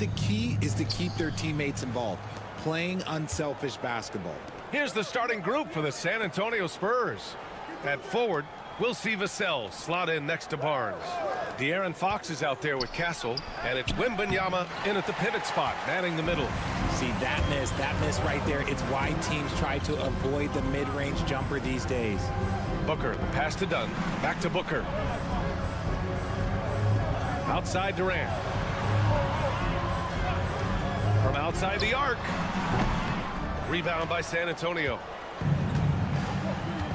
the key is to keep their teammates involved, playing unselfish basketball. Here's the starting group for the San Antonio Spurs. At forward, we'll see Vassell slot in next to Barnes. De'Aaron Fox is out there with Castle, and it's Wembanyama in at the pivot spot, manning the middle. See, that miss right there, it's why teams try to avoid the mid-range jumper these days. Booker, the pass to Dunn, back to Booker. Outside Durant. From outside the arc. Rebound by San Antonio.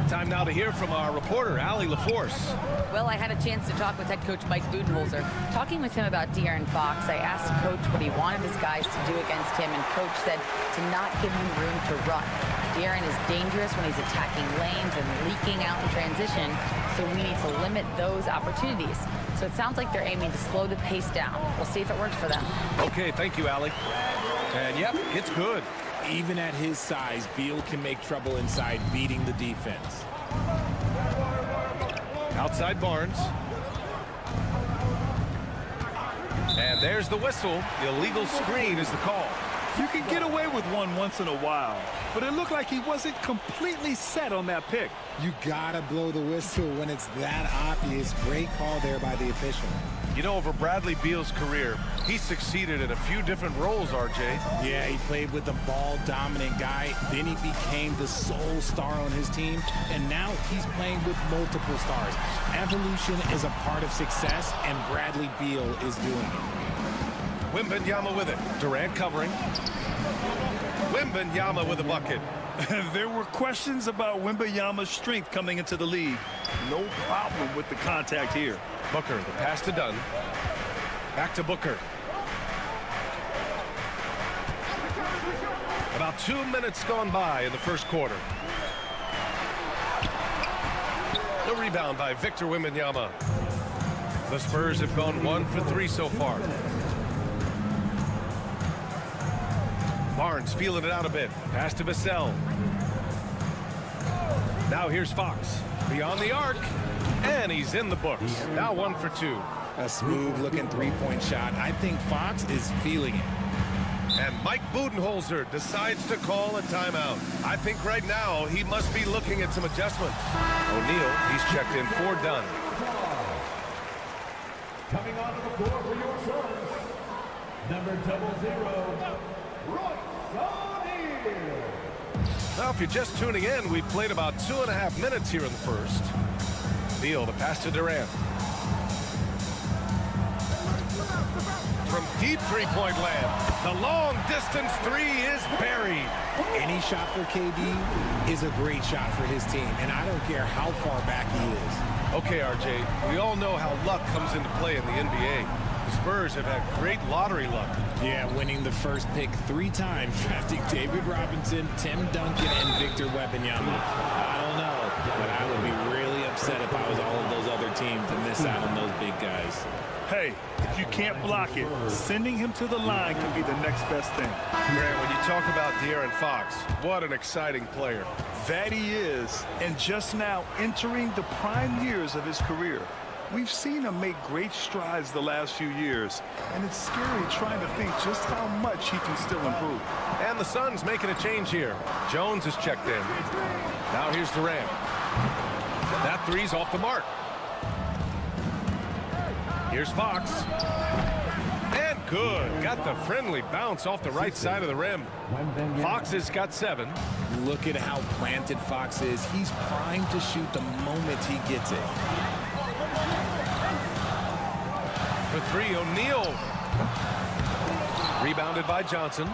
Time now to hear from our reporter, Allie LaForce. Well, I had a chance to talk with head coach Mike Budenholzer. Talking with him about De'Aaron Fox, I asked Coach what he wanted his guys to do against him, and Coach said to not give him room to run. De'Aaron is dangerous when he's attacking lanes and leaking out in transition, so we need to limit those opportunities. So it sounds like they're aiming to slow the pace down. We'll see if it works for them. Okay, thank you, Allie. And yep, it's good. Even at his size, Beal can make trouble inside, beating the defense. Outside Barnes. And there's the whistle. Illegal screen is the call. You can get away with one once in a while, but it looked like he wasn't completely set on that pick. You gotta blow the whistle when it's that obvious. Great call there by the official. You know, over Bradley Beal's career, he succeeded in a few different roles, RJ. Yeah, he played with the ball-dominant guy. Then he became the sole star on his team, and now he's playing with multiple stars. Evolution is a part of success, and Bradley Beal is doing it. Wembanyama with it. Durant covering. Wembanyama with a bucket. There were questions about Wembanyama's strength coming into the league. No problem with the contact here. Booker, the pass to Dunn. Back to Booker. About 2 minutes gone by in the first quarter. The rebound by Victor Wembanyama. The Spurs have gone 1 for 3 so far. Barnes feeling it out a bit. Pass to Vassell. Now here's Fox. Beyond the arc. And he's in the books. Now 1 for 2. A smooth-looking three-point shot. I think Fox is feeling it. And Mike Budenholzer decides to call a timeout. I think right now he must be looking at some adjustments. O'Neal, he's checked in for Dunn. Coming onto the floor for your Spurs, number 00, O'Neal. Now, if you're just tuning in, we've played about 2.5 minutes here in the first. Beal, the pass to Durant. From deep three-point land, the long-distance three is buried. Any shot for KD is a great shot for his team, and I don't care how far back he is. Okay, RJ, we all know how luck comes into play in the NBA. The Spurs have had great lottery luck. Yeah, winning the first pick 3 times, drafting David Robinson, Tim Duncan, and Victor Wembanyama. I don't know, but I would be really upset if I was all of those other teams to miss out on those big guys. Hey, if you can't block it, sending him to the line can be the next best thing. Grant, when you talk about De'Aaron Fox, what an exciting player. That he is, and just now entering the prime years of his career. We've seen him make great strides the last few years, and it's scary trying to think just how much he can still improve. And the Suns making a change here. Jones is checked in. Now here's Durant. That three's off the mark. Here's Fox. And good. Got the friendly bounce off the right side of the rim. Fox has got 7. Look at how planted Fox is. He's primed to shoot the moment he gets it. For 3, O'Neal. Rebounded by Johnson.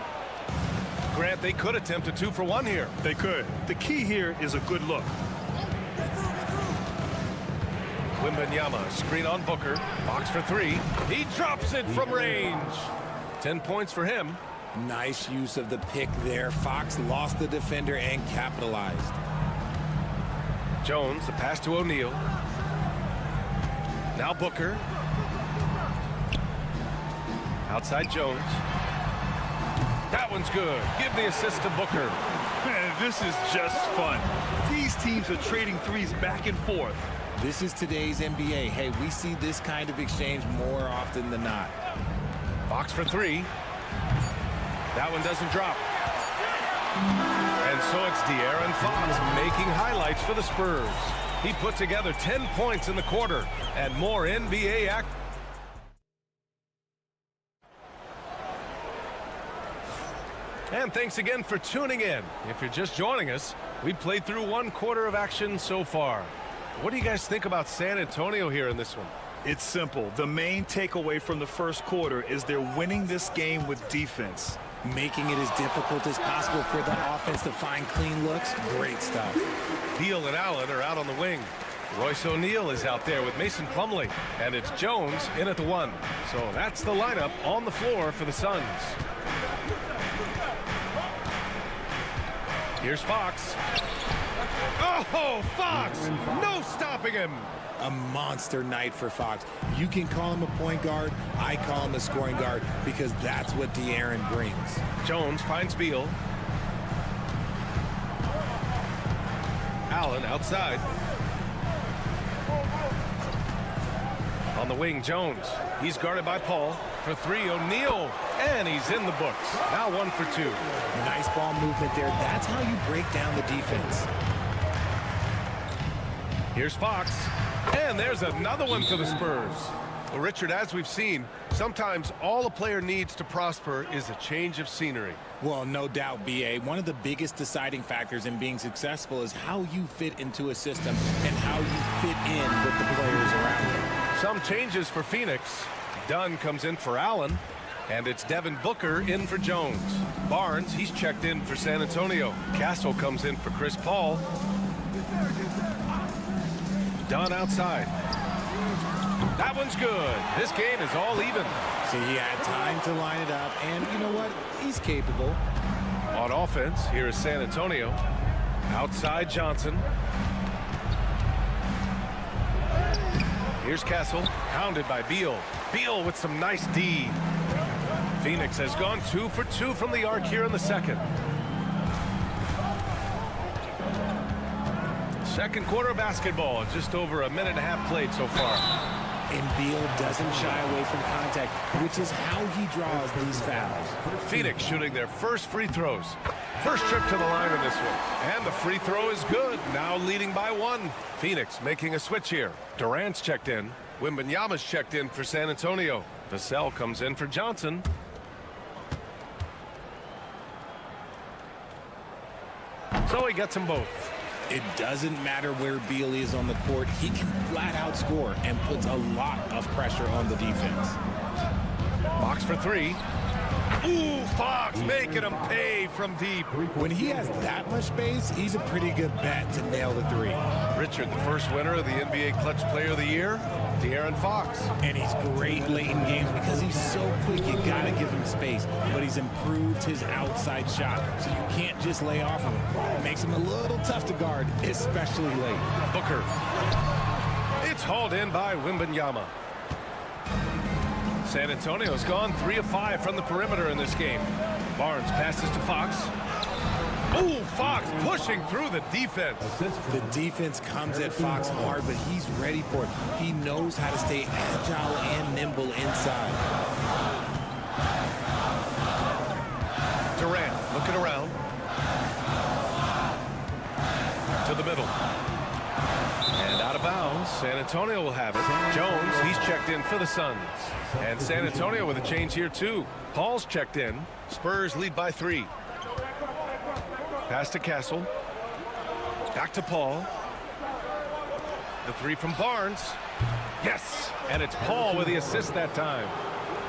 Grant, they could attempt a 2 for 1 here. They could. The key here is a good look. Wembanyama, screen on Booker. Fox for 3. He drops it from range. 10 points for him. Nice use of the pick there. Fox lost the defender and capitalized. Jones, the pass to O'Neal. Now Booker. Outside Jones. That one's good. Give the assist to Booker. Man, this is just fun. These teams are trading threes back and forth. This is today's NBA. Hey, we see this kind of exchange more often than not. Fox for 3. That one doesn't drop. And so it's De'Aaron Fox making highlights for the Spurs. He put together 10 points in the quarter and more NBA action. And thanks again for tuning in. If you're just joining us, we played through 1 quarter of action so far. What do you guys think about San Antonio here in this one? It's simple. The main takeaway from the first quarter is they're winning this game with defense. Making it as difficult as possible for the offense to find clean looks. Great stuff. Beal and Allen are out on the wing. Royce O'Neal is out there with Mason Plumlee. And it's Jones in at the 1. So that's the lineup on the floor for the Suns. Here's Fox. Oh, Fox! No stopping him! A monster night for Fox. You can call him a point guard. I call him a scoring guard because that's what De'Aaron brings. Jones finds Beal. Allen outside. On the wing, Jones. He's guarded by Paul. For 3, O'Neal. And he's in the books. Now 1 for 2. Nice ball movement there. That's how you break down the defense. Here's Fox. And there's another one for the Spurs. Well, Richard, as we've seen, sometimes all a player needs to prosper is a change of scenery. Well, no doubt, B.A. One of the biggest deciding factors in being successful is how you fit into a system and how you fit in with the players around you. Some changes for Phoenix. Dunn comes in for Allen. And it's Devin Booker in for Jones. Barnes, he's checked in for San Antonio. Castle comes in for Chris Paul. Dunn outside. That one's good. This game is all even. See, he had time to line it up, and you know what? He's capable. On offense, here is San Antonio. Outside Johnson. Here's Castle, hounded by Beal. Beal with some nice D. Phoenix has gone 2 for 2 from the arc here in the second. Second quarter basketball, just over a minute and a half played so far. And Beal doesn't shy away from contact, which is how he draws these fouls. Phoenix shooting their first free throws. First trip to the line in this one. And the free throw is good, now leading by 1. Phoenix making a switch here. Durant's checked in. Wembanyama's checked in for San Antonio. Vassell comes in for Johnson. So he gets them both. It doesn't matter where Beal is on the court. He can flat out score and puts a lot of pressure on the defense. Fox for 3. Ooh, Fox making him pay from deep. When he has that much space, he's a pretty good bet to nail the 3. Richard, the first winner of the NBA Clutch Player of the Year, De'Aaron Fox. And he's great late in games because he's so quick. You got to give him space. But he's improved his outside shot, so you can't just lay off of him. It makes him a little tough to guard, especially late. Booker. It's hauled in by Wembanyama. San Antonio's gone 3 of 5 from the perimeter in this game. Barnes passes to Fox. Ooh, Fox pushing through the defense. The defense comes at Fox hard, but he's ready for it. He knows how to stay agile and nimble inside. Durant looking around. To the middle. And out of bounds. San Antonio will have it. Jones, he's checked in for the Suns. And San Antonio with a change here too. Paul's checked in. Spurs lead by 3. Pass to Castle. Back to Paul. The 3 from Barnes. Yes! And it's Paul with the assist that time.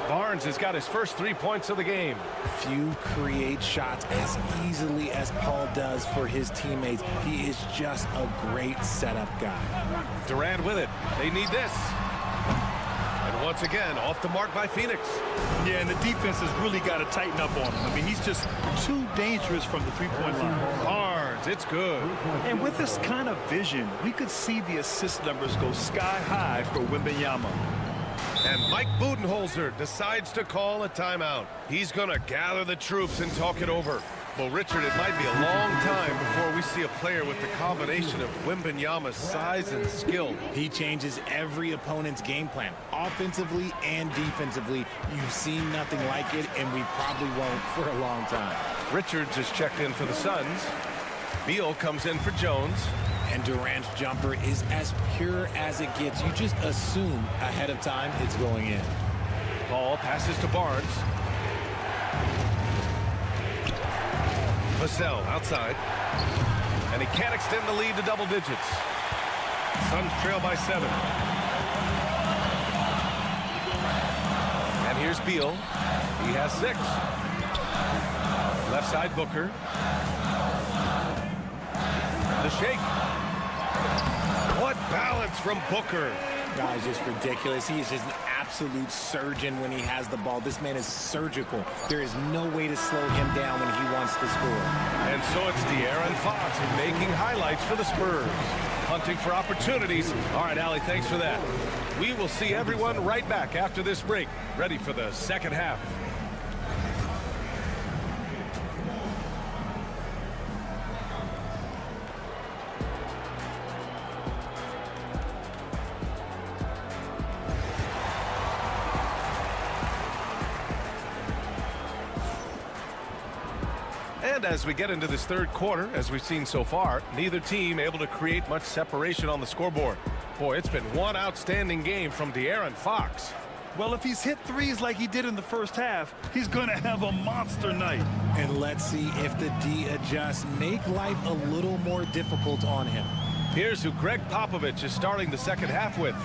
Barnes has got his first 3 points of the game. Few create shots as easily as Paul does for his teammates. He is just a great setup guy. Durant with it. They need this. And once again, off the mark by Phoenix. Yeah, and the defense has really got to tighten up on him. I mean, he's just too dangerous from the three-point line. Barnes, it's good. And with this kind of vision, we could see the assist numbers go sky high for Wembanyama. And Mike Budenholzer decides to call a timeout. He's going to gather the troops and talk it over. Well, Richard, it might be a long time before we see a player with the combination of Wembanyama's size and skill. He changes every opponent's game plan, offensively and defensively. You've seen nothing like it, and we probably won't for a long time. Richards is checked in for the Suns. Beal comes in for Jones. And Durant's jumper is as pure as it gets. You just assume ahead of time it's going in. Paul passes to Barnes. Vassell outside. And he can't extend the lead to double digits. Suns trail by 7. And here's Beal. He has 6. Left side Booker. The shake. What balance from Booker. Guy's just ridiculous. He is just an absolute surgeon when he has the ball. This man is surgical. There is no way to slow him down when he wants to score. And so it's De'Aaron Fox making highlights for the Spurs. Hunting for opportunities. All right, Allie, thanks for that. We will see everyone right back after this break. Ready for the second half. And as we get into this third quarter, as we've seen so far, neither team able to create much separation on the scoreboard. Boy, it's been one outstanding game from De'Aaron Fox. Well, if he's hit threes like he did in the first half, he's going to have a monster night. And let's see if the D adjusts, make life a little more difficult on him. Here's who Greg Popovich is starting the second half with.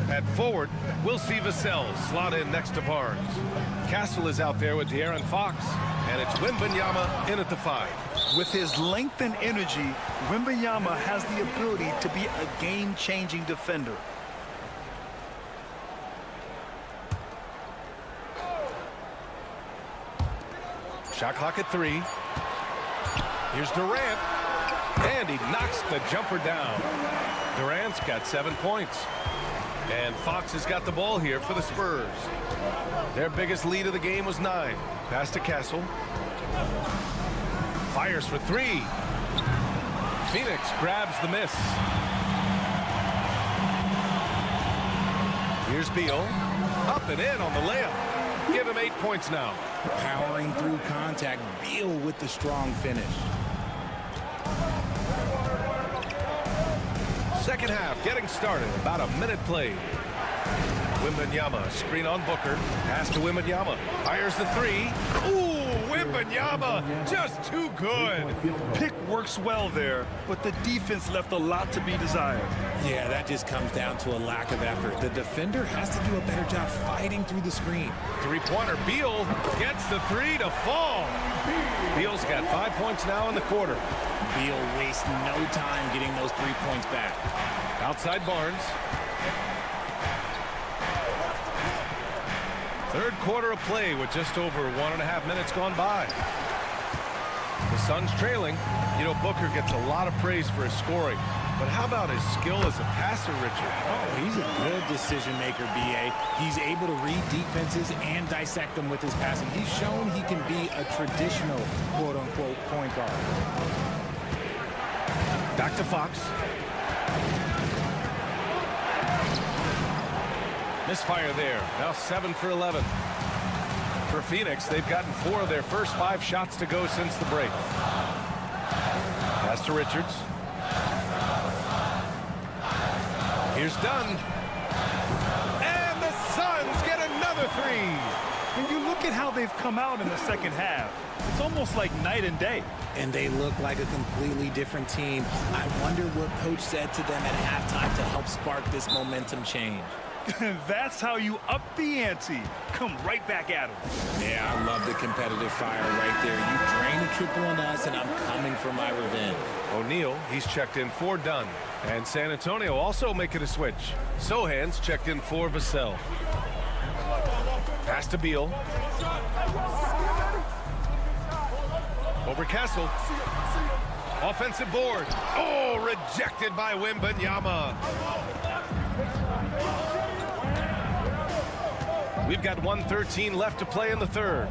At forward, we'll see Vassell slot in next to Barnes. Castle is out there with De'Aaron Fox, and it's Wembanyama in at the 5. With his length and energy, Wembanyama has the ability to be a game-changing defender. Shot clock at 3. Here's Durant, and he knocks the jumper down. Durant's got 7 points. And Fox has got the ball here for the Spurs. Their biggest lead of the game was 9. Pass to Castle. Fires for 3. Phoenix grabs the miss. Here's Beal. Up and in on the layup. Give him 8 points now. Powering through contact, Beal with the strong finish. Second half getting started. About a minute played. Wembanyama, screen on Booker. Pass to Wembanyama. Fires the 3. Ooh, Wembanyama, just too good. Pick works well there, but the defense left a lot to be desired. Yeah, that just comes down to a lack of effort. The defender has to do a better job fighting through the screen. Three-pointer. Beal gets the 3 to fall. Beal's got 5 points now in the quarter. Beal wastes no time getting those 3 points back. Outside Barnes. Third quarter of play with just over 1.5 minutes gone by. The Suns trailing. You know, Booker gets a lot of praise for his scoring. But how about his skill as a passer, Richard? Oh, he's a good decision maker, B.A. He's able to read defenses and dissect them with his passing. He's shown he can be a traditional, quote-unquote, point guard. Back to Fox. Misfire there. Now 7 for 11. For Phoenix, they've gotten 4 of their first 5 shots to go since the break. Pass to Richards. Here's Dunn. And the Suns get another 3. When you look at how they've come out in the second half, it's almost like night and day. And they look like a completely different team. I wonder what coach said to them at halftime to help spark this momentum change. That's how you up the ante. Come right back at him. Yeah, I love the competitive fire right there. You drain a triple on us, and I'm coming for my revenge. O'Neal, he's checked in for Dunn. And San Antonio also making a switch. Sohan's checked in for Vassell. Pass to Beal. Over Castle. Offensive board. Oh, rejected by Wembanyama. We've got 1:13 left to play in the third.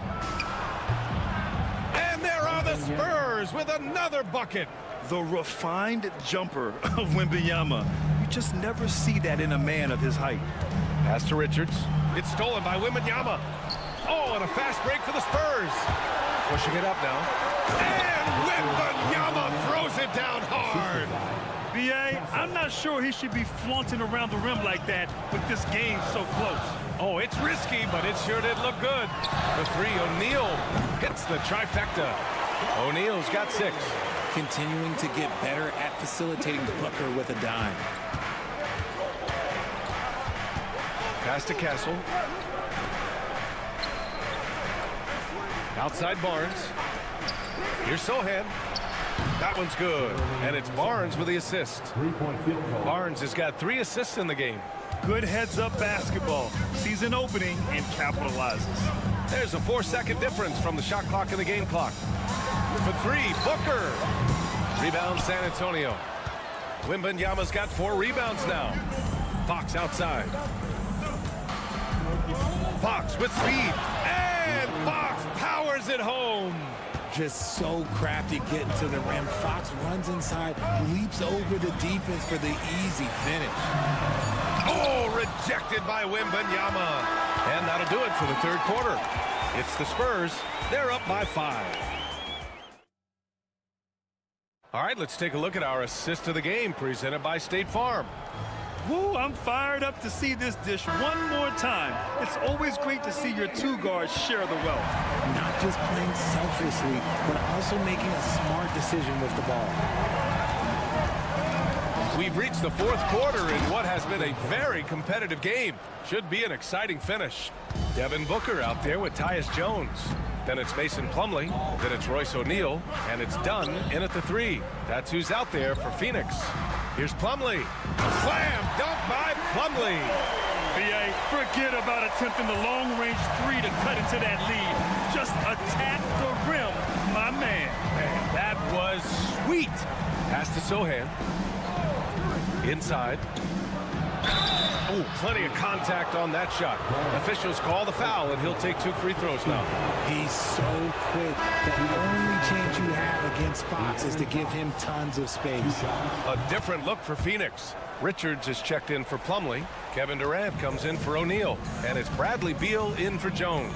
And there are the Spurs Spurs with another bucket. The refined jumper of Wembanyama. You just never see that in a man of his height. Pass to Richards. It's stolen by Wembanyama. Oh, and a fast break for the Spurs. Pushing it up now. And Wembanyama throws it down hard. B.A., I'm not sure he should be flaunting around the rim like that with this game so close. Oh, it's risky, but it sure did look good. The three, O'Neal hits the trifecta. O'Neal's got 6. Continuing to get better at facilitating Booker with a dime. Pass to Castle. Outside Barnes. Here's Sohan. That one's good. And it's Barnes with the assist. Barnes has got 3 assists in the game. Good heads-up basketball. Sees an opening and capitalizes. There's a 4-second difference from the shot clock and the game clock. For 3, Booker. Rebound San Antonio. Wembanyama's got 4 rebounds now. Fox outside. Fox with speed. And Fox powers it home. Just so crafty getting to the rim. Fox runs inside, leaps over the defense for the easy finish. Oh, rejected by Wembanyama. And that'll do it for the third quarter. It's the Spurs. They're up by 5. All right, let's take a look at our assist of the game presented by State Farm. Woo, I'm fired up to see this dish one more time. It's always great to see your 2 guards share the wealth. Not just playing selflessly, but also making a smart decision with the ball. We've reached the 4th quarter in what has been a very competitive game. Should be an exciting finish. Devin Booker out there with Tyus Jones. Then it's Mason Plumlee. Then it's Royce O'Neal. And it's Dunn in at the 3. That's who's out there for Phoenix. Here's Plumlee. Slam dunk by Plumlee. B.A., forget about attempting the long-range 3 to cut into that lead. Just attack the rim, my man. Man, that was sweet. Pass to Sohan. Inside. Oh, plenty of contact on that shot. Officials call the foul, and he'll take 2 free throws now. He's so quick. The only chance you have against Fox is to give him tons of space. A different look for Phoenix. Richards is checked in for Plumlee. Kevin Durant comes in for O'Neal. And it's Bradley Beal in for Jones.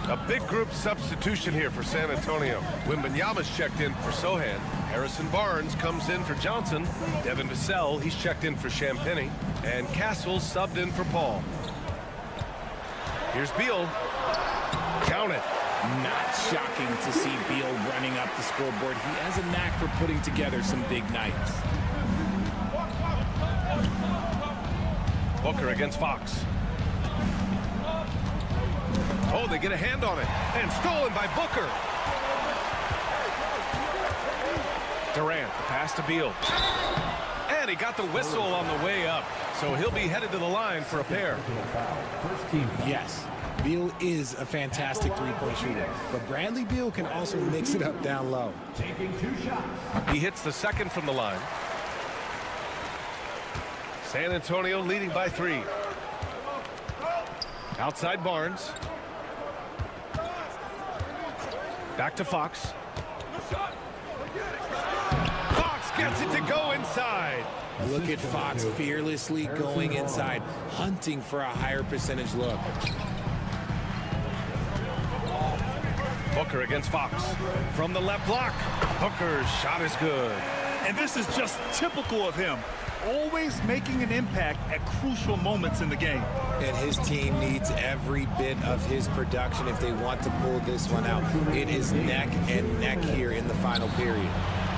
A big group substitution here for San Antonio. Wembanyama's checked in for Sohan. Harrison Barnes comes in for Johnson. Devin Vassell, he's checked in for Champagnie. And Castle subbed in for Paul. Here's Beal. Count it. Not shocking to see Beal running up the scoreboard. He has a knack for putting together some big nights. Booker against Fox. Oh, they get a hand on it. And stolen by Booker. Durant, the pass to Beal. And he got the whistle on the way up. So he'll be headed to the line for a pair. Yes, Beal is a fantastic three-point shooter. But Bradley Beal can also mix it up down low. Taking 2 shots. He hits the second from the line. San Antonio leading by 3. Outside Barnes. Back to Fox. Fox gets it to go inside. Look at Fox fearlessly going inside, hunting for a higher percentage look. Booker against Fox. From the left block. Booker's shot is good. And this is just typical of him. Always making an impact at crucial moments in the game. And his team needs every bit of his production if they want to pull this one out. It is neck and neck here in the final period.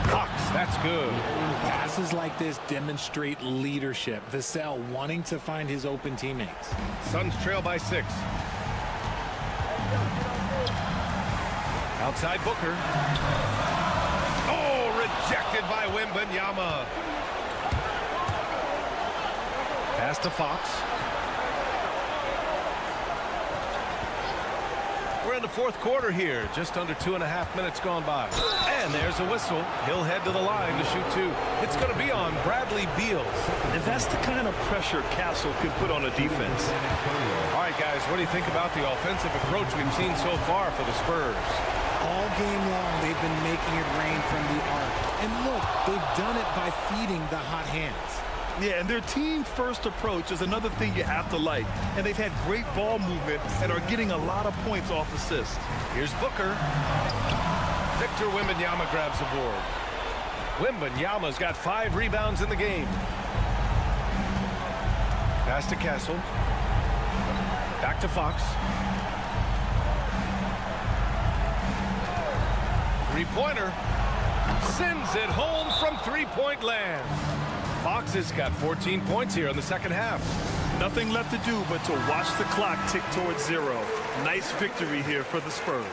Fox, that's good. Passes like this demonstrate leadership. Vassell wanting to find his open teammates. Suns trail by 6. Outside Booker. Oh, rejected by Wembanyama. Pass to Fox. We're in the 4th quarter here. Just under 2.5 minutes gone by. And there's a whistle. He'll head to the line to shoot 2. It's going to be on Bradley Beal. And that's the kind of pressure Castle could put on a defense. All right, guys, what do you think about the offensive approach we've seen so far for the Spurs? All game long, they've been making second rain from the arc. And look, they've done it by feeding the hot hands. Yeah, and their team-first approach is another thing you have to like. And they've had great ball movement and are getting a lot of points off assists. Here's Booker. Victor Wembanyama grabs the board. Wembanyama's got 5 rebounds in the game. Pass to Castle. Back to Fox. Three-pointer. Sends it home from three-point land. Fox has got 14 points here in the second half. Nothing left to do but to watch the clock tick towards 0. Nice victory here for the Spurs.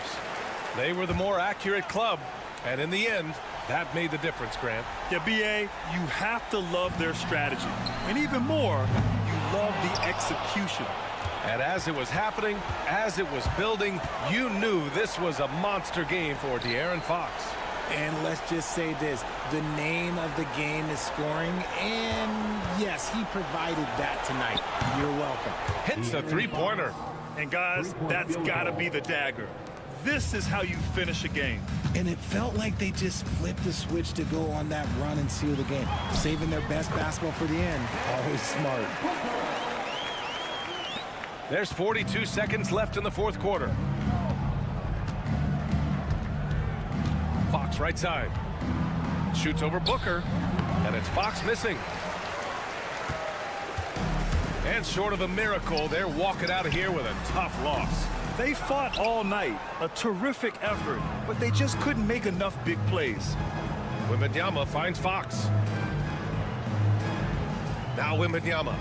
They were the more accurate club, and in the end, that made the difference, Grant. Yeah, B.A., you have to love their strategy. And even more, you love the execution. And as it was happening, as it was building, you knew this was a monster game for De'Aaron Fox. And let's just say this, the name of the game is scoring, and yes, he provided that tonight. You're welcome. Hits the three-pointer. And guys, that's got to be the dagger. This is how you finish a game. And it felt like they just flipped the switch to go on that run and seal the game, saving their best basketball for the end. Always smart. There's 42 seconds left in the fourth quarter. Fox right side. Shoots over Booker. And it's Fox missing. And short of a miracle, they're walking out of here with a tough loss. They fought all night. A terrific effort. But they just couldn't make enough big plays. Wembanyama finds Fox. Now Wembanyama.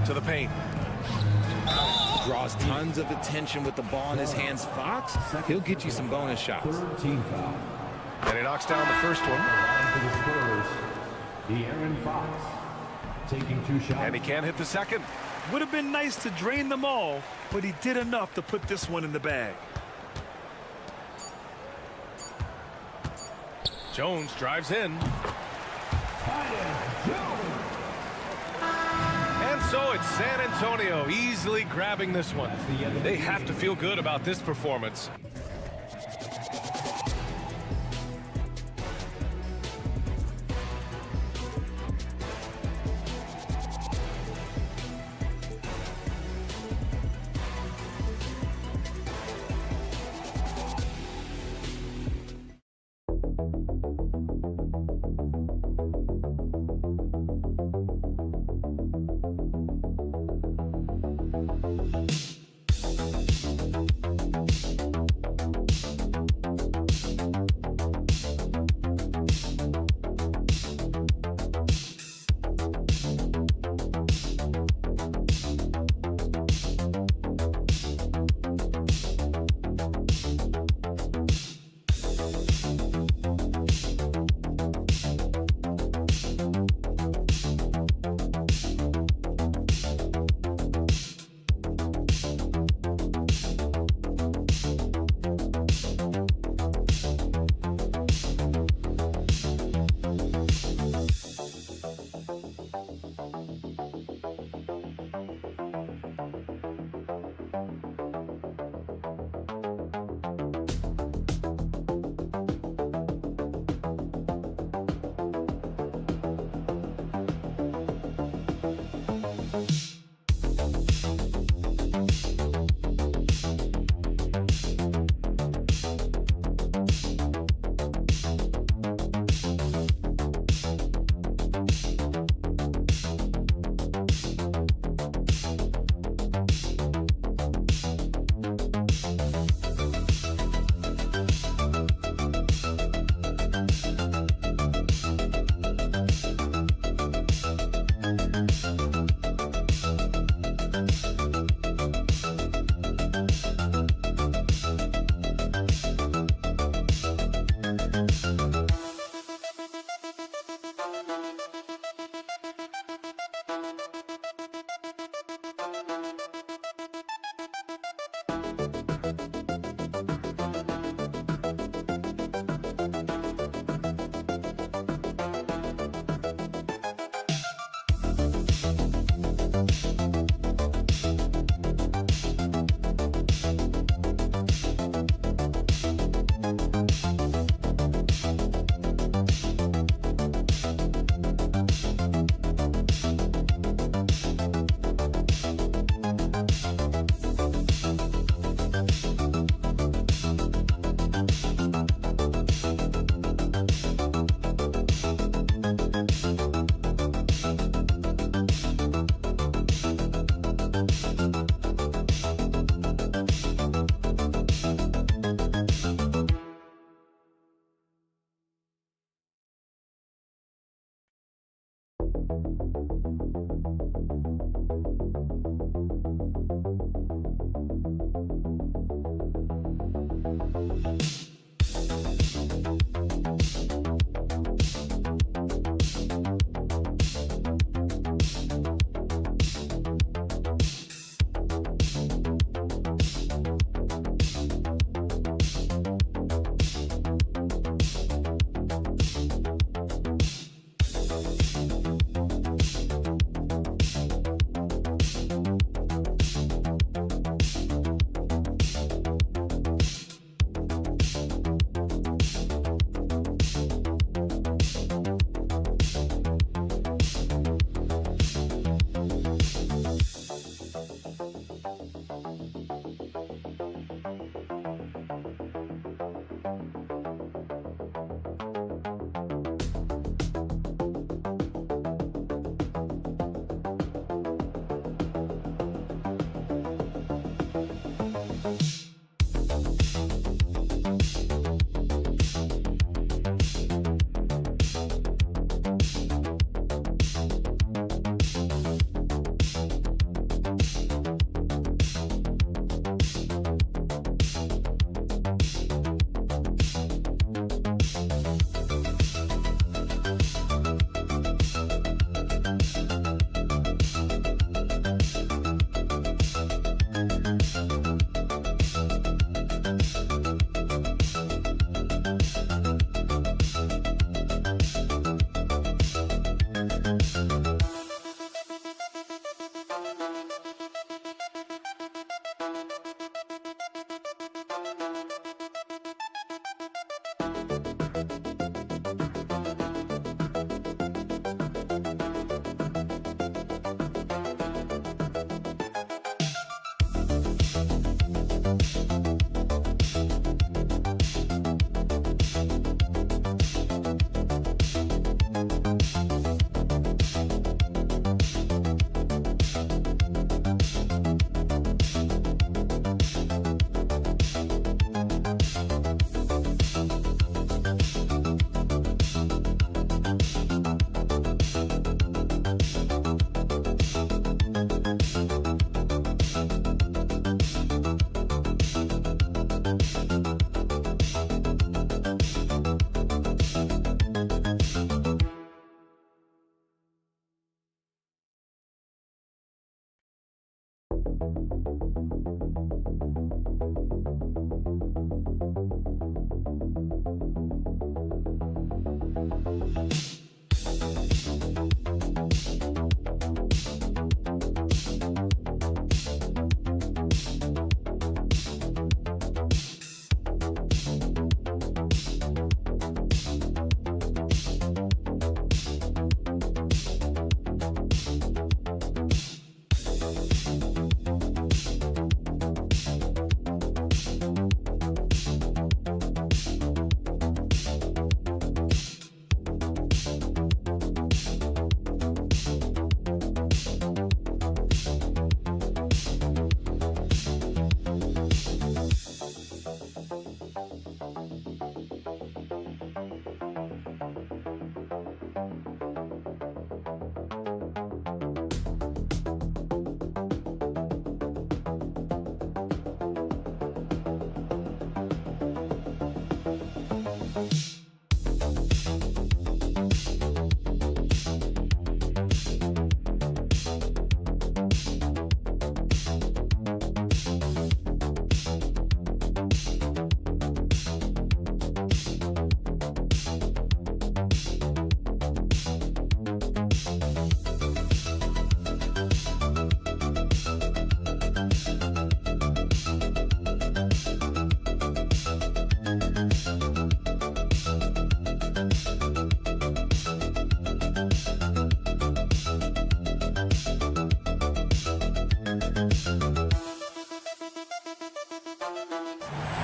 To the paint. Draws tons of attention with the ball in his hands. Fox, he'll get you some bonus shots. Team foul. And he knocks down the first one. For the Spurs, De'Aaron Fox taking 2 shots. And he can't hit the second. Would have been nice to drain them all, but he did enough to put this one in the bag. Jones drives in. And so it's San Antonio easily grabbing this one. They have to feel good about this performance.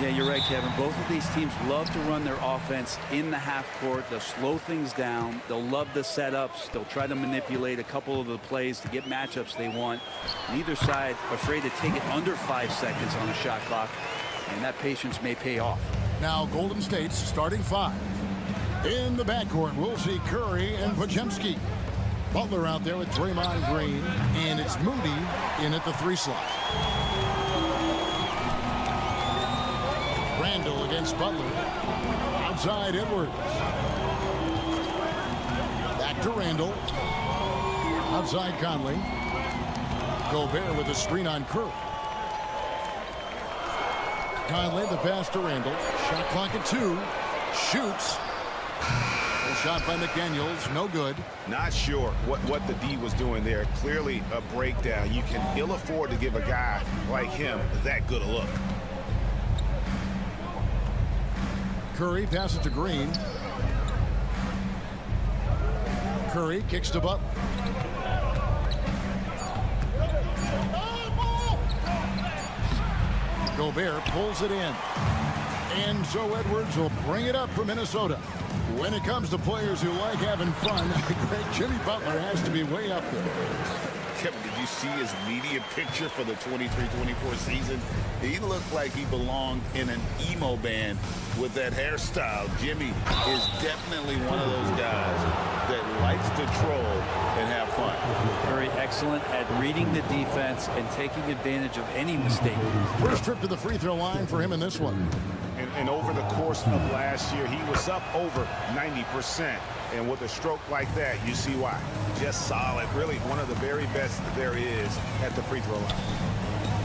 Yeah, you're right, Kevin. Both of these teams love to run their offense in the half court. They'll slow things down. They'll love the setups. They'll try to manipulate a couple of the plays to get matchups they want. Neither side afraid to take it under 5 seconds on a shot clock, and that patience may pay off. Now Golden State's starting 5. In the backcourt, we'll see Curry and Podziemski. Butler out there with Draymond Green, and it's Moody in at the 3 slot. Randall against Butler. Outside Edwards. Back to Randall. Outside Conley. Gobert with a screen on Curry. Conley, the pass to Randall. Shot clock at 2. Shoots. A shot by McDaniels. No good. Not sure what the D was doing there. Clearly a breakdown. You can ill afford to give a guy like him that good a look. Curry passes to Green. Curry kicks to Butler. Gobert pulls it in. And so Edwards will bring it up for Minnesota. When it comes to players who like having fun, great Jimmy Butler has to be way up there. Kevin, did you see his media picture for the 23-24 season? He looked like he belonged in an emo band with that hairstyle. Jimmy is definitely one of those guys that likes to troll and have fun. Very excellent at reading the defense and taking advantage of any mistake. First trip to the free throw line for him in this one. And over the course of last year, he was up over 90%. And with a stroke like that, you see why. Just solid. Really one of the very best there is at the free throw line.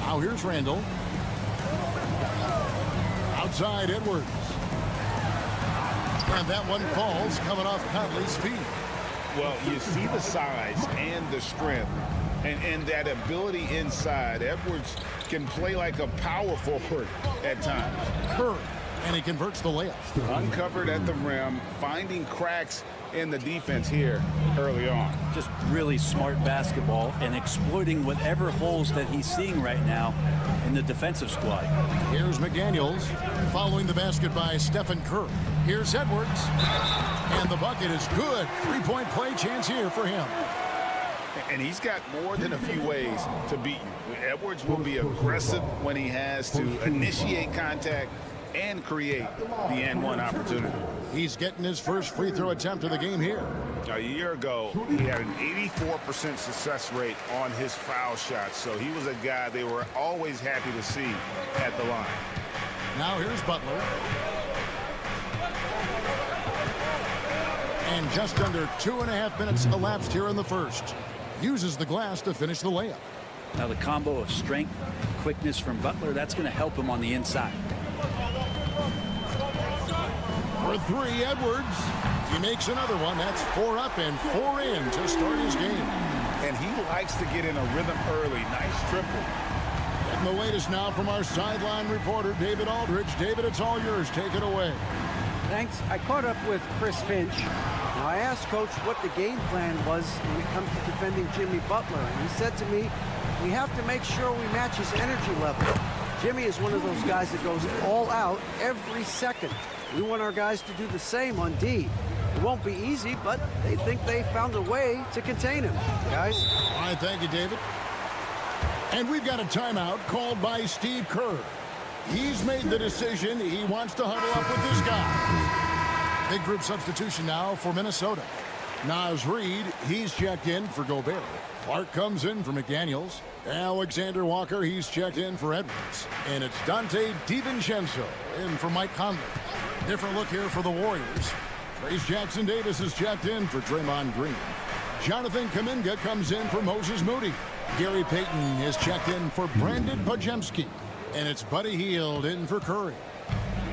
Now here's Randall. Outside Edwards. And that one falls coming off Conley's feet. Well, you see the size and the strength and that ability inside. Edwards can play like a power forward at times. Curry, and he converts the layup. Uncovered at the rim, finding cracks in the defense here early on. Just really smart basketball and exploiting whatever holes that he's seeing right now in the defensive squad. Here's McDaniels following the basket by Stephen Curry. Here's Edwards, and the bucket is good. Three-point play chance here for him. And he's got more than a few ways to beat you. Edwards will be aggressive when he has to initiate contact and create the and-one opportunity. He's getting his first free throw attempt of the game here. A year ago, he had an 84% success rate on his foul shots, so he was a guy they were always happy to see at the line. Now here's Butler. And just under 2.5 minutes elapsed here in the first. Uses the glass to finish the layup. Now the combo of strength, quickness from Butler, that's going to help him on the inside. For three, Edwards. He makes another one. That's 4 up and 4 in to start his game. And he likes to get in a rhythm early. Nice triple. And the latest now from our sideline reporter, David Aldridge. David, it's all yours. Take it away. Thanks. I caught up with Chris Finch. Now, I asked Coach what the game plan was when it comes to defending Jimmy Butler. And he said to me, we have to make sure we match his energy level. Jimmy is one of those guys that goes all out every second. We want our guys to do the same on D. It won't be easy, but they think they found a way to contain him. Guys? All right, thank you, David. And we've got a timeout called by Steve Kerr. He's made the decision. He wants to huddle up with this guy. Big group substitution now for Minnesota. Naz Reid, he's checked in for Gobert. Clark comes in for McDaniels. Alexander Walker, he's checked in for Edwards. And it's Dante DiVincenzo in for Mike Conley. Different look here for the Warriors. Trace Jackson Davis is checked in for Draymond Green. Jonathan Kuminga comes in for Moses Moody. Gary Payton is checked in for Brandon Podziemski. And it's Buddy Hield in for Curry.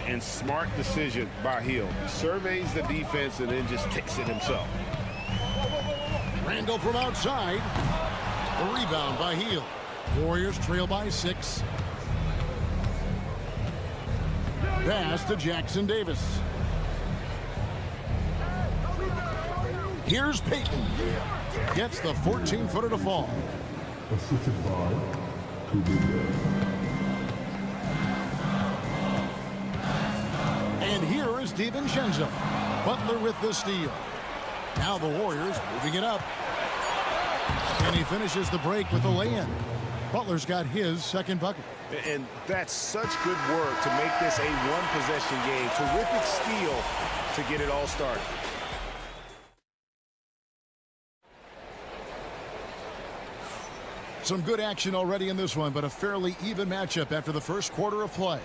And smart decision by Hield. Surveys the defense and then just takes it himself. Randall from outside. A rebound by Hield. Warriors trail by 6. Pass to Jackson Davis. Here's Payton. Gets the 14-footer to fall. Assisted by Kuminga. And here is DiVincenzo. Butler with the steal. Now the Warriors moving it up. And he finishes the break with a lay-in. Butler's got his second bucket. And that's such good work to make this a one-possession game. Terrific steal to get it all started. Some good action already in this one, but a fairly even matchup after the first quarter of play.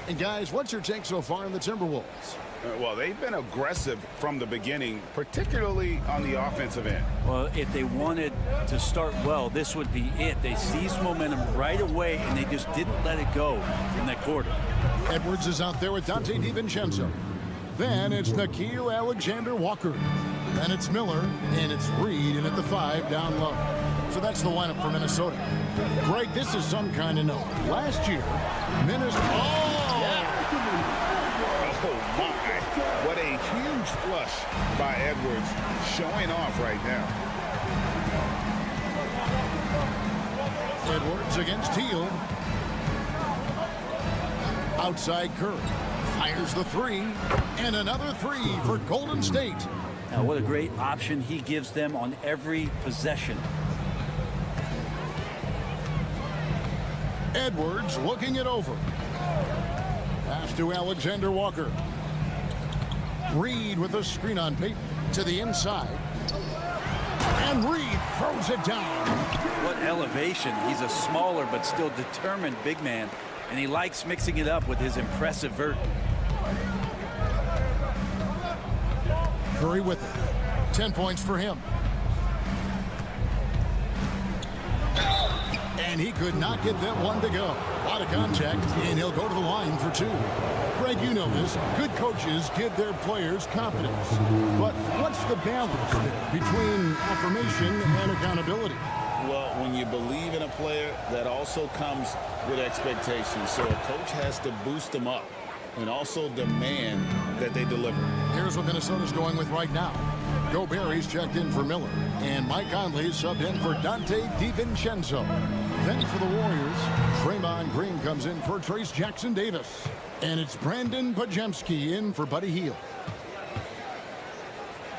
And guys, what's your take so far on the Timberwolves? Well, they've been aggressive from the beginning, particularly on the offensive end. Well, if they wanted to start well, this would be it. They seized momentum right away, and they just didn't let it go in that quarter. Edwards is out there with Dante DiVincenzo. Then it's Nickeil Alexander-Walker. Then it's Miller, and it's Reid in at the 5 down low. So that's the lineup for Minnesota. Greg, this is some kind of note. Last year, Minnesota... Oh, my. What a huge flush by Edwards, showing off right now. Edwards against Hield. Outside Curry. Fires the three, and another three for Golden State. Now, what a great option he gives them on every possession. Edwards looking it over. Pass to Alexander Walker. Reed with a screen on Payton to the inside. And Reed throws it down. What elevation. He's a smaller but still determined big man, and he likes mixing it up with his impressive vert. Curry with it. 10 points for him. And he could not get that one to go. Out of contact, and he'll go to the line for two. Greg, you know this. Good coaches give their players confidence. But what's the balance there between affirmation and accountability? Well, when you believe in a player, that also comes with expectations. So a coach has to boost them up and also demand that they deliver. Here's what Minnesota's going with right now. Gobert, he's checked in for Miller. And Mike Conley subbed in for Dante DiVincenzo. Then for the Warriors, Draymond Green comes in for Trace Jackson-Davis. And it's Brandon Podziemski in for Buddy Hield.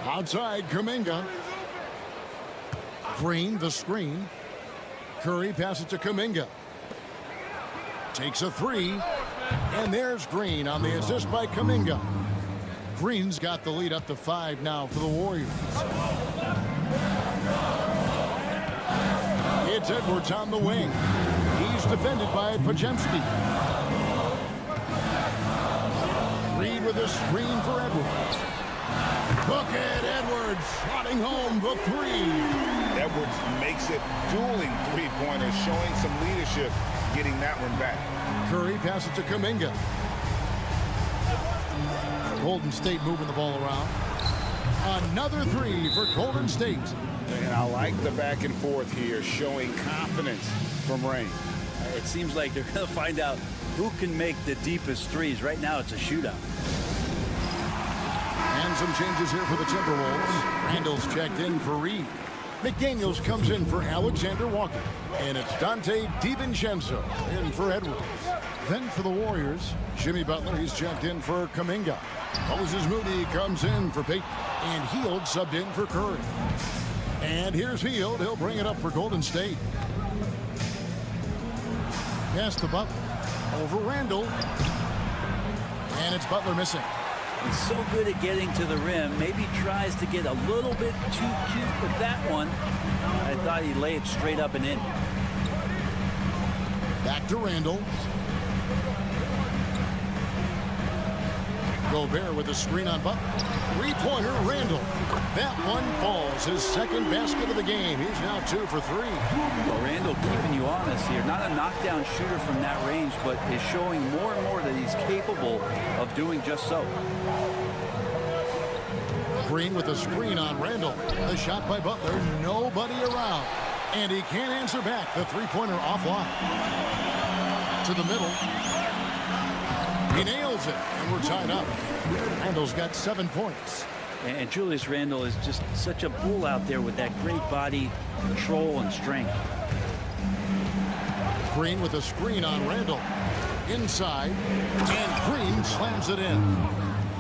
Outside, Kuminga. Green, the screen. Curry passes to Kuminga. Takes a three. And there's Green on the assist by Kuminga. Green's got the lead up to 5 now for the Warriors. It's Edwards on the wing. He's defended by Podziemski. Reed with a screen for Edwards. Look at Edwards slotting home the three. Edwards makes it dueling three-pointers, showing some leadership, getting that one back. Curry passes to Kuminga. Golden State moving the ball around. Another three for Golden State. And I like the back and forth here, showing confidence from Rain. It seems like they're going to find out who can make the deepest threes. Right now, it's a shootout. And some changes here for the Timberwolves. Randall's checked in for Reed. McDaniels comes in for Alexander Walker. And it's Dante DiVincenzo in for Edwards. Then for the Warriors, Jimmy Butler, he's checked in for Kuminga. Moses Moody comes in for Payton. And Hield subbed in for Curry. And here's Hield. He'll bring it up for Golden State. Pass to Butler. Over Randall. And it's Butler missing. He's so good at getting to the rim. Maybe tries to get a little bit too cute with that one. I thought he'd lay it straight up and in. Back to Randall. Gobert with a screen on Butler. Three-pointer, Randall. That one falls. His second basket of the game. He's now 2 for 3. Well, Randall keeping you honest here. Not a knockdown shooter from that range, but is showing more and more that he's capable of doing just so. Green with a screen on Randall. The shot by Butler. Nobody around. And he can't answer back. The three-pointer offline. To the middle. He nails it, and we're tied up. Randall's got 7 points. And Julius Randle is just such a bull out there with that great body control and strength. Green with a screen on Randall. Inside, and Green slams it in.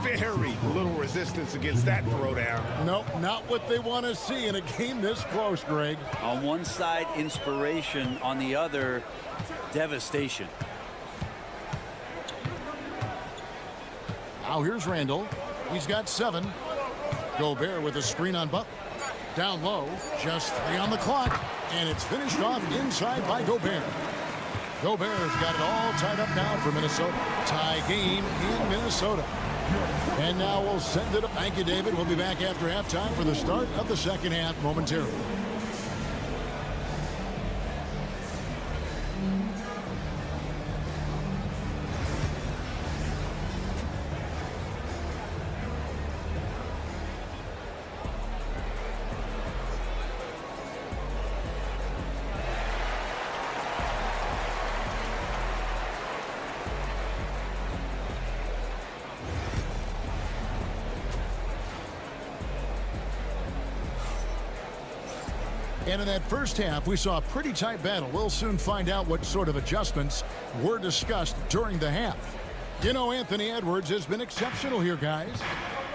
Very little resistance against that throwdown. Nope, not what they want to see in a game this close, Greg. On one side, inspiration. On the other, devastation. Now here's Randall. He's got 7. Gobert with a screen on Butler. Down low, just 3 on the clock. And it's finished off inside by Gobert. Gobert's got it all tied up now for Minnesota. Tie game in Minnesota. And now we'll send it up. Thank you, David. We'll be back after halftime for the start of the second half momentarily. And in that first half, we saw a pretty tight battle. We'll soon find out what sort of adjustments were discussed during the half. You know, Anthony Edwards has been exceptional here, guys.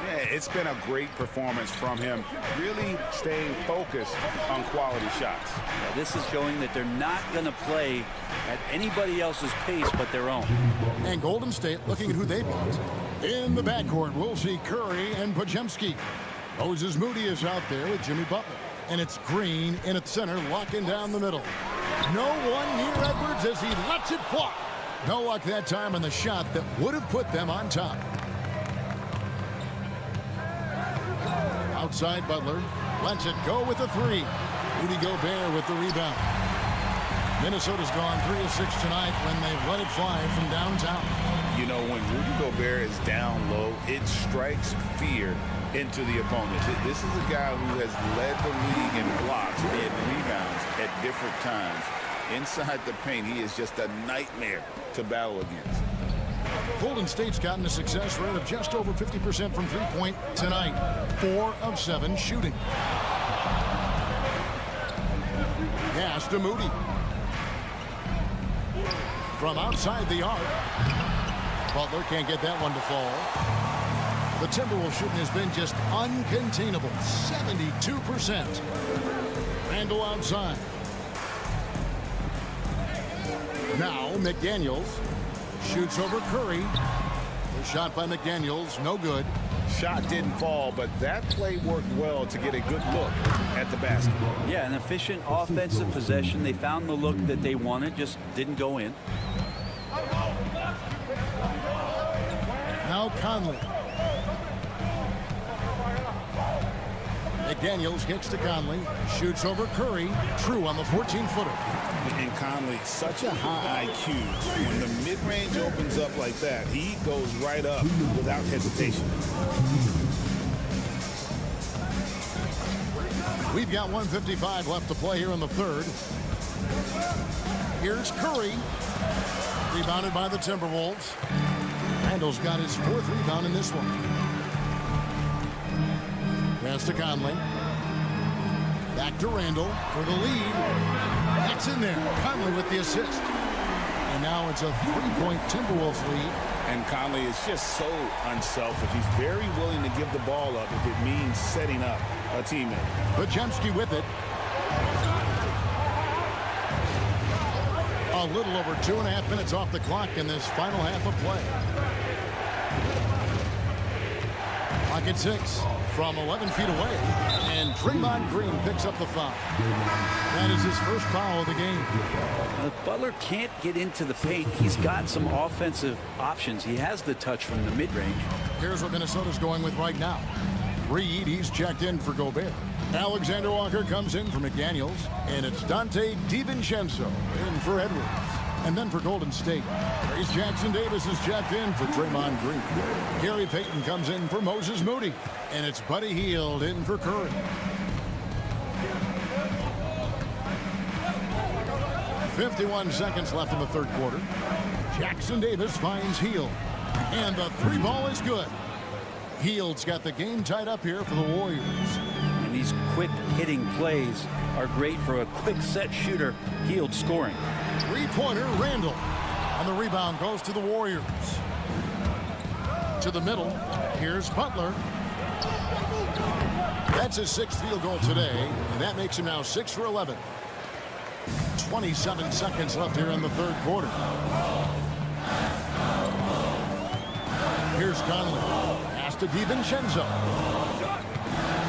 Yeah, it's been a great performance from him, really staying focused on quality shots. Yeah, this is showing that they're not going to play at anybody else's pace but their own. And Golden State looking at who they beat. In the backcourt, we'll see Curry and Podziemski. Moses Moody is out there with Jimmy Butler. And it's Green in at center, locking down the middle. No one near Edwards as he lets it fly. No luck that time on the shot that would have put them on top. Outside Butler lets it go with a three. Rudy Gobert with the rebound. Minnesota's gone 3 of 6 tonight when they've let it fly from downtown. You know, when Rudy Gobert is down low, it strikes fear into the opponent. This is a guy who has led the league in blocks and rebounds at different times. Inside the paint, he is just a nightmare to battle against. Golden State's gotten a success rate of just over 50% from three-point tonight. 4 of 7 shooting. Pass to Moody. From outside the arc. Butler can't get that one to fall. The Timberwolves shooting has been just uncontainable. 72%. Randall outside. Now McDaniels shoots over Curry. The shot by McDaniels, no good. Shot didn't fall, but that play worked well to get a good look at the basket. Yeah, an efficient offensive possession. They found the look that they wanted, just didn't go in. Now Conley. McDaniels kicks to Conley. Shoots over Curry. True on the 14-footer. And Conley, such a high IQ. When the mid-range opens up like that, he goes right up without hesitation. We've got 1:55 left to play here in the third. Here's Curry. Rebounded by the Timberwolves. Randall's got his 4th rebound in this one. Pass to Conley. Back to Randall for the lead. That's in there. Conley with the assist. And now it's a 3-point Timberwolves lead. And Conley is just so unselfish. He's very willing to give the ball up if it means setting up a teammate. Podziemski with it. A little over 2.5 minutes off the clock in this final half of play. Clock at 6 from 11 feet away. And Draymond Green picks up the foul. That is his first foul of the game. If Butler can't get into the paint, he's got some offensive options. He has the touch from the mid-range. Here's what Minnesota's going with right now. Reed, he's checked in for Gobert. Alexander Walker comes in for McDaniels. And it's Dante DiVincenzo in for Edwards. And then for Golden State, Trace Jackson Davis is checked in for Draymond Green. Gary Payton comes in for Moses Moody. And it's Buddy Hield in for Curry. 51 seconds left in the third quarter. Jackson Davis finds Hield. And the 3-ball is good. Hield's got the game tied up here for the Warriors. And these quick hitting plays are great for a quick set shooter. Hield scoring. 3-pointer Randall. And the rebound goes to the Warriors. To the middle. Here's Butler. That's his 6th field goal today. And that makes him now 6 for 11. 27 seconds left here in the third quarter. Here's Conley. Pass to DiVincenzo.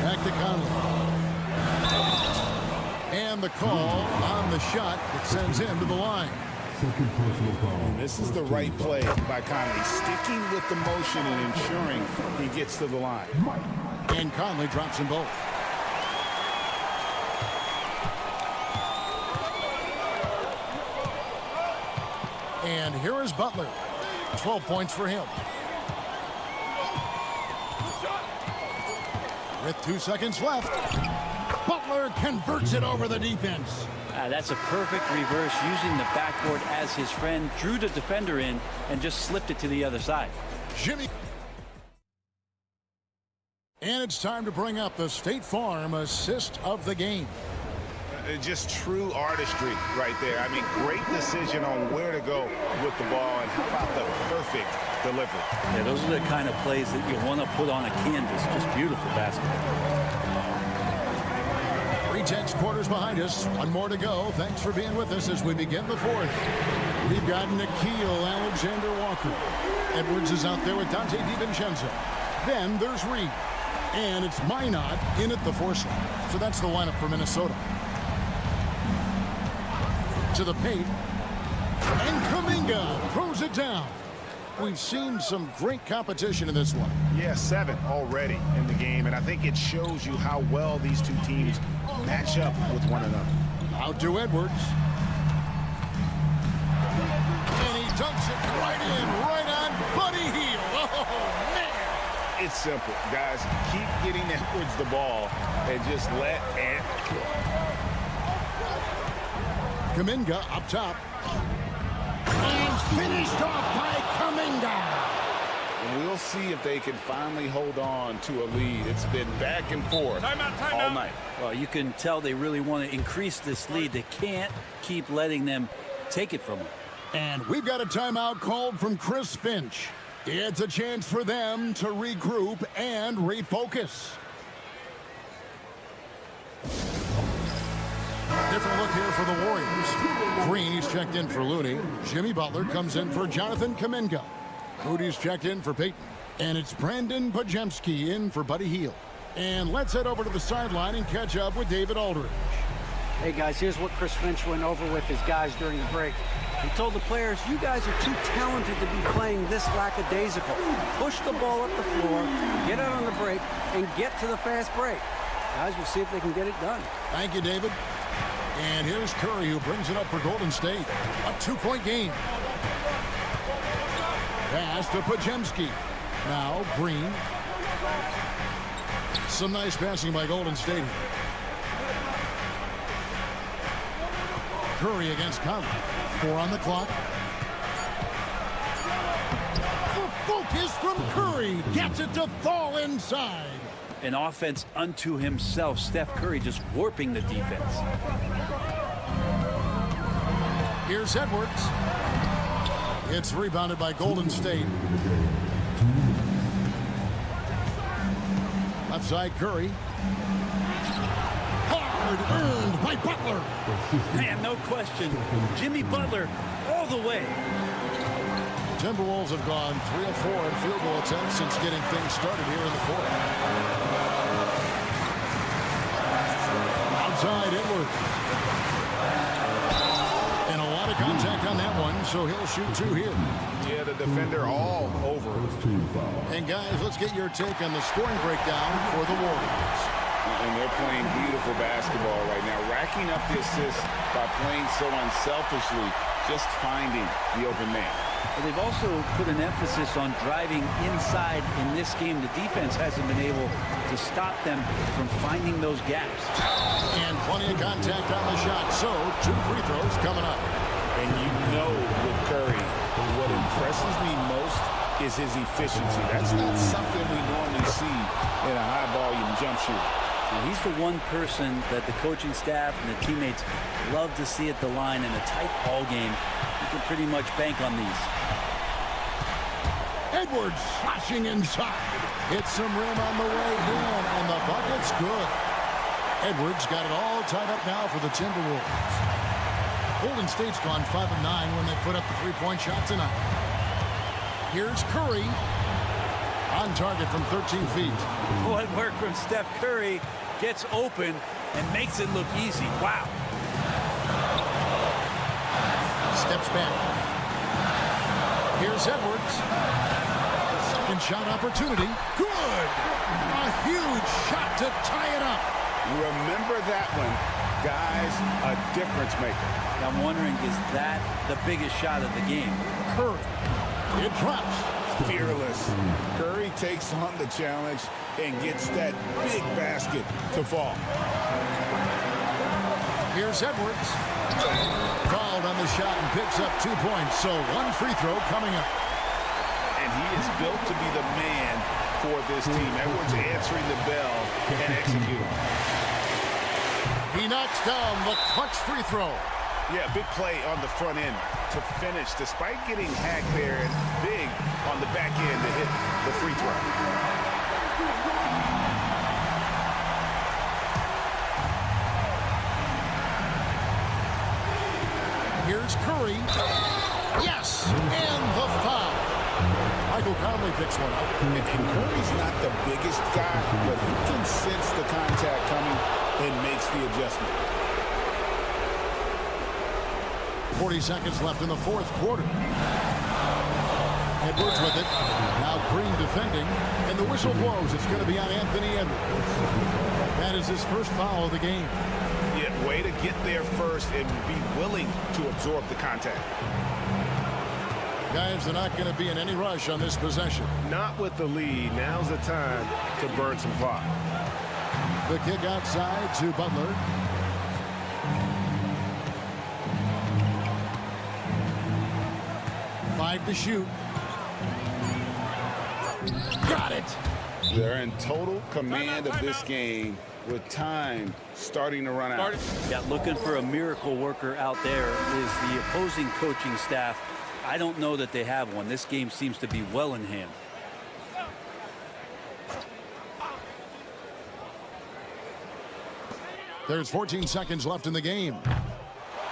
Back to Conley. And the call on the shot that sends him to the line. And this is the right play by Conley, sticking with the motion and ensuring he gets to the line. And Conley drops them both. And here is Butler. 12 points for him. With 2 seconds left, Butler converts it over the defense. That's a perfect reverse, using the backboard as his friend, drew the defender in, and just slipped it to the other side. Jimmy. And it's time to bring up the State Farm assist of the game. Just true artistry right there. I mean, great decision on where to go with the ball, and how about the perfect delivered. Yeah, those are the kind of plays that you want to put on a canvas. Just beautiful basketball. 3-10 quarters behind us. One more to go. Thanks for being with us as we begin the fourth. We've got Nickeil Alexander-Walker. Edwards is out there with Dante DiVincenzo. Then there's Reed. And it's Minot in at the 4 slot. So that's the lineup for Minnesota. To the paint. And Kuminga throws it down. We've seen some great competition in this one. Yeah, 7 already in the game, and I think it shows you how well these two teams match up with one another. Out to Edwards. And he dunks it right in, right on Buddy Hield. Oh, man. It's simple, guys. Keep getting Edwards the ball and just let Ant. Kuminga up top. And finished off by Kuminga. We'll see if they can finally hold on to a lead. It's been back and forth all night. Well, you can tell they really want to increase this lead. They can't keep letting them take it from them. And we've got a timeout called from Chris Finch. It's a chance for them to regroup and refocus. Different look here for the Warriors. Green, he's checked in for Looney. Jimmy Butler comes in for Jonathan Kuminga. Moody's checked in for Peyton. And it's Brandon Podziemski in for Buddy Hield. And let's head over to the sideline and catch up with David Aldridge. Hey, guys, here's what Chris Finch went over with his guys during the break. He told the players, you guys are too talented to be playing this lackadaisical. Push the ball up the floor, get out on the break, and get to the fast break. Guys, we'll see if they can get it done. Thank you, David. And here's Curry, who brings it up for Golden State. A 2-point game. Pass to Podziemski. Now Green. Some nice passing by Golden State. Curry against Conley. 4 on the clock. The focus from Curry. Gets it to fall inside. An offense unto himself. Steph Curry just warping the defense. Here's Edwards. It's rebounded by Golden State. Left side Curry. Hard earned by Butler. Man, no question. Jimmy Butler all the way. Timberwolves have gone 3 of 4 in field goal attempts since getting things started here in the fourth. Outside Edwards. And a lot of contact on that one, so he'll shoot 2 here. Yeah, the defender all over. And guys, let's get your take on the scoring breakdown for the Warriors. And they're playing beautiful basketball right now, racking up the assists by playing so unselfishly, just finding the open man. But they've also put an emphasis on driving inside in this game. The defense hasn't been able to stop them from finding those gaps. And plenty of contact on the shot, so 2 free throws coming up. And you know with Curry, what impresses me most is his efficiency. That's not something we normally see in a high-volume jump shooter. Now, he's the one person that the coaching staff and the teammates love to see at the line in a tight ball game. You can pretty much bank on these. Edwards slashing inside. Hits some rim on the way in, and the bucket's good. Edwards got it all tied up now for the Timberwolves. Golden State's gone 5 of 9 when they put up the 3-point shot tonight. Here's Curry. On target from 13 feet. What work from Steph Curry. Gets open and makes it look easy. Wow. Steps back. Here's Edwards. Second shot opportunity. Good. A huge shot to tie it up. Remember that one. Guys, a difference maker. I'm wondering, is that the biggest shot of the game? Curry. It drops. Fearless. Curry takes on the challenge and gets that big basket to fall. Here's Edwards. Fouled on the shot and picks up 2 points, so 1 free throw coming up. And he is built to be the man for this team. Edwards answering the bell and executing. He knocks down the clutch free throw. Yeah, big play on the front end to finish despite getting hacked there and big on the back end to hit the free throw. Here's Curry. Yes, and the foul. Michael Conley picks one up. And Curry's not the biggest guy, but he can sense the contact coming and makes the adjustment. 40 seconds left in the fourth quarter. Edwards with it. Now Green defending, and the whistle blows. It's going to be on Anthony Edwards. That is his first foul of the game. Yeah, way to get there first and be willing to absorb the contact. Guys, they're not going to be in any rush on this possession. Not with the lead. Now's the time to burn some clock. The kick outside to Butler. Five to shoot. Got it. They're in total command of this game with time starting to run out. Yeah, looking for a miracle worker out there is the opposing coaching staff. I don't know that they have one. This game seems to be well in hand. There's 14 seconds left in the game.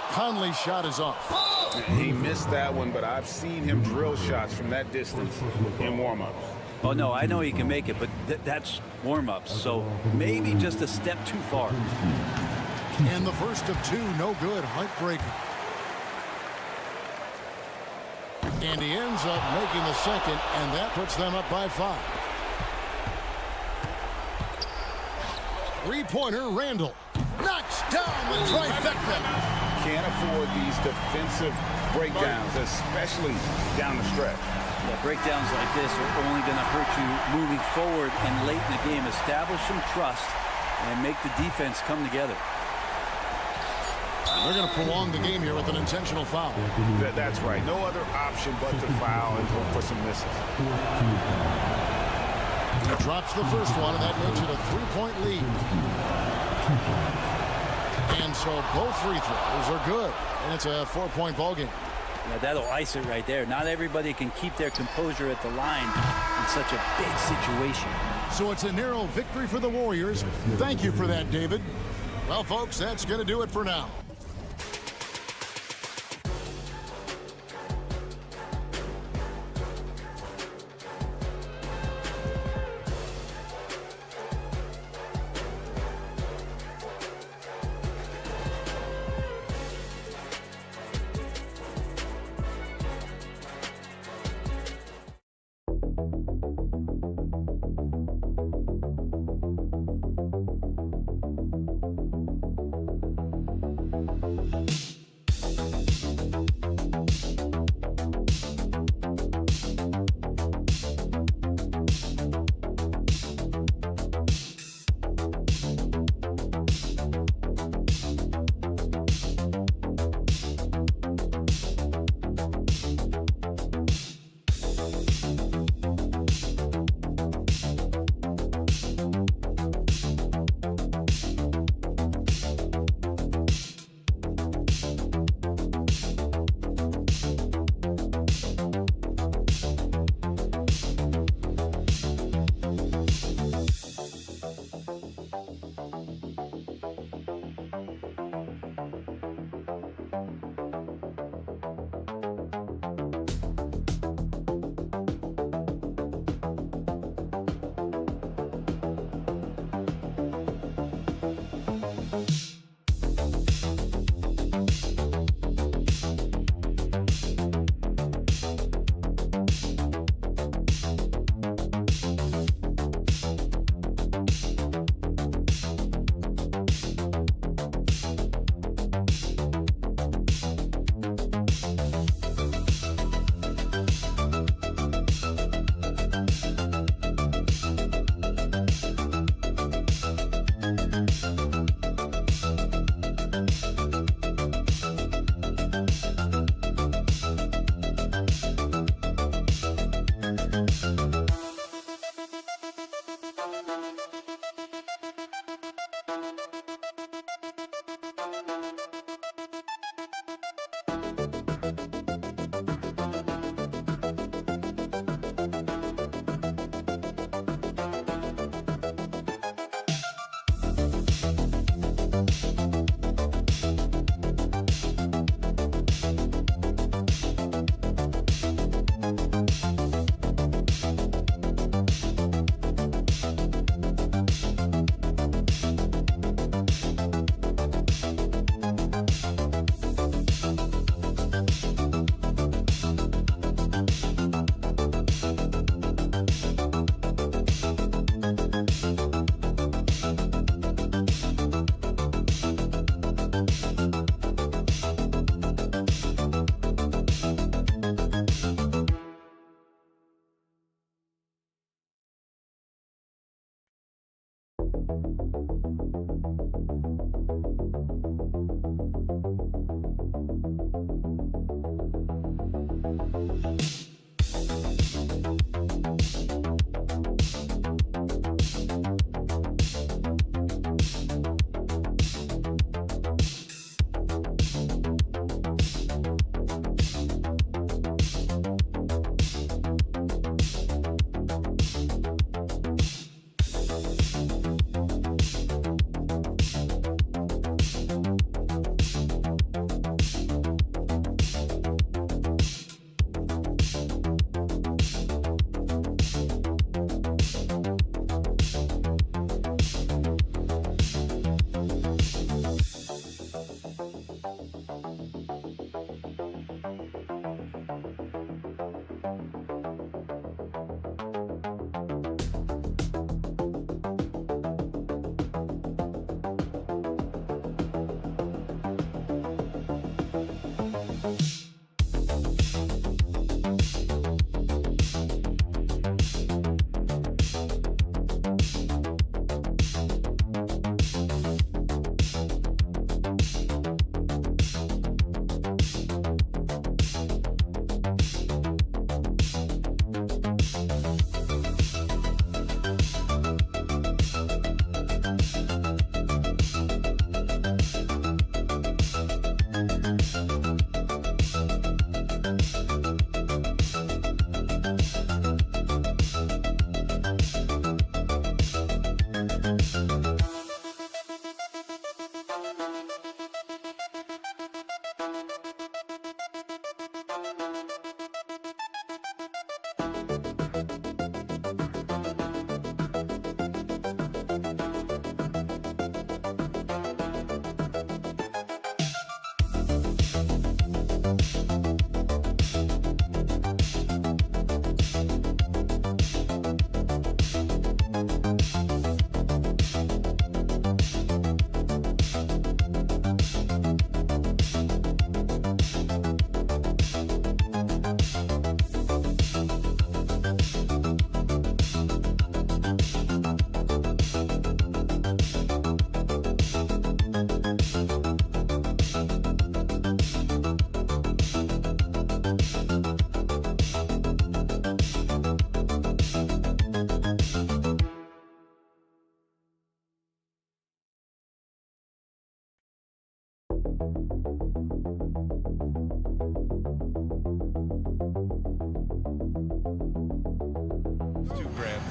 Conley's shot is off. He missed that one, but I've seen him drill shots from that distance in warm-ups. Oh, no, I know he can make it, but that's warm-ups, so maybe just a step too far. And the first of two, no good. Heartbreaker. And he ends up making the second, and that puts them up by 5. Three-pointer, Randall. Knocks down the trifecta. Can't afford these defensive breakdowns, especially down the stretch. Yeah, breakdowns like this are only going to hurt you moving forward and late in the game. Establish some trust and make the defense come together. They're going to prolong the game here with an intentional foul. That's right. No other option but to foul and hope for some misses. He drops the first one, and that makes it a 3-point lead. And so both free throws are good, and it's a 4-point ball game. Yeah, that'll ice it right there. Not everybody can keep their composure at the line in such a big situation. So it's a narrow victory for the Warriors. Thank you for that, David. Well, folks, that's going to do it for now.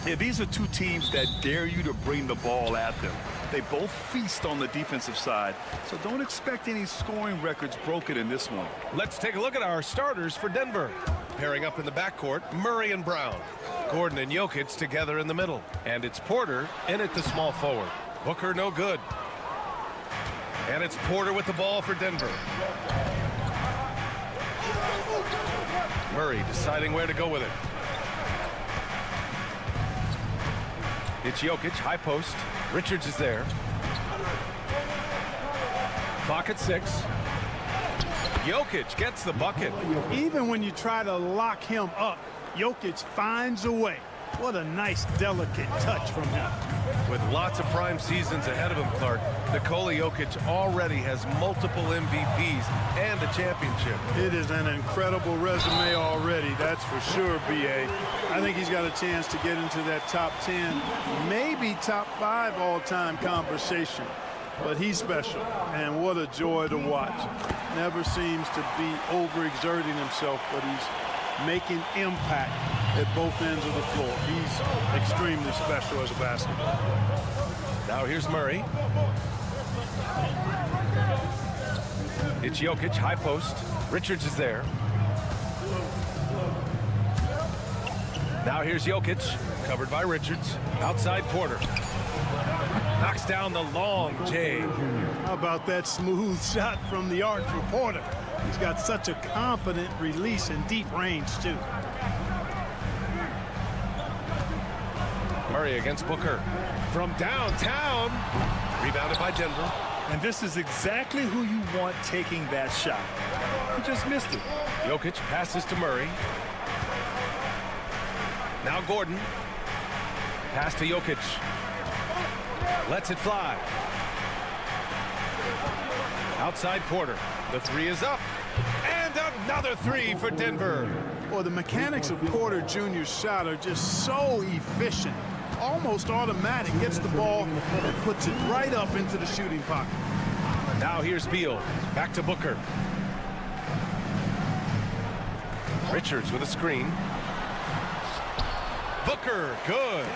Yeah, these are two teams that dare you to bring the ball at them. They both feast on the defensive side, so don't expect any scoring records broken in this one. Let's take a look at our starters for Denver. Pairing up in the backcourt, Murray and Brown. Gordon and Jokic together in the middle. And it's Porter in at the small forward. Booker no good. And it's Porter with the ball for Denver. Murray deciding where to go with it. It's Jokic, high post. Richards is there. Clock at 6. Jokic gets the bucket. Even when you try to lock him up, Jokic finds a way. What a nice, delicate touch from him. With lots of prime seasons ahead of him, Clark, Nikola Jokic already has multiple MVPs and a championship. It is an incredible resume already, that's for sure, B.A. I think he's got a chance to get into that top 10, maybe top 5 all-time conversation. But he's special, and what a joy to watch. Never seems to be overexerting himself, but he's making impact at both ends of the floor. He's extremely special as a basketball player. Now here's Murray. It's Jokic, high post. Richards is there. Now here's Jokic, covered by Richards. Outside Porter. Knocks down the long J. How about that smooth shot from the arc for Porter? He's got such a confident release in deep range, too. Murray against Booker. From downtown. Rebounded by Denver. And this is exactly who you want taking that shot. He just missed it. Jokic passes to Murray. Now Gordon. Pass to Jokic. Lets it fly. Outside Porter. The three is up. And another three for Denver. Well, the mechanics of Porter Jr.'s shot are just so efficient. Almost automatic. Gets the ball and puts it right up into the shooting pocket. Now here's Beal. Back to Booker. Richards with a screen. Booker, good.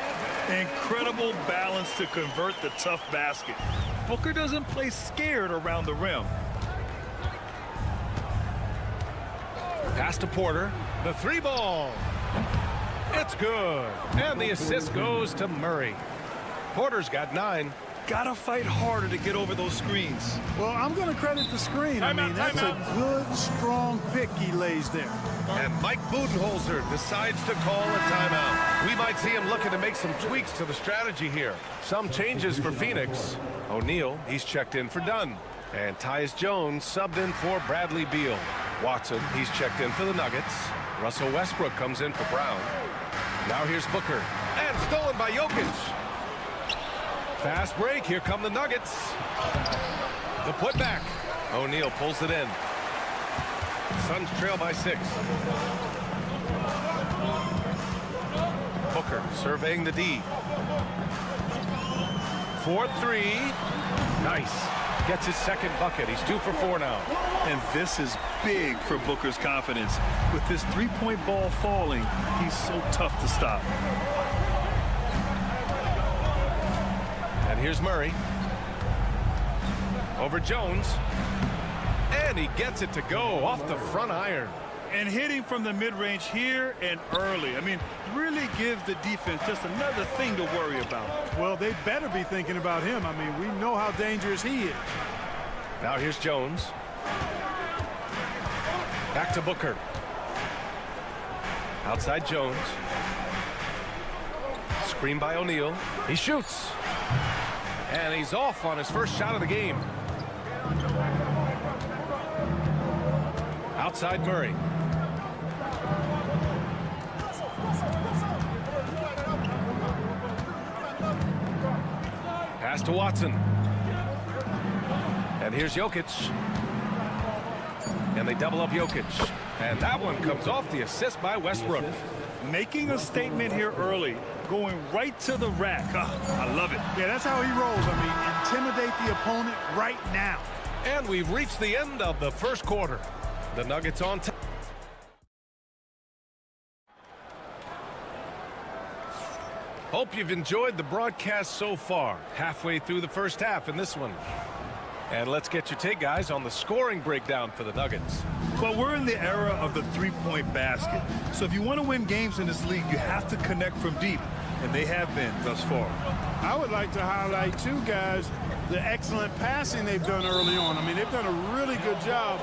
Incredible balance to convert the tough basket. Booker doesn't play scared around the rim. Pass to Porter. The three ball. It's good. And the assist goes to Murray. Porter's got 9. Gotta fight harder to get over those screens. Well, I'm going to credit the screen. That's a good, strong pick he lays there. And Mike Budenholzer decides to call a timeout. We might see him looking to make some tweaks to the strategy here. Some changes for Phoenix. O'Neal, he's checked in for Dunn. And Tyus Jones subbed in for Bradley Beal. Watson, he's checked in for the Nuggets. Russell Westbrook comes in for Brown. Now here's Booker. And stolen by Jokic. Fast break. Here come the Nuggets. The putback. O'Neal pulls it in. Suns trail by 6. Booker surveying the D. 4-3. Nice. Gets his second bucket. He's 2 for 4 now. And this is big for Booker's confidence. With his three-point ball falling, he's so tough to stop. And here's Murray. Over Jones. And he gets it to go off the front iron. And hitting from the mid-range here and early. I mean, really gives the defense just another thing to worry about. Well, they better be thinking about him. I mean, we know how dangerous he is. Now here's Jones. Back to Booker. Outside Jones. Screen by O'Neal. He shoots. And he's off on his first shot of the game. Outside Murray. Pass to Watson. And here's Jokic. And they double up Jokic. And that one comes off the assist by Westbrook. Making a statement here early. Going right to the rack. Oh, I love it. Yeah, that's how he rolls. I mean, intimidate the opponent right now. And we've reached the end of the first quarter. The Nuggets on top. Hope you've enjoyed the broadcast so far. Halfway through the first half in this one. And let's get your take, guys, on the scoring breakdown for the Nuggets. Well, we're in the era of the three-point basket. So if you want to win games in this league, you have to connect from deep. And they have been thus far. I would like to highlight, too, guys, the excellent passing they've done early on. I mean, they've done a really good job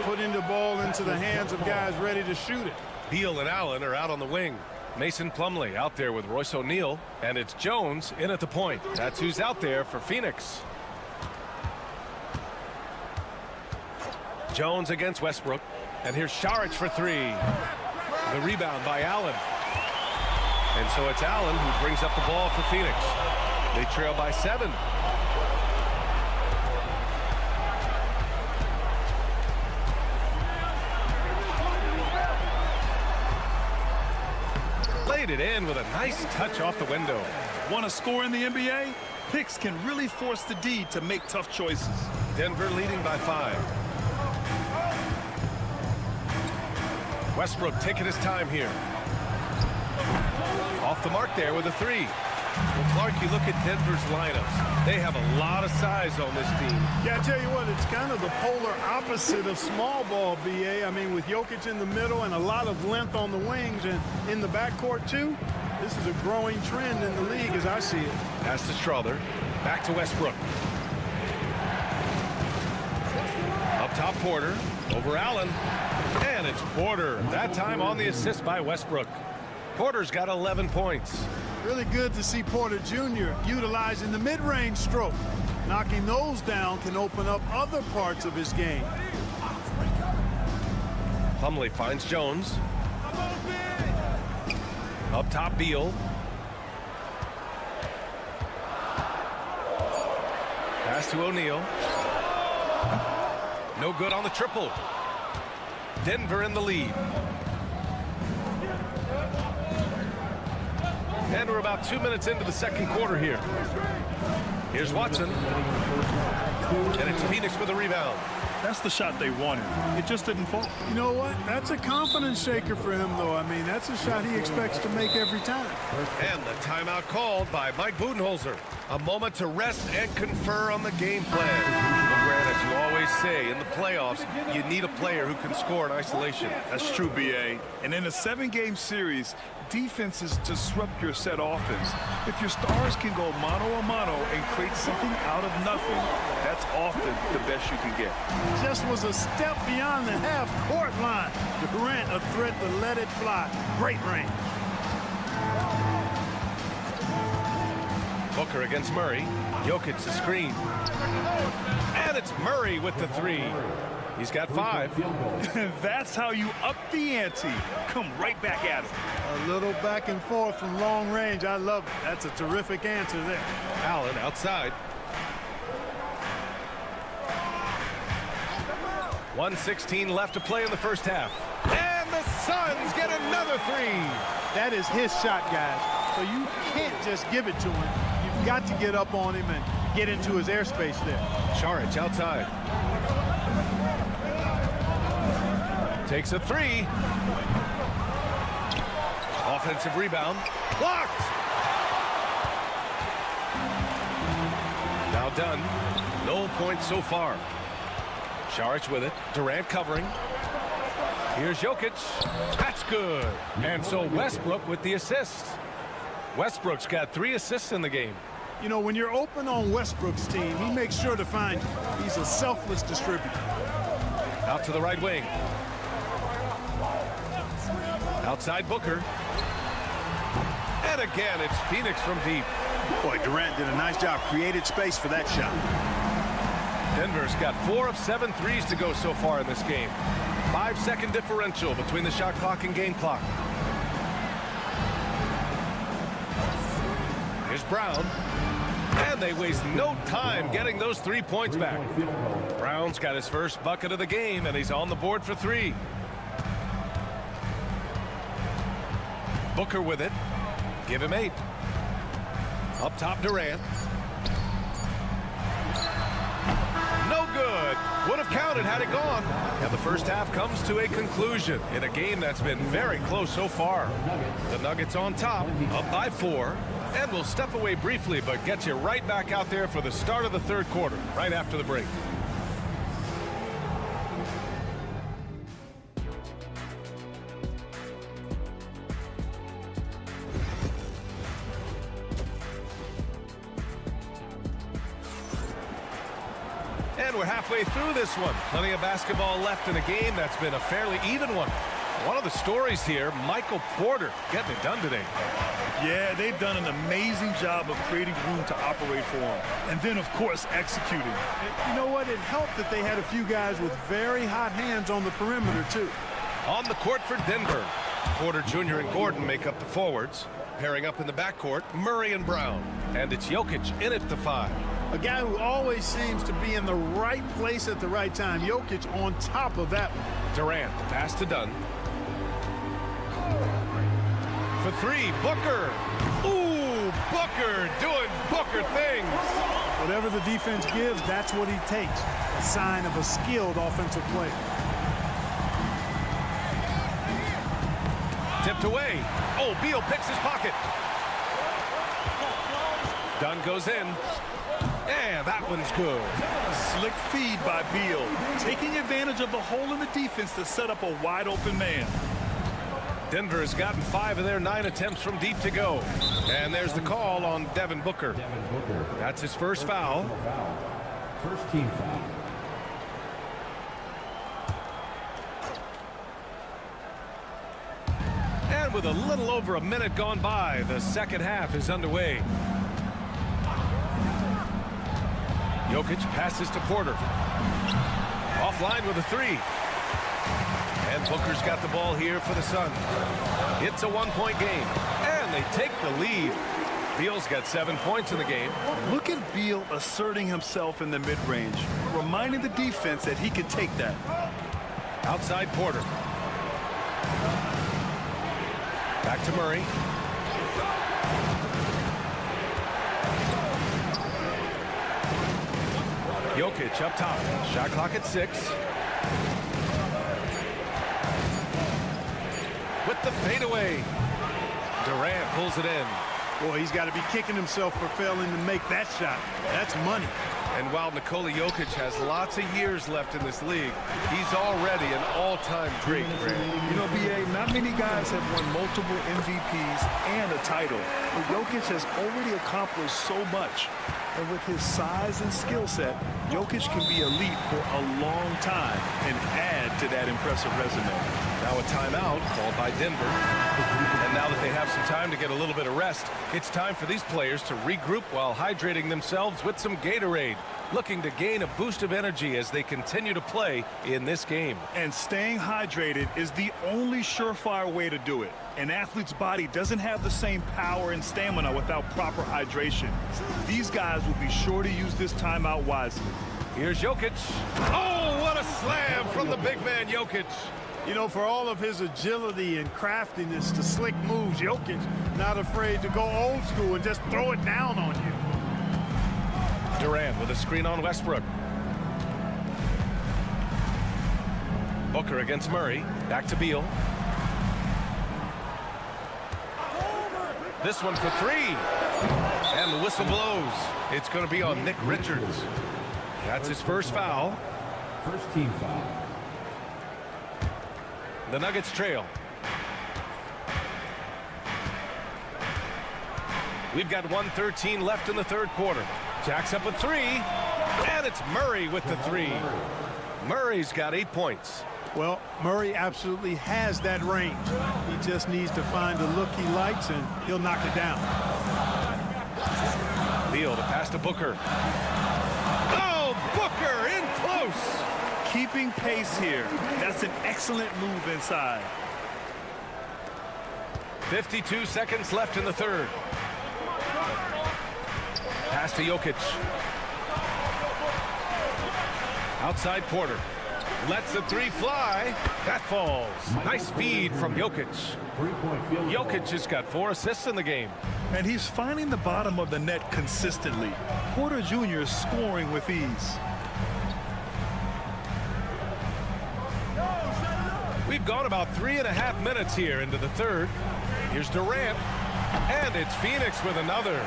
putting the ball into the hands of guys ready to shoot it. Beal and Allen are out on the wing. Mason Plumlee out there with Royce O'Neal. And it's Jones in at the point. That's who's out there for Phoenix. Jones against Westbrook. And here's Saric for 3. The rebound by Allen. And so it's Allen who brings up the ball for Phoenix. They trail by 7. Laid it in with a nice touch off the window. Want to score in the NBA? Picks can really force the D to make tough choices. Denver leading by 5. Westbrook taking his time here. Off the mark there with a 3. Well, Clark, you look at Denver's lineups. They have a lot of size on this team. Yeah, I tell you what, it's kind of the polar opposite of small ball, B.A. I mean, with Jokic in the middle and a lot of length on the wings and in the backcourt, too, this is a growing trend in the league as I see it. Pass to Strother. Back to Westbrook. Up top, Porter. Over Allen. And it's Porter. That time on the assist by Westbrook. Porter's got 11 points. Really good to see Porter Jr. utilizing the mid-range stroke. Knocking those down can open up other parts of his game. Plumlee finds Jones. Up top, Beal. Pass to O'Neal. No good on the triple. Denver in the lead. And we're about 2 minutes into the second quarter here. Here's Watson. And it's Phoenix with a rebound. That's the shot they wanted. It just didn't fall. You know what? That's a confidence shaker for him, though. I mean, that's a shot he expects to make every time. And the timeout called by Mike Budenholzer. A moment to rest and confer on the game plan. Well, Grant, as you always say, in the playoffs, you need a player who can score in isolation. That's true, B.A. And in a 7-game series, defenses disrupt your set offense. If your stars can go mano-a-mano and create something out of nothing, that's often the best you can get. Just was a step beyond the half-court line. Durant a threat to let it fly. Great range. Booker against Murray. Jokic the screen. And it's Murray with the three. He's got 5. That's how you up the ante. Come right back at him. A little back and forth from long range. I love it. That's a terrific answer there. Allen outside. 1:16 left to play in the first half. And the Suns get another 3. That is his shot, guys. So you can't just give it to him. You've got to get up on him and get into his airspace there. Saric outside. Takes a 3. Offensive rebound. Blocked. Now done. No points so far. Saric with it. Durant covering. Here's Jokic. That's good. And so Westbrook with the assist. Westbrook's got 3 assists in the game. You know, when you're open on Westbrook's team, he makes sure to find you. He's a selfless distributor. Out to the right wing. Outside Booker. And again, it's Phoenix from deep. Boy, Durant did a nice job. Created space for that shot. Denver's got 4 of 7 threes to go so far in this game. 5-second differential between the shot clock and game clock. Here's Brown. And they waste no time getting those 3 points back. Brown's got his first bucket of the game, and he's on the board for 3. Booker with it. Give him 8. Up top, Durant. No good. Would have counted had it gone. And the first half comes to a conclusion in a game that's been very close so far. The Nuggets on top, up by 4. And we'll step away briefly, but get you right back out there for the start of the third quarter, right after the break. And we're halfway through this one. Plenty of basketball left in a game that's been a fairly even one. One of the stories here, Michael Porter getting it done today. Yeah, they've done an amazing job of creating room to operate for him. And then, of course, executing. You know what? It helped that they had a few guys with very hot hands on the perimeter, too. On the court for Denver, Porter Jr. and Gordon make up the forwards. Pairing up in the backcourt, Murray and Brown. And it's Jokic in at the 5. A guy who always seems to be in the right place at the right time. Jokic on top of that one. Durant, the pass to Dunn. For 3, Booker. Ooh, Booker doing Booker things. Whatever the defense gives, that's what he takes. A sign of a skilled offensive player. Tipped away. Oh, Beal picks his pocket. Dunn goes in. And that one's good. Slick feed by Beal. Taking advantage of the hole in the defense to set up a wide open man. Denver has gotten 5 of their 9 attempts from deep to go. And there's the call on Devin Booker. That's his first foul. First team foul. And with a little over a minute gone by, the second half is underway. Jokic passes to Porter. Offline with a 3. And Booker's got the ball here for the Suns. It's a 1-point game, and they take the lead. Beal's got 7 points in the game. Look at Beal asserting himself in the mid-range, reminding the defense that he can take that. Outside Porter. Back to Murray. Jokic up top. Shot clock at 6. With the fadeaway. Durant pulls it in. Boy, he's got to be kicking himself for failing to make that shot. That's money. And while Nikola Jokic has lots of years left in this league, he's already an all-time great. You know, B.A., not many guys have won multiple MVPs and a title. But Jokic has already accomplished so much. And with his size and skill set, Jokic can be elite for a long time and add to that impressive resume. Now a timeout called by Denver. And now that they have some time to get a little bit of rest, it's time for these players to regroup while hydrating themselves with some Gatorade, looking to gain a boost of energy as they continue to play in this game. And staying hydrated is the only surefire way to do it. An athlete's body doesn't have the same power and stamina without proper hydration. These guys will be sure to use this timeout wisely. Here's Jokic. Oh, what a slam from the big man Jokic. You know, for all of his agility and craftiness to slick moves, Jokic not afraid to go old school and just throw it down on you. Durant with a screen on Westbrook. Booker against Murray. Back to Beal. This one for 3. And the whistle blows. It's going to be on Nick Richards. That's his first foul. First team foul. The Nuggets trail. We've got 1:13 left in the third quarter. Jacks up a 3. And it's Murray with the 3. Murray's got 8 points. Well, Murray absolutely has that range. He just needs to find the look he likes, and he'll knock it down. Beal to pass to Booker. Oh, Booker in close. Keeping pace here. That's an excellent move inside. 52 seconds left in the third. Pass to Jokic. Outside Porter. Lets the 3 fly. That falls. Nice feed from Jokic. Jokic has got 4 assists in the game. And he's finding the bottom of the net consistently. Porter Jr. is scoring with ease. We've gone about 3.5 minutes here into the third. Here's Durant. And it's Phoenix with another.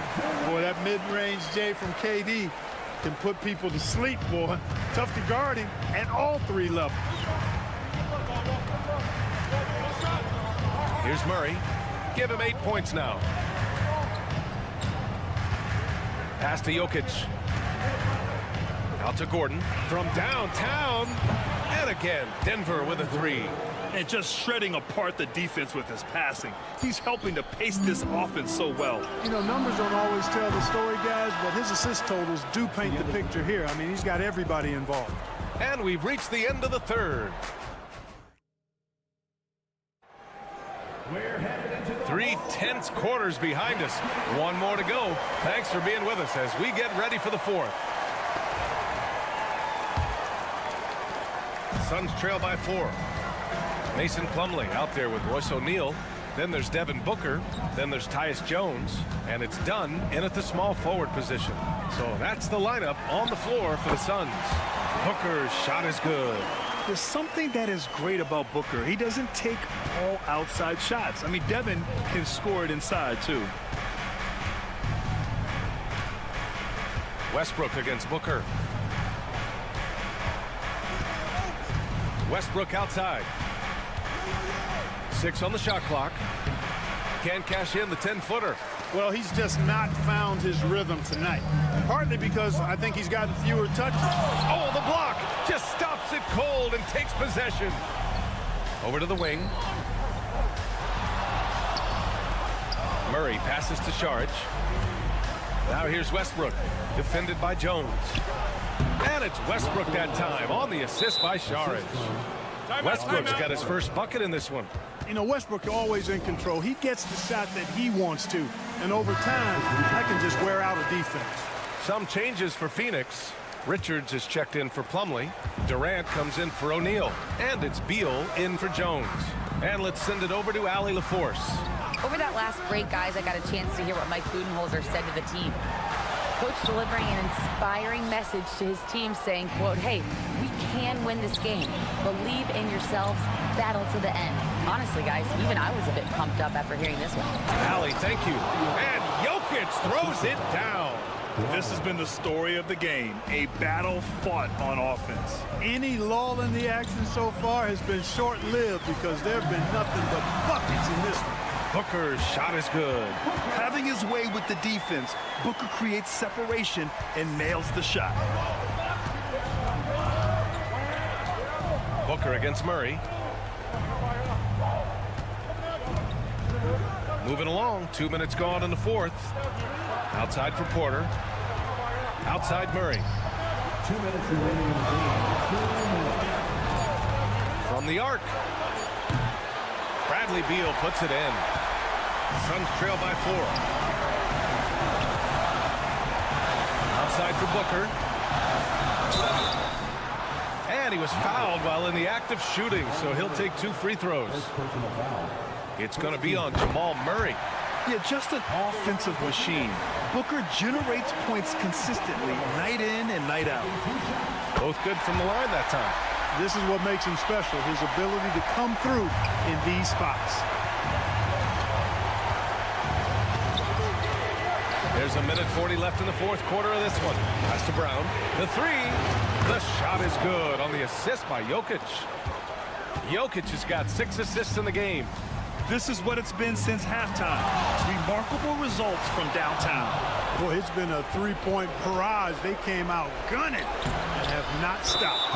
Boy, that mid-range J from KD can put people to sleep, boy. Tough to guard him at all 3 levels. Here's Murray. Give him 8 points now. Pass to Jokic. Out to Gordon from downtown. And again, Denver with a 3. And just shredding apart the defense with his passing. He's helping to pace this offense so well. You know, numbers don't always tell the story, guys, but his assist totals do paint the picture here. I mean, he's got everybody involved. And we've reached the end of the third. 3 tense quarters behind us. 1 more to go. Thanks for being with us as we get ready for the fourth. Suns trail by 4. Mason Plumlee out there with Royce O'Neal. Then there's Devin Booker. Then there's Tyus Jones. And it's Dunn in at the small forward position. So that's the lineup on the floor for the Suns. Booker's shot is good. There's something that is great about Booker. He doesn't take all outside shots. I mean, Devin can score it inside, too. Westbrook against Booker. Westbrook outside. 6 on the shot clock. Can't cash in the 10-footer. Well, he's just not found his rhythm tonight. Partly because I think he's gotten fewer touches. Oh, the block just stops it cold and takes possession. Over to the wing. Murray passes to Saric. Now here's Westbrook, defended by Jones. And it's Westbrook that time on the assist by Saric. Westbrook's got his first bucket in this one. You know, Westbrook always in control. He gets the shot that he wants to. And over time, that can just wear out a defense. Some changes for Phoenix. Richards is checked in for Plumlee. Durant comes in for O'Neal. And it's Beal in for Jones. And let's send it over to Allie LaForce. Over that last break, guys, I got a chance to hear what Mike Budenholzer said to the team. Coach delivering an inspiring message to his team saying, quote, hey, we can win this game. Believe in yourselves. Battle to the end. Honestly, guys, even I was a bit pumped up after hearing this one. Allie, thank you. And Jokic throws it down. This has been the story of the game, a battle fought on offense. Any lull in the action so far has been short-lived because there have been nothing but buckets in this one. Booker's shot is good. Having his way with the defense, Booker creates separation and nails the shot. Booker against Murray. Moving along, 2 minutes gone in the fourth. Outside for Porter. Outside Murray. 2 minutes remaining in the game. From the arc. Bradley Beal puts it in. Suns trail by 4. Outside for Booker. And he was fouled while in the act of shooting, so he'll take 2 free throws. It's going to be on Jamal Murray. Yeah, just an offensive machine. Booker generates points consistently, night in and night out. Both good from the line that time. This is what makes him special, his ability to come through in these spots. There's a minute 40 left in the fourth quarter of this one. Pass to Brown. The three. The shot is good on the assist by Jokic. Jokic has got 6 assists in the game. This is what it's been since halftime. Remarkable results from downtown. Boy, it's been a three-point barrage. They came out gunning and have not stopped.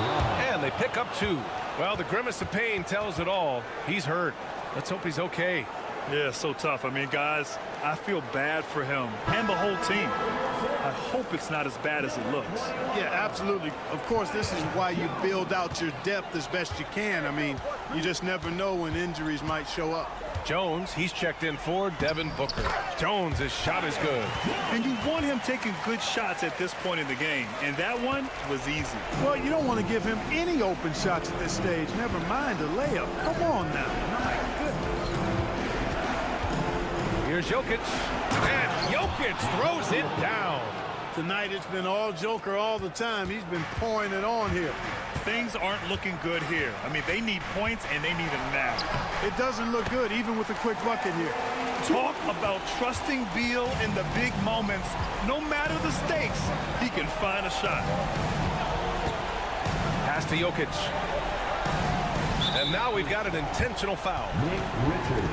And they pick up 2. Well, the grimace of pain tells it all. He's hurt. Let's hope he's okay. Yeah, so tough. I mean, guys, I feel bad for him and the whole team. I hope it's not as bad as it looks. Yeah, absolutely. Of course, this is why you build out your depth as best you can. I mean, you just never know when injuries might show up. Jones, he's checked in for Devin Booker. Jones, his shot is good. And you want him taking good shots at this point in the game, and that one was easy. Well, you don't want to give him any open shots at this stage, never mind a layup. Come on now. My goodness. Here's Jokic, and Jokic throws it down. Tonight it's been all Joker all the time. He's been pouring it on here. Things aren't looking good here. I mean, they need points, and they need them now. It doesn't look good, even with a quick bucket here. Talk about trusting Beal in the big moments. No matter the stakes, he can find a shot. Pass to Jokic. And now we've got an intentional foul. Nick Richards.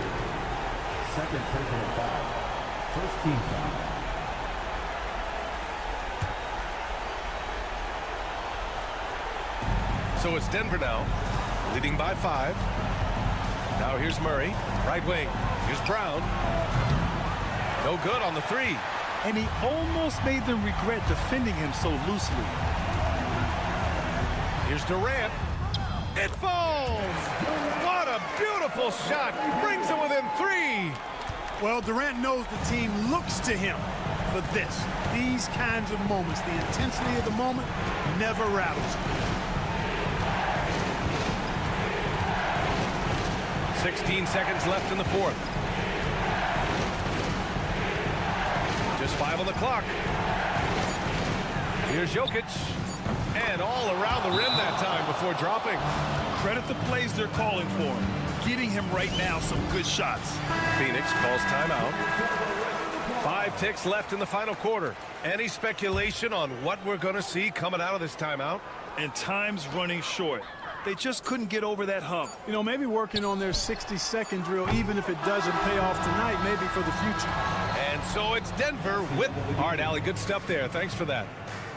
Second personal foul. First team foul. So it's Denver now, leading by 5. Now here's Murray, right wing. Here's Brown. No good on the 3. And he almost made them regret defending him so loosely. Here's Durant. It falls! What a beautiful shot! Brings it within 3. Well, Durant knows the team looks to him for this. These kinds of moments, the intensity of the moment never rattles. 16 seconds left in the fourth. Just 5 on the clock. Here's Jokic. And all around the rim that time before dropping. Credit the plays they're calling for. Getting him right now some good shots. Phoenix calls timeout. 5 ticks left in the final quarter. Any speculation on what we're going to see coming out of this timeout? And time's running short. They just couldn't get over that hump. You know, maybe working on their 60-second drill, even if it doesn't pay off tonight, maybe for the future. And so it's Denver with... All right, Allie, good stuff there. Thanks for that.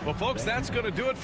Well, folks, that's going to do it.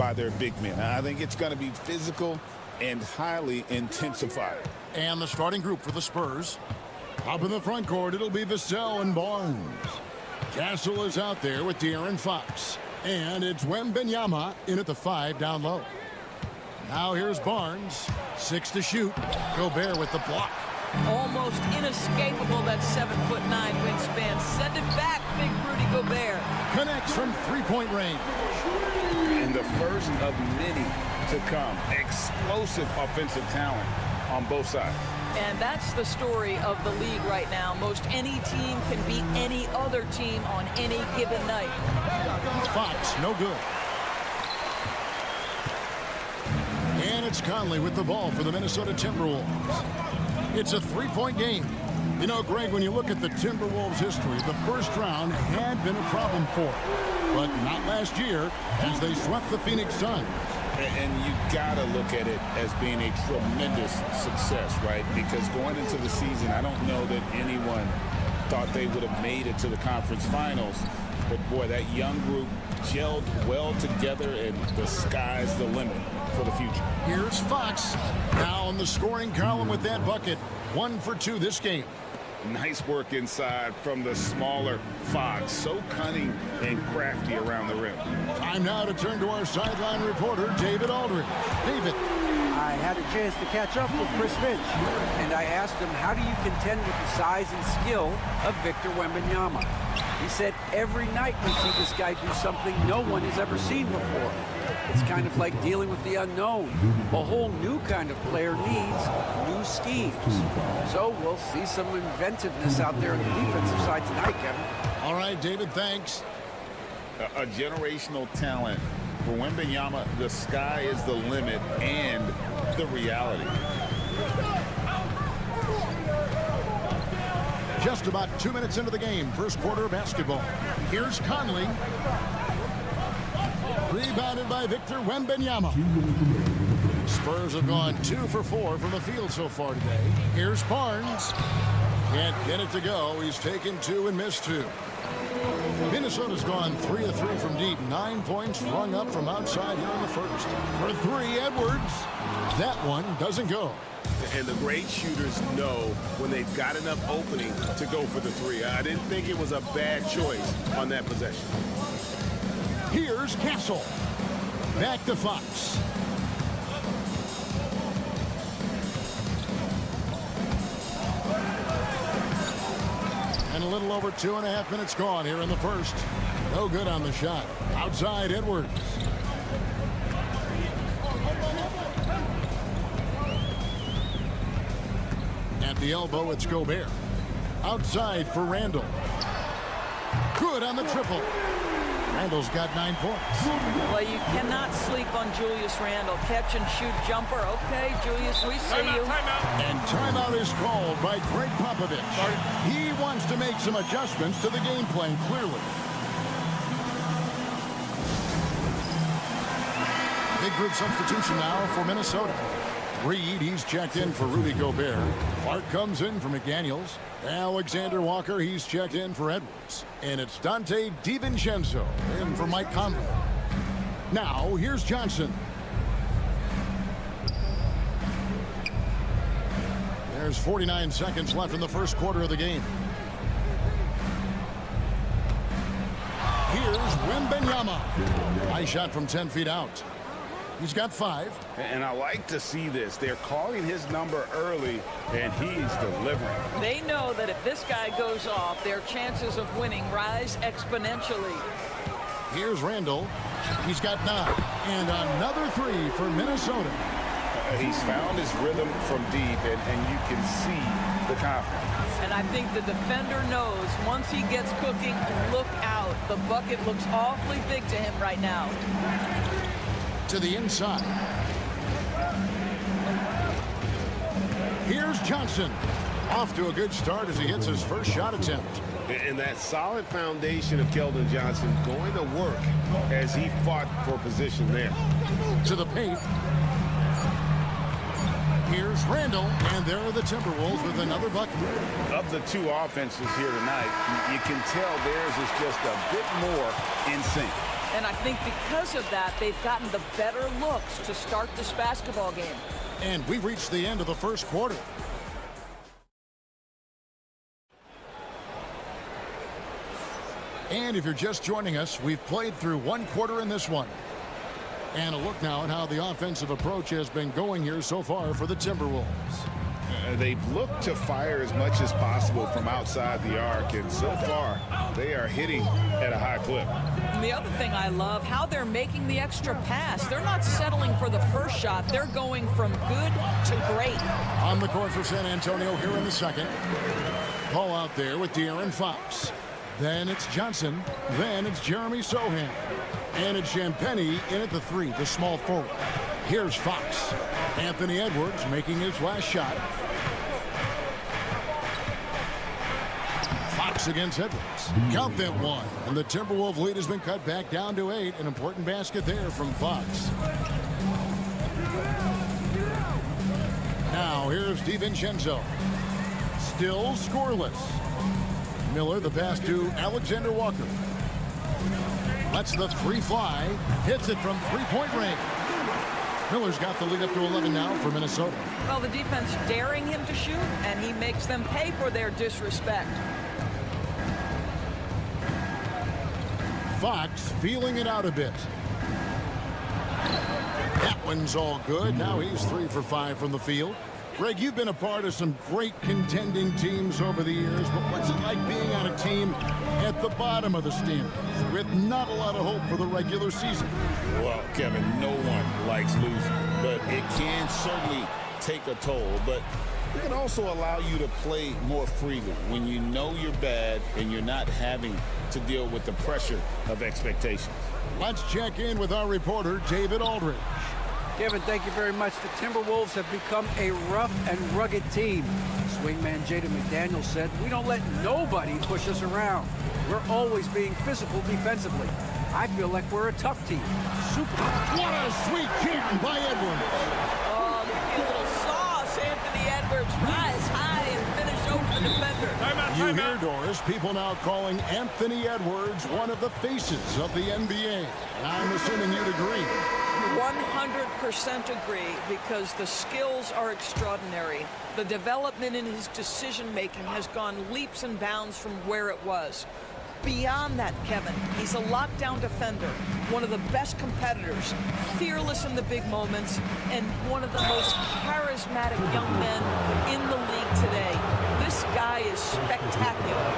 by their big men. I think it's going to be physical and highly intensified. And the starting group for the Spurs. Up in the front court, it'll be Vassell and Barnes. Castle is out there with De'Aaron Fox. And it's Wembanyama in at the 5 down low. Now here's Barnes. 6 to shoot. Gobert with the block. Almost inescapable, that 7'9" wingspan. Send it back, big Rudy Gobert. Connects from three-point range. And the first of many to come. Explosive offensive talent on both sides. And that's the story of the league right now. Most any team can beat any other team on any given night. Fox, no good. And it's Conley with the ball for the Minnesota Timberwolves. It's a three-point game. You know, Greg, when you look at the Timberwolves' history, the first round had been a problem for them. But not last year, as they swept the Phoenix Suns. And you got to look at it as being a tremendous success, right? Because going into the season, I don't know that anyone thought they would have made it to the conference finals. But, boy, that young group gelled well together, and the sky's the limit for the future. Here's Fox. Now in the scoring column with that bucket. 1 for 2 this game. Nice work inside from the smaller Fox. So cunning and crafty around the rim. Time now to turn to our sideline reporter, David Aldridge. David. I had a chance to catch up with Chris Finch, and I asked him, how do you contend with the size and skill of Victor Wembanyama? He said, every night we see this guy do something no one has ever seen before. It's kind of like dealing with the unknown. A whole new kind of player needs new schemes. So we'll see some inventiveness out there on the defensive side tonight, Kevin. All right, David, thanks. A generational talent. For Wembanyama, the sky is the limit and the reality. Just about 2 minutes into the game, first quarter of basketball. Here's Conley. Rebounded by Victor Wembanyama. Spurs have gone 2 for 4 from the field so far today. Here's Barnes. Can't get it to go. He's taken 2 and missed 2. Minnesota's gone 3 of 3 from deep. 9 points rung up from outside here in the first. For 3, Edwards. That one doesn't go. And the great shooters know when they've got enough opening to go for the 3. I didn't think it was a bad choice on that possession. Here's Castle. Back to Fox. And a little over 2.5 minutes gone here in the first. No good on the shot. Outside, Edwards. At the elbow, it's Gobert. Outside for Randall. Good on the triple. Randall's got 9 points. Well, you cannot sleep on Julius Randle. Catch and shoot jumper. Okay, Julius, we see you. And timeout is called by Greg Popovich. He wants to make some adjustments to the game plan, clearly. Big group substitution now for Minnesota. Reed, he's checked in for Rudy Gobert. Clark comes in for McDaniels. Alexander Walker, he's checked in for Edwards. And it's Dante DiVincenzo in for Mike Conley. Now, here's Johnson. There's 49 seconds left in the first quarter of the game. Here's Wembanyama. Nice shot from 10 feet out. He's got 5. And I like to see this. They're calling his number early, and he's delivering. They know that if this guy goes off, their chances of winning rise exponentially. Here's Randall. He's got 9. And another 3 for Minnesota. He's found his rhythm from deep, and you can see the confidence. And I think the defender knows once he gets cooking, look out. The bucket looks awfully big to him right now. To the inside. Here's Johnson. Off to a good start as he hits his first shot attempt. And that solid foundation of Keldon Johnson going to work as he fought for position there. To the paint. Here's Randall, and there are the Timberwolves with another bucket. Of the 2 offenses here tonight, you can tell theirs is just a bit more in sync. And I think because of that, they've gotten the better looks to start this basketball game. And we've reached the end of the first quarter. And if you're just joining us, we've played through one quarter in this one. And a look now at how the offensive approach has been going here so far for the Timberwolves. They've looked to fire as much as possible from outside the arc, and so far they are hitting at a high clip. And the other thing I love, how they're making the extra pass. They're not settling for the first shot. They're going from good to great. On the court for San Antonio here in the second. Ball out there with De'Aaron Fox. Then it's Johnson. Then it's Jeremy Sohan. And it's Champagnie in at the 3, the small forward. Here's Fox. Anthony Edwards making his last shot. Fox against Edwards. Count that one. And the Timberwolves lead has been cut back down to 8. An important basket there from Fox. Now here's DiVincenzo. Still scoreless. Miller, the pass to Alexander Walker. Lets the 3 fly. Hits it from three-point range. Miller's got the lead up to 11 now for Minnesota. Well, the defense daring him to shoot, and he makes them pay for their disrespect. Fox feeling it out a bit. That one's all good. Now he's 3 for 5 from the field. Greg, you've been a part of some great contending teams over the years, but what's it like being on a team at the bottom of the standings with not a lot of hope for the regular season? Well, Kevin, no one likes losing, but it can certainly take a toll. But it can also allow you to play more freely when you know you're bad and you're not having to deal with the pressure of expectations. Let's check in with our reporter, David Aldridge. Kevin, thank you very much. The Timberwolves have become a rough and rugged team. Swingman Jaden McDaniels said, "We don't let nobody push us around. We're always being physical defensively. I feel like we're a tough team." Super. What a sweet jam by Edwards. Oh, a little sauce. Anthony Edwards rise high and finish over the defender. You hear, Doris, people now calling Anthony Edwards one of the faces of the NBA. And I'm assuming you'd agree. 100% agree, because the skills are extraordinary. The development in his decision-making has gone leaps and bounds from where it was. Beyond that, Kevin, he's a lockdown defender, one of the best competitors, fearless in the big moments, and one of the most charismatic young men in the league today. This guy is spectacular.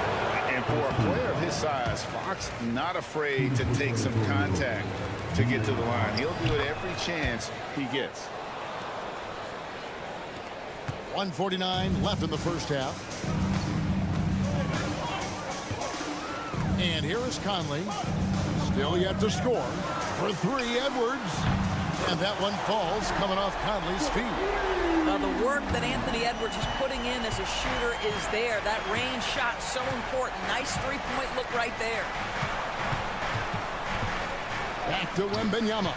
And for a player of his size, Fox not afraid to take some contact to get to the line. He'll do it every chance he gets. 1:49 left in the first half. And here is Conley. Still yet to score. For 3, Edwards. And that one falls coming off Conley's feet. Now, the work that Anthony Edwards is putting in as a shooter is there. That range shot so important. Nice three-point look right there. Back to Wembanyama.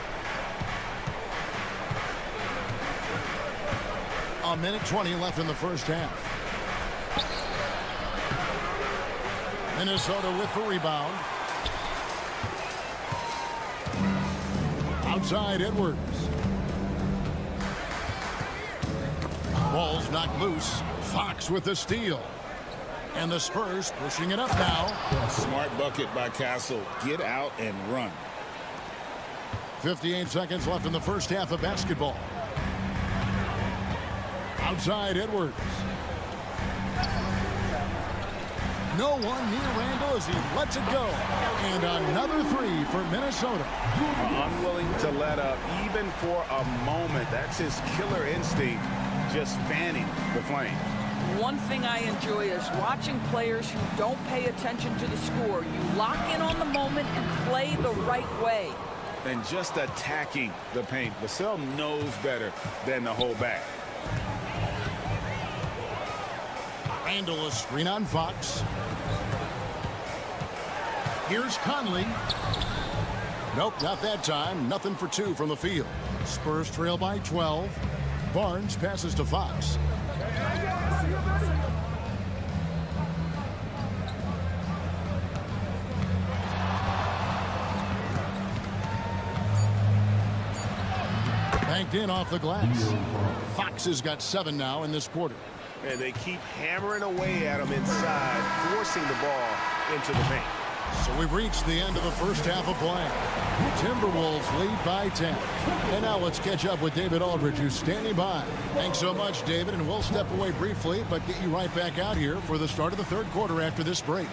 A minute 20 left in the first half. Minnesota with the rebound. Outside Edwards. Ball's knocked loose. Fox with the steal. And the Spurs pushing it up now. Smart bucket by Castle. Get out and run. 58 seconds left in the first half of basketball. Outside Edwards. No one near Randall as he lets it go. And another 3 for Minnesota. Unwilling to let up even for a moment. That's his killer instinct, just fanning the flame. One thing I enjoy is watching players who don't pay attention to the score. You lock in on the moment and play the right way. And just attacking the paint. Vassell knows better than to hold back. Randall, a screen on Fox. Here's Conley. Nope, not that time. Nothing for 2 from the field. Spurs trail by 12. Barnes passes to Fox. Banked in off the glass. Fox has got 7 now in this quarter. And they keep hammering away at him inside, forcing the ball into the paint. So we've reached the end of the first half of play. Timberwolves lead by 10. And now let's catch up with David Aldridge, who's standing by. Thanks so much, David, and we'll step away briefly, but get you right back out here for the start of the third quarter after this break.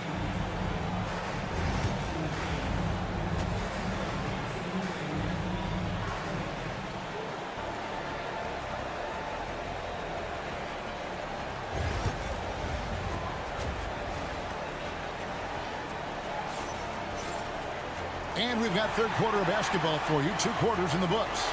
And we've got third quarter of basketball for you. 2 quarters in the books.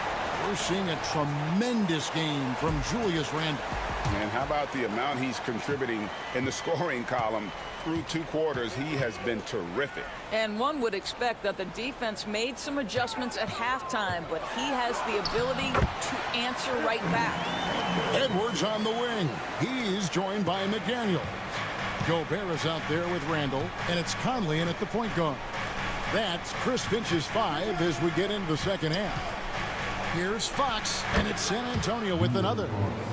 We're seeing a tremendous game from Julius Randle. And how about the amount he's contributing in the scoring column through 2 quarters? He has been terrific. And one would expect that the defense made some adjustments at halftime, but he has the ability to answer right back. Edwards on the wing. He's joined by McDaniel. Gobert is out there with Randle, and it's Conley in at the point guard. That's Chris Finch's 5 as we get into the second half. Here's Fox, and it's San Antonio with another.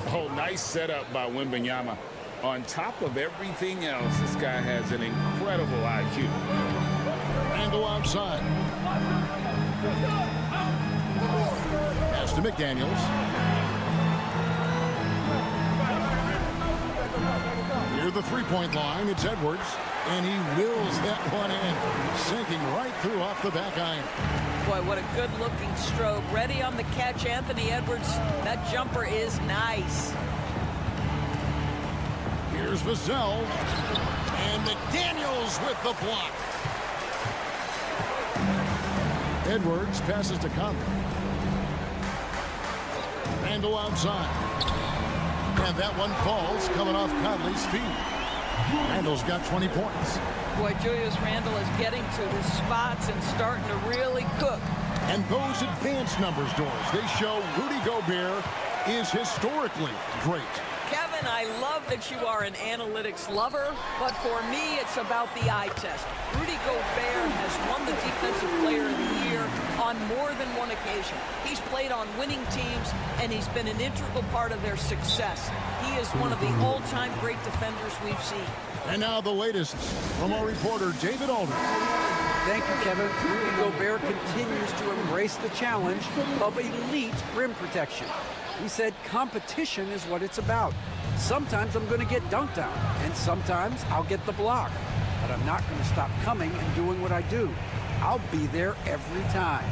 Oh, nice setup by Wembanyama. On top of everything else, this guy has an incredible IQ. Randle outside. Pass to McDaniels. Near the three-point line, it's Edwards. And he wills that one in, sinking right through off the back iron. Boy, what a good-looking stroke. Ready on the catch, Anthony Edwards. That jumper is nice. Here's Vassell. And McDaniels with the block. Edwards passes to Conley. Randle outside. And that one falls, coming off Conley's feet. Randle's got 20 points. Boy, Julius Randle is getting to his spots and starting to really cook. And those advanced numbers, Doris, they show Rudy Gobert is historically great. Kevin, I love that you are an analytics lover, but for me, it's about the eye test. Rudy Gobert has won the Defensive Player of the Year on more than one occasion. He's played on winning teams, and he's been an integral part of their success. He is one of the all-time great defenders we've seen. And now the latest from our reporter, David Aldridge. Thank you, Kevin. Rudy Gobert continues to embrace the challenge of elite rim protection. He said competition is what it's about. Sometimes I'm going to get dunked on, and sometimes I'll get the block. But I'm not going to stop coming and doing what I do. I'll be there every time.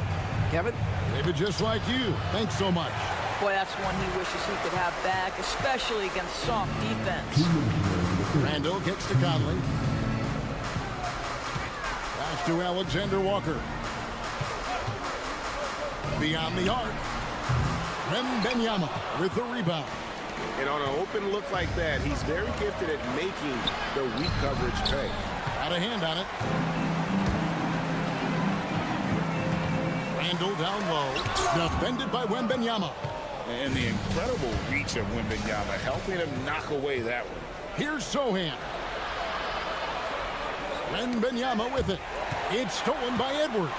Kevin? David, just like you. Thanks so much. Boy, that's one he wishes he could have back, especially against soft defense. Randle kicks to Conley. Pass to Alexander Walker. Beyond the arc. Wembanyama with the rebound. And on an open look like that, he's very gifted at making the weak coverage pay. Got a hand on it. Randle down low. Defended by Wembanyama. And the incredible reach of Wembanyama, helping him knock away that one. Here's Sohan. Wembanyama with it. It's stolen by Edwards.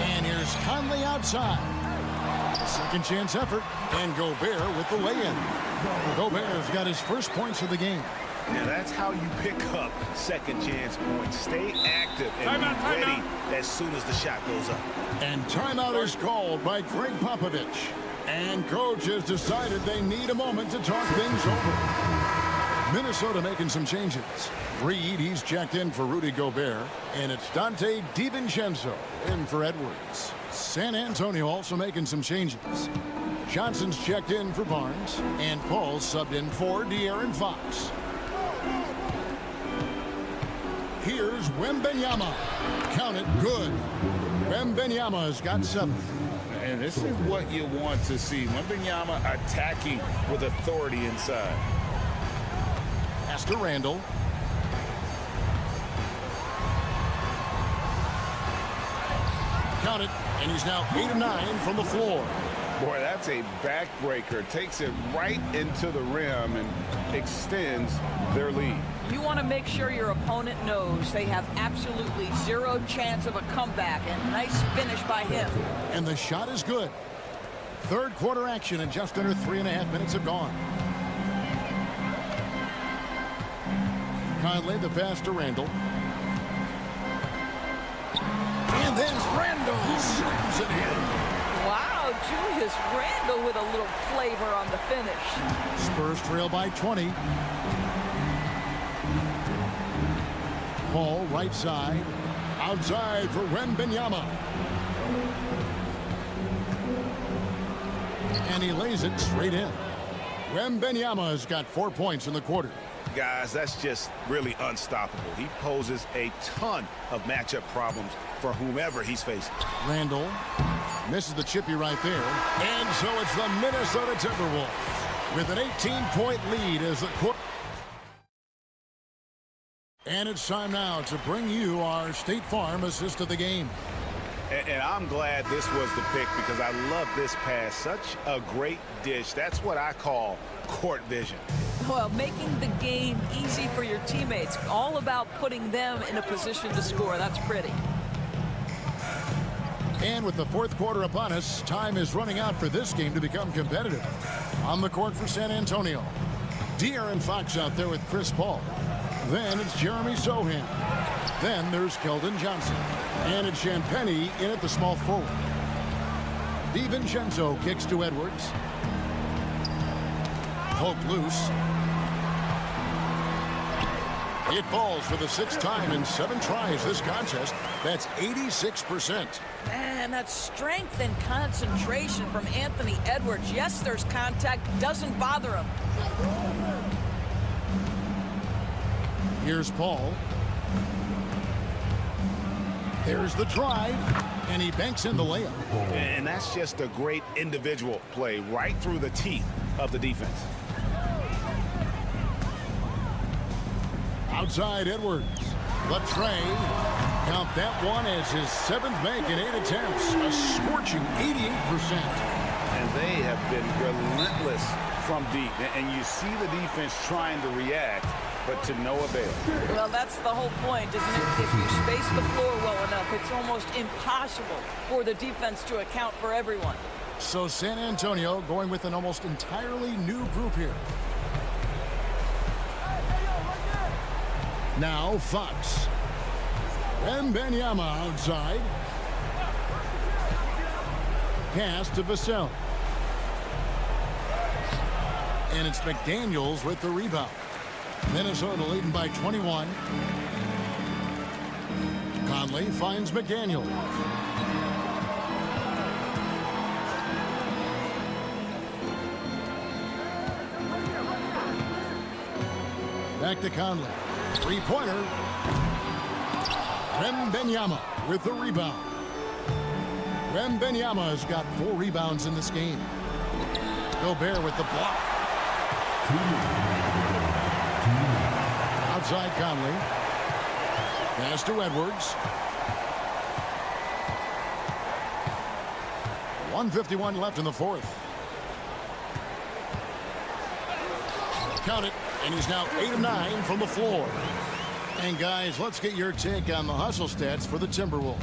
And here's Conley outside. Second chance effort. And Gobert with the lay-in. Gobert's got his first points of the game. Now that's how you pick up second chance points. Stay active and ready as soon as the shot goes up. And timeout is called by Greg Popovich. And coach has decided they need a moment to talk things over. Minnesota making some changes. Reed, he's checked in for Rudy Gobert. And it's Dante DiVincenzo in for Edwards. San Antonio also making some changes. Johnson's checked in for Barnes. And Paul's subbed in for De'Aaron Fox. Here's Wembanyama. Count it good. Wembanyama's got 7. And this is what you want to see. Wembanyama attacking with authority inside. Pass to Randle. Count it. And he's now 8 of 9 from the floor. Boy, that's a backbreaker. Takes it right into the rim and extends their lead. You want to make sure your opponent knows they have absolutely zero chance of a comeback, and nice finish by him. And the shot is good. Third quarter action, and just under 3.5 minutes have gone. Conley, the pass to Randall. And then Randall slams it in. Wow, Julius Randle with a little flavor on the finish. Spurs trail by 20. Paul, right side. Outside for Wembanyama. And he lays it straight in. Wembanyama has got 4 points in the quarter. Guys, that's just really unstoppable. He poses a ton of matchup problems for whomever he's facing. Randall misses the chippy right there. And so it's the Minnesota Timberwolves with an 18-point lead as the court. And it's time now to bring you our State Farm assist of the game. And I'm glad this was the pick because I love this pass. Such a great dish. That's what I call court vision. Well, making the game easy for your teammates. All about putting them in a position to score. That's pretty. And with the fourth quarter upon us, time is running out for this game to become competitive. On the court for San Antonio, De'Aaron Fox out there with Chris Paul. Then it's Jeremy Sohan. Then there's Keldon Johnson. And it's Champagnie in at the small forward. DiVincenzo kicks to Edwards. Poke loose. It falls for the 6th time in 7 tries this contest. That's 86%. Man, that's strength and concentration from Anthony Edwards. Yes, there's contact. Doesn't bother him. Here's Paul. There's the drive, and he banks in the layup. And that's just a great individual play right through the teeth of the defense. Outside Edwards. The tray. Count that one as his 7th make in 8 attempts. A scorching 88%. And they have been relentless from deep. And you see the defense trying to react, but to no avail. Well, that's the whole point, isn't it? If you space the floor well enough, it's almost impossible for the defense to account for everyone. So San Antonio going with an almost entirely new group here. Now Fox. Wembanyama outside. Pass to Vassell. And it's McDaniels with the rebound. Minnesota leading by 21. Conley finds McDaniels. Back to Conley. Three-pointer. Wembanyama with the rebound. Wembanyama has got 4 rebounds in this game. Gobert with the block. Outside Conley. Pass to Edwards. 1:51 left in the 4th. Count it. And he's now 8 of 9 from the floor. And guys, let's get your take on the hustle stats for the Timberwolves.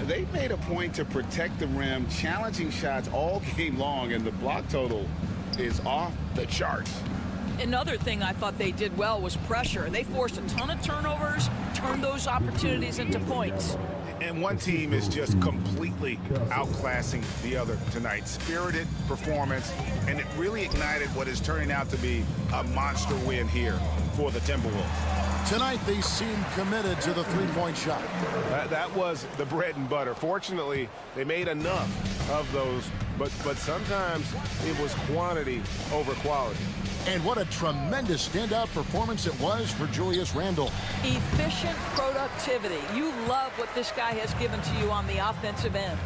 They made a point to protect the rim, challenging shots all game long, and the block total is off the charts. Another thing I thought they did well was pressure. They forced a ton of turnovers, turned those opportunities into points. And one team is just completely outclassing the other tonight. Spirited performance, and it really ignited what is turning out to be a monster win here for the Timberwolves. Tonight, they seem committed to the three-point shot. That was the bread and butter. Fortunately, they made enough of those, but sometimes it was quantity over quality. And what a tremendous standout performance it was for Julius Randle. Efficient productivity. You love what this guy has given to you on the offensive end.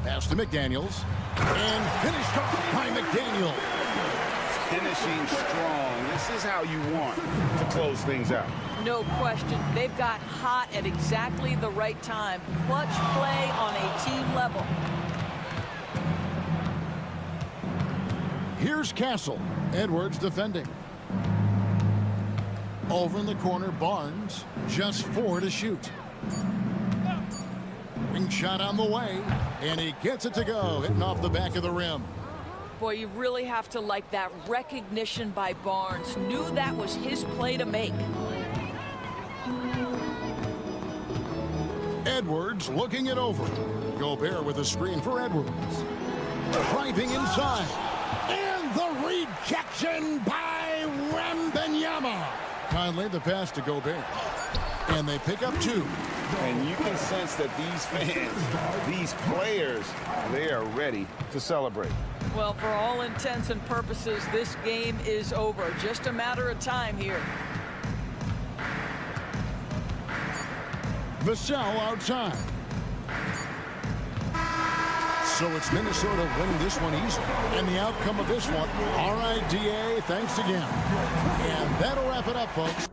Pass to McDaniels. And finished off by McDaniel. finishing strong. This is how you want to close things out. No question. They've got hot at exactly the right time. Clutch play on a team level. Here's Castle. Edwards defending. Over in the corner, Barnes. Just 4 to shoot. Ring shot on the way, and he gets it to go, hitting off the back of the rim. Boy, you really have to like that recognition by Barnes. Knew that was his play to make. Edwards looking it over. Gobert with a screen for Edwards. Driving inside. And the rejection by Wembanyama. Conley the pass to Gobert. And they pick up 2. And you can sense that these fans, these players, they are ready to celebrate. Well, for all intents and purposes, this game is over. Just a matter of time here. Vassell outside. So it's Minnesota winning this one easily. And the outcome of this one, all right, DA, thanks again. And that'll wrap it up, folks.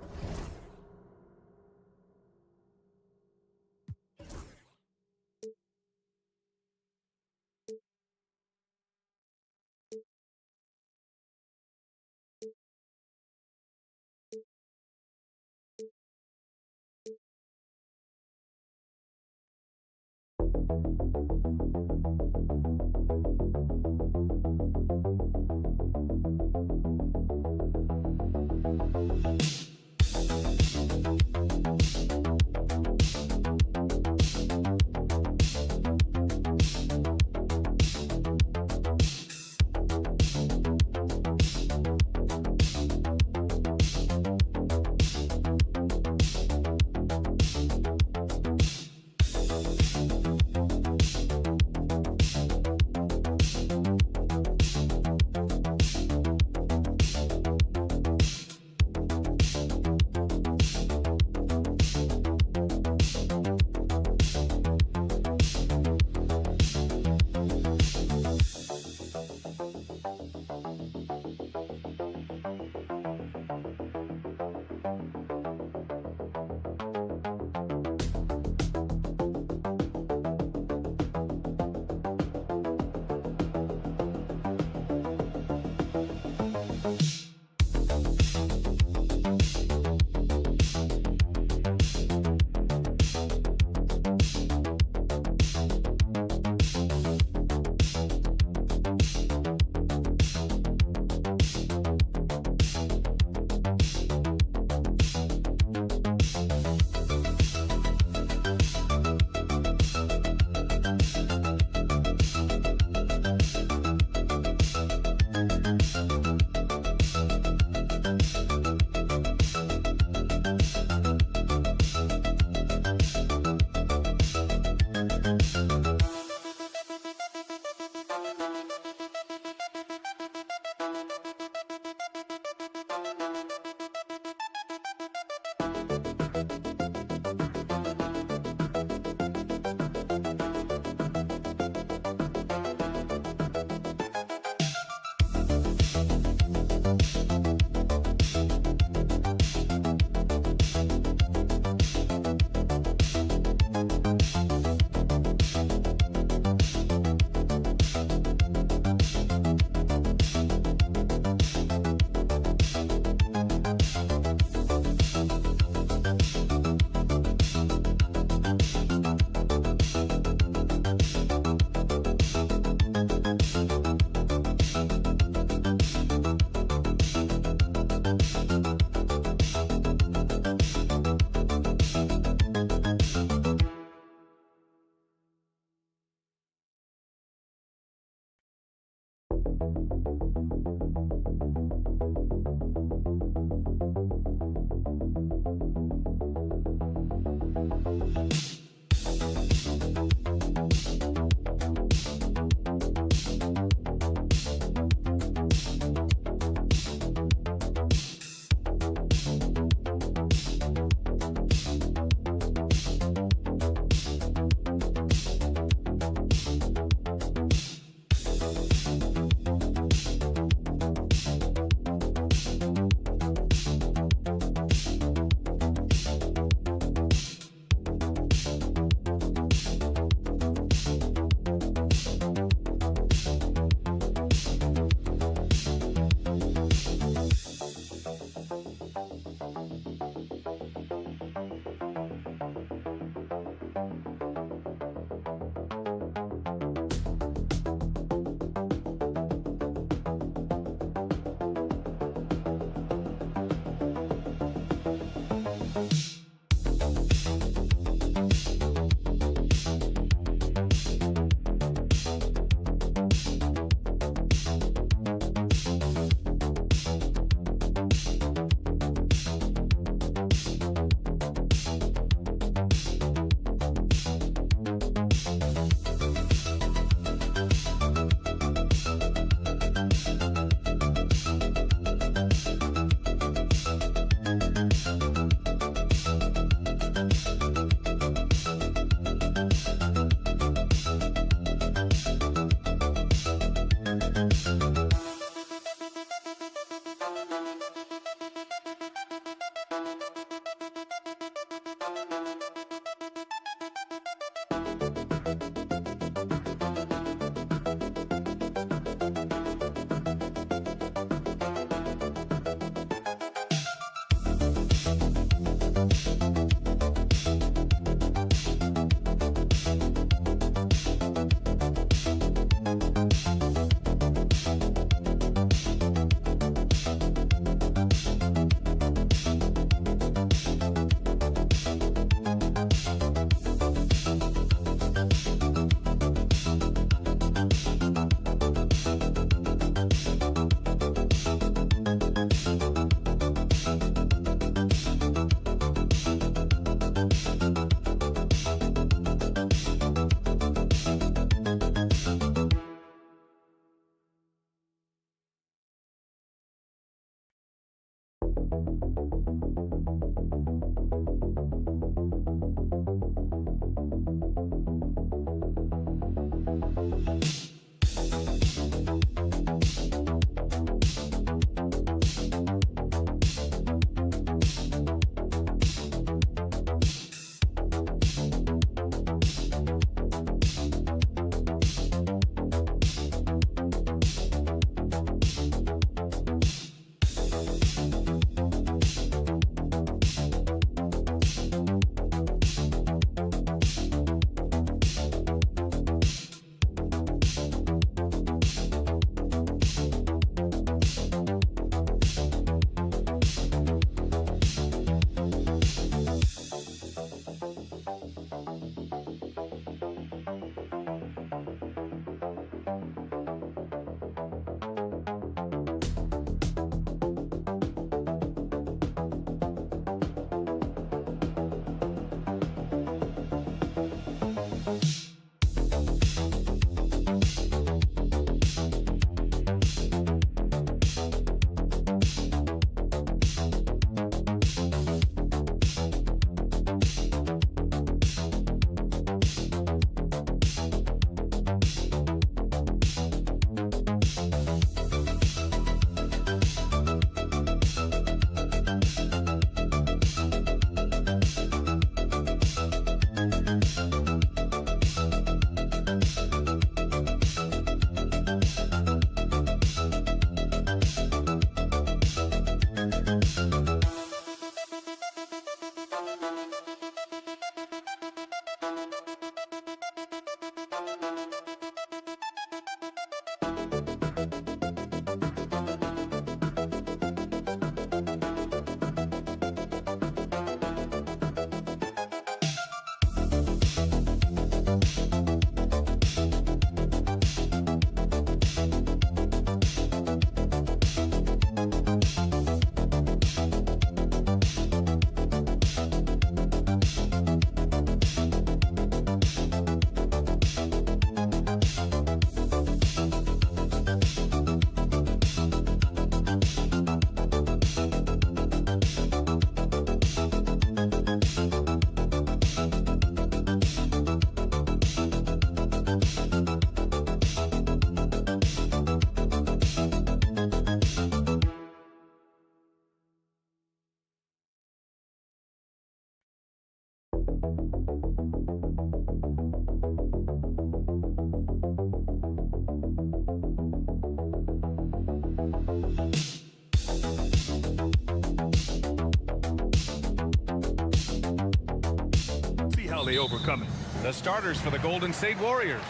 They overcome it. The starters for the Golden State Warriors.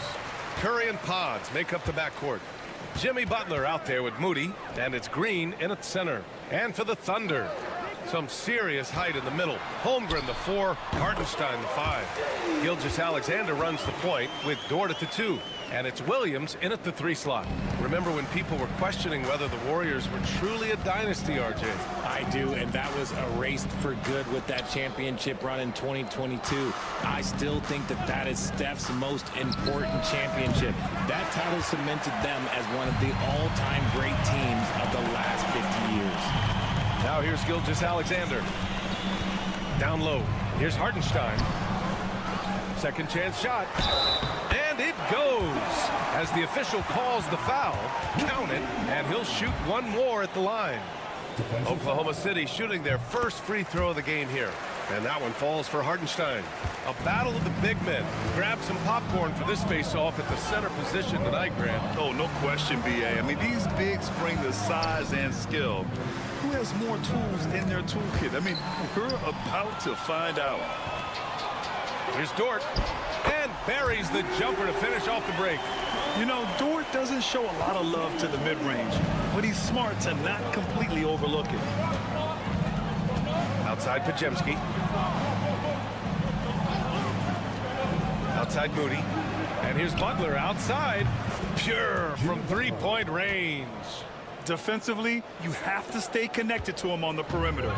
Curry and Pods make up the backcourt. Jimmy Butler out there with Moody, and it's Green in at center. And for the Thunder, some serious height in the middle. Holmgren the 4, Hartenstein the 5. Gilgeous-Alexander runs the point with Dort at the 2. And it's Williams in at the 3 slot. Remember when people were questioning whether the Warriors were truly a dynasty, RJ? I do, and that was erased for good with that championship run in 2022. I still think that that is Steph's most important championship. That title cemented them as one of the all-time great teams of the last 50 years. Now here's Gilgeous-Alexander. Down low. Here's Hartenstein. Second chance shot. And it goes as the official calls the foul. Count it, and he'll shoot one more at the line. Oklahoma City shooting their first free throw of the game here. And that one falls for Hartenstein. A battle of the big men. Grab some popcorn for this face-off at the center position tonight, Grant. Oh, no question, B.A. I mean, these bigs bring the size and skill. Who has more tools in their toolkit? I mean, we're about to find out. Here's Dort. And buries the jumper to finish off the break. You know, Dort doesn't show a lot of love to the mid-range, but he's smart to not completely overlook it. Outside Pajemski. Outside Moody. And here's Butler outside. Pure from three-point range. Defensively, you have to stay connected to him on the perimeter.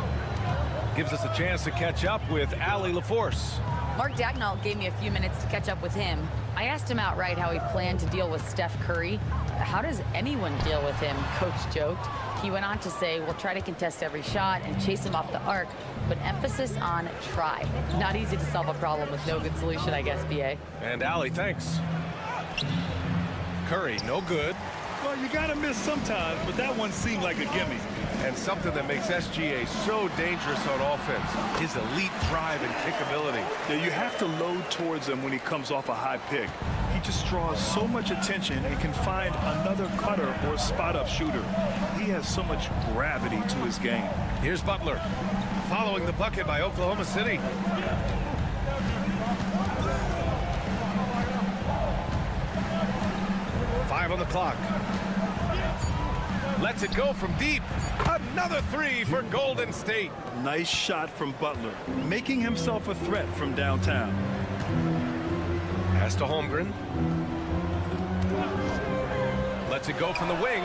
Gives us a chance to catch up with Allie LaForce. Mark Dagnall gave me a few minutes to catch up with him. I asked him outright how he planned to deal with Steph Curry. How does anyone deal with him? Coach joked. He went on to say, we'll try to contest every shot and chase him off the arc, but emphasis on try. Not easy to solve a problem with no good solution, I guess, BA. And Allie, thanks. Curry, no good. Well, you got to miss sometimes, but that one seemed like a gimme. And something that makes SGA so dangerous on offense, his elite drive and kick ability. Yeah, you have to load towards him when he comes off a high pick. He just draws so much attention and can find another cutter or spot-up shooter. He has so much gravity to his game. Here's Butler, following the bucket by Oklahoma City. Five on the clock. Lets it go from deep. Another three for Golden State. Nice shot from Butler, making himself a threat from downtown. Pass to Holmgren. Lets it go from the wing.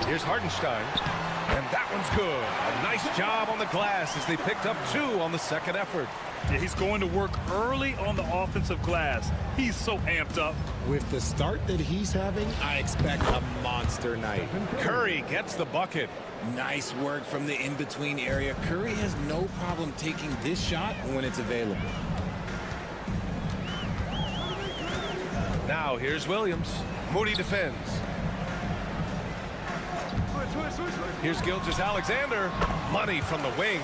Here's Hartenstein. And that one's good. A nice job on the glass as they picked up 2 on the second effort. Yeah, he's going to work early on the offensive glass. He's so amped up. With the start that he's having, I expect a monster night. Curry gets the bucket. Nice work from the in-between area. Curry has no problem taking this shot when it's available. Now here's Williams. Moody defends. Here's Gilgeous-Alexander. Money from the wing.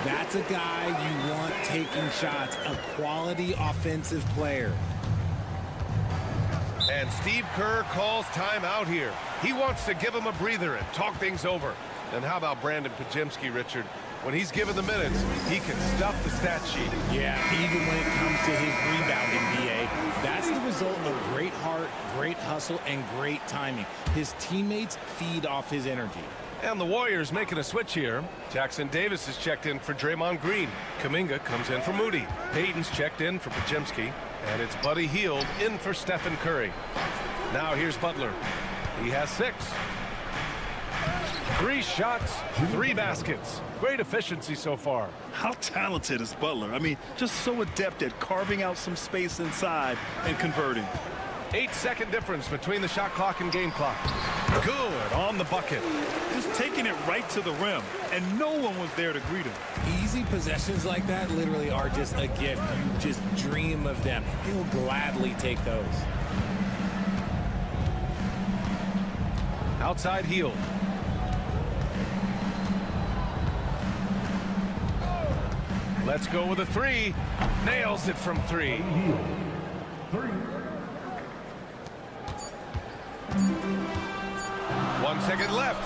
That's a guy you want taking shots, a quality offensive player. And Steve Kerr calls timeout here. He wants to give him a breather and talk things over. And how about Brandon Podziemski, Richard? When he's given the minutes, he can stuff the stat sheet. Yeah, even when it comes to his rebounding, BA. That's the result of great heart, great hustle, and great timing. His teammates feed off his energy. And the Warriors making a switch here. Jackson Davis is checked in for Draymond Green. Kuminga comes in for Moody. Payton's checked in for Podziemski. And it's Buddy Hield in for Stephen Curry. Now here's Butler. He has 6. 3 shots, 3 baskets. Great efficiency so far. How talented is Butler? I mean, just so adept at carving out some space inside and converting. 8-second difference between the shot clock and game clock. Good on the bucket. Just taking it right to the rim, and no one was there to greet him. Easy possessions like that literally are just a gift. You just dream of them. He'll gladly take those. Outside Hield. Let's go with a 3. Nails it from 3. 1 second left.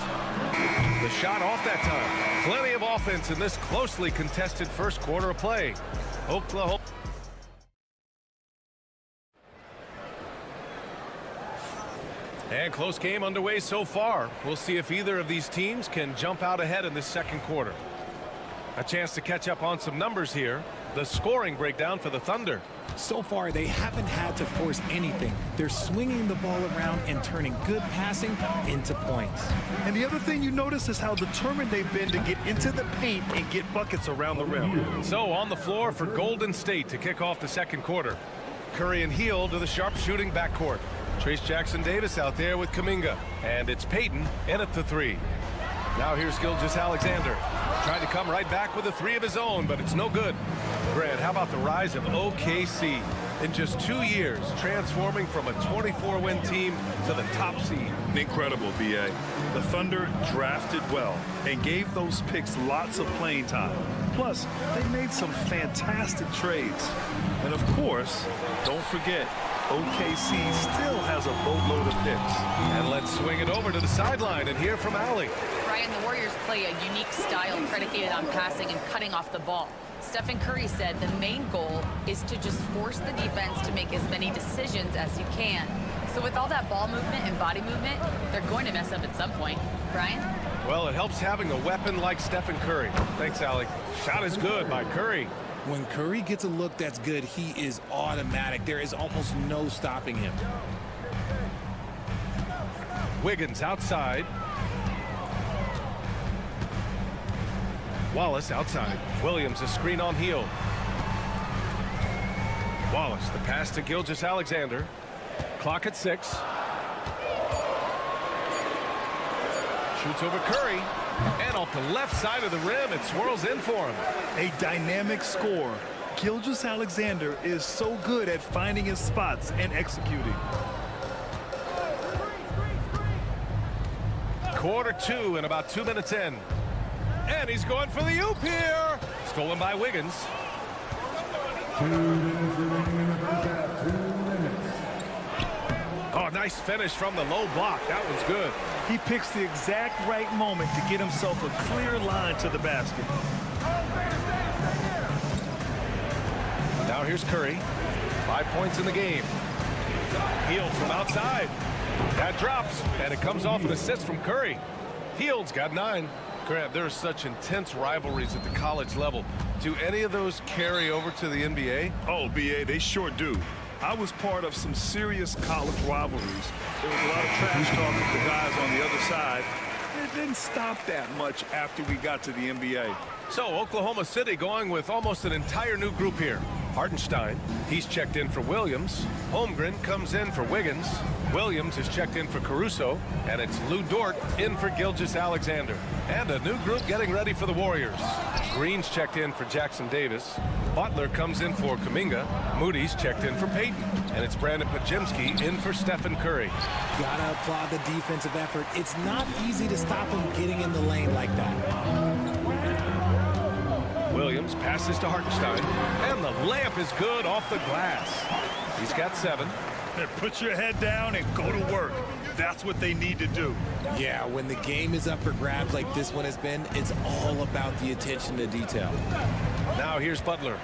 The shot off that time. Plenty of offense in this closely contested first quarter of play. Oklahoma. And close game underway so far. We'll see if either of these teams can jump out ahead in this second quarter. A chance to catch up on some numbers here. The scoring breakdown for the Thunder. So far, they haven't had to force anything. They're swinging the ball around and turning good passing into points. And the other thing you notice is how determined they've been to get into the paint and get buckets around the rim. So on the floor for Golden State to kick off the second quarter. Curry and Hield to the sharp shooting backcourt. Trace Jackson-Davis out there with Kuminga. And it's Payton in at the 3. Now here's Gilgeous-Alexander. Tried to come right back with a 3 of his own, but it's no good. Grant, how about the rise of OKC? In just 2 years, transforming from a 24-win team to the top seed. Incredible, B.A. The Thunder drafted well and gave those picks lots of playing time. Plus, they made some fantastic trades. And of course, don't forget, OKC still has a boatload of picks. And let's swing it over to the sideline and hear from Allie. Brian, the Warriors play a unique style predicated on passing and cutting off the ball. Stephen Curry said the main goal is to just force the defense to make as many decisions as you can. So with all that ball movement and body movement, they're going to mess up at some point. Brian? Well, it helps having a weapon like Stephen Curry. Thanks, Allie. Shot is good by Curry. When Curry gets a look that's good, he is automatic. There is almost no stopping him. Wiggins outside. Wallace outside. Williams a screen on Hield. Wallace the pass to Gilgeous-Alexander. Clock at 6. Shoots over Curry. And off the left side of the rim, it swirls in for him. A dynamic score. Gilgeous-Alexander is so good at finding his spots and executing. Quarter 2 and about 2 minutes in. And he's going for the oop here. Stolen by Wiggins. 2 minutes remaining in the first half. 2 minutes. Oh, nice finish from the low block. That was good. He picks the exact right moment to get himself a clear line to the basket. Now here's Curry. 5 points in the game. Hield from outside. That drops, and it comes off an assist from Curry. Hield's got 9. Grant, there are such intense rivalries at the college level. Do any of those carry over to the NBA? Oh, BA, they sure do. I was part of some serious college rivalries. There was a lot of trash talk with the guys on the other side. It didn't stop that much after we got to the NBA. So Oklahoma City going with almost an entire new group here. Hartenstein, he's checked in for Williams. Holmgren comes in for Wiggins. Williams is checked in for Caruso. And it's Lou Dort in for Gilgeous-Alexander. And a new group getting ready for the Warriors. Green's checked in for Jackson Davis. Butler comes in for Kuminga. Moody's checked in for Payton. And it's Brandon Podziemski in for Stephen Curry. Gotta applaud the defensive effort. It's not easy to stop him getting in the lane like that. Williams passes to Hartenstein. And the layup is good off the glass. He's got 7. Put your head down and go to work. That's what they need to do. Yeah, when the game is up for grabs like this one has been, it's all about the attention to detail. Now here's Butler.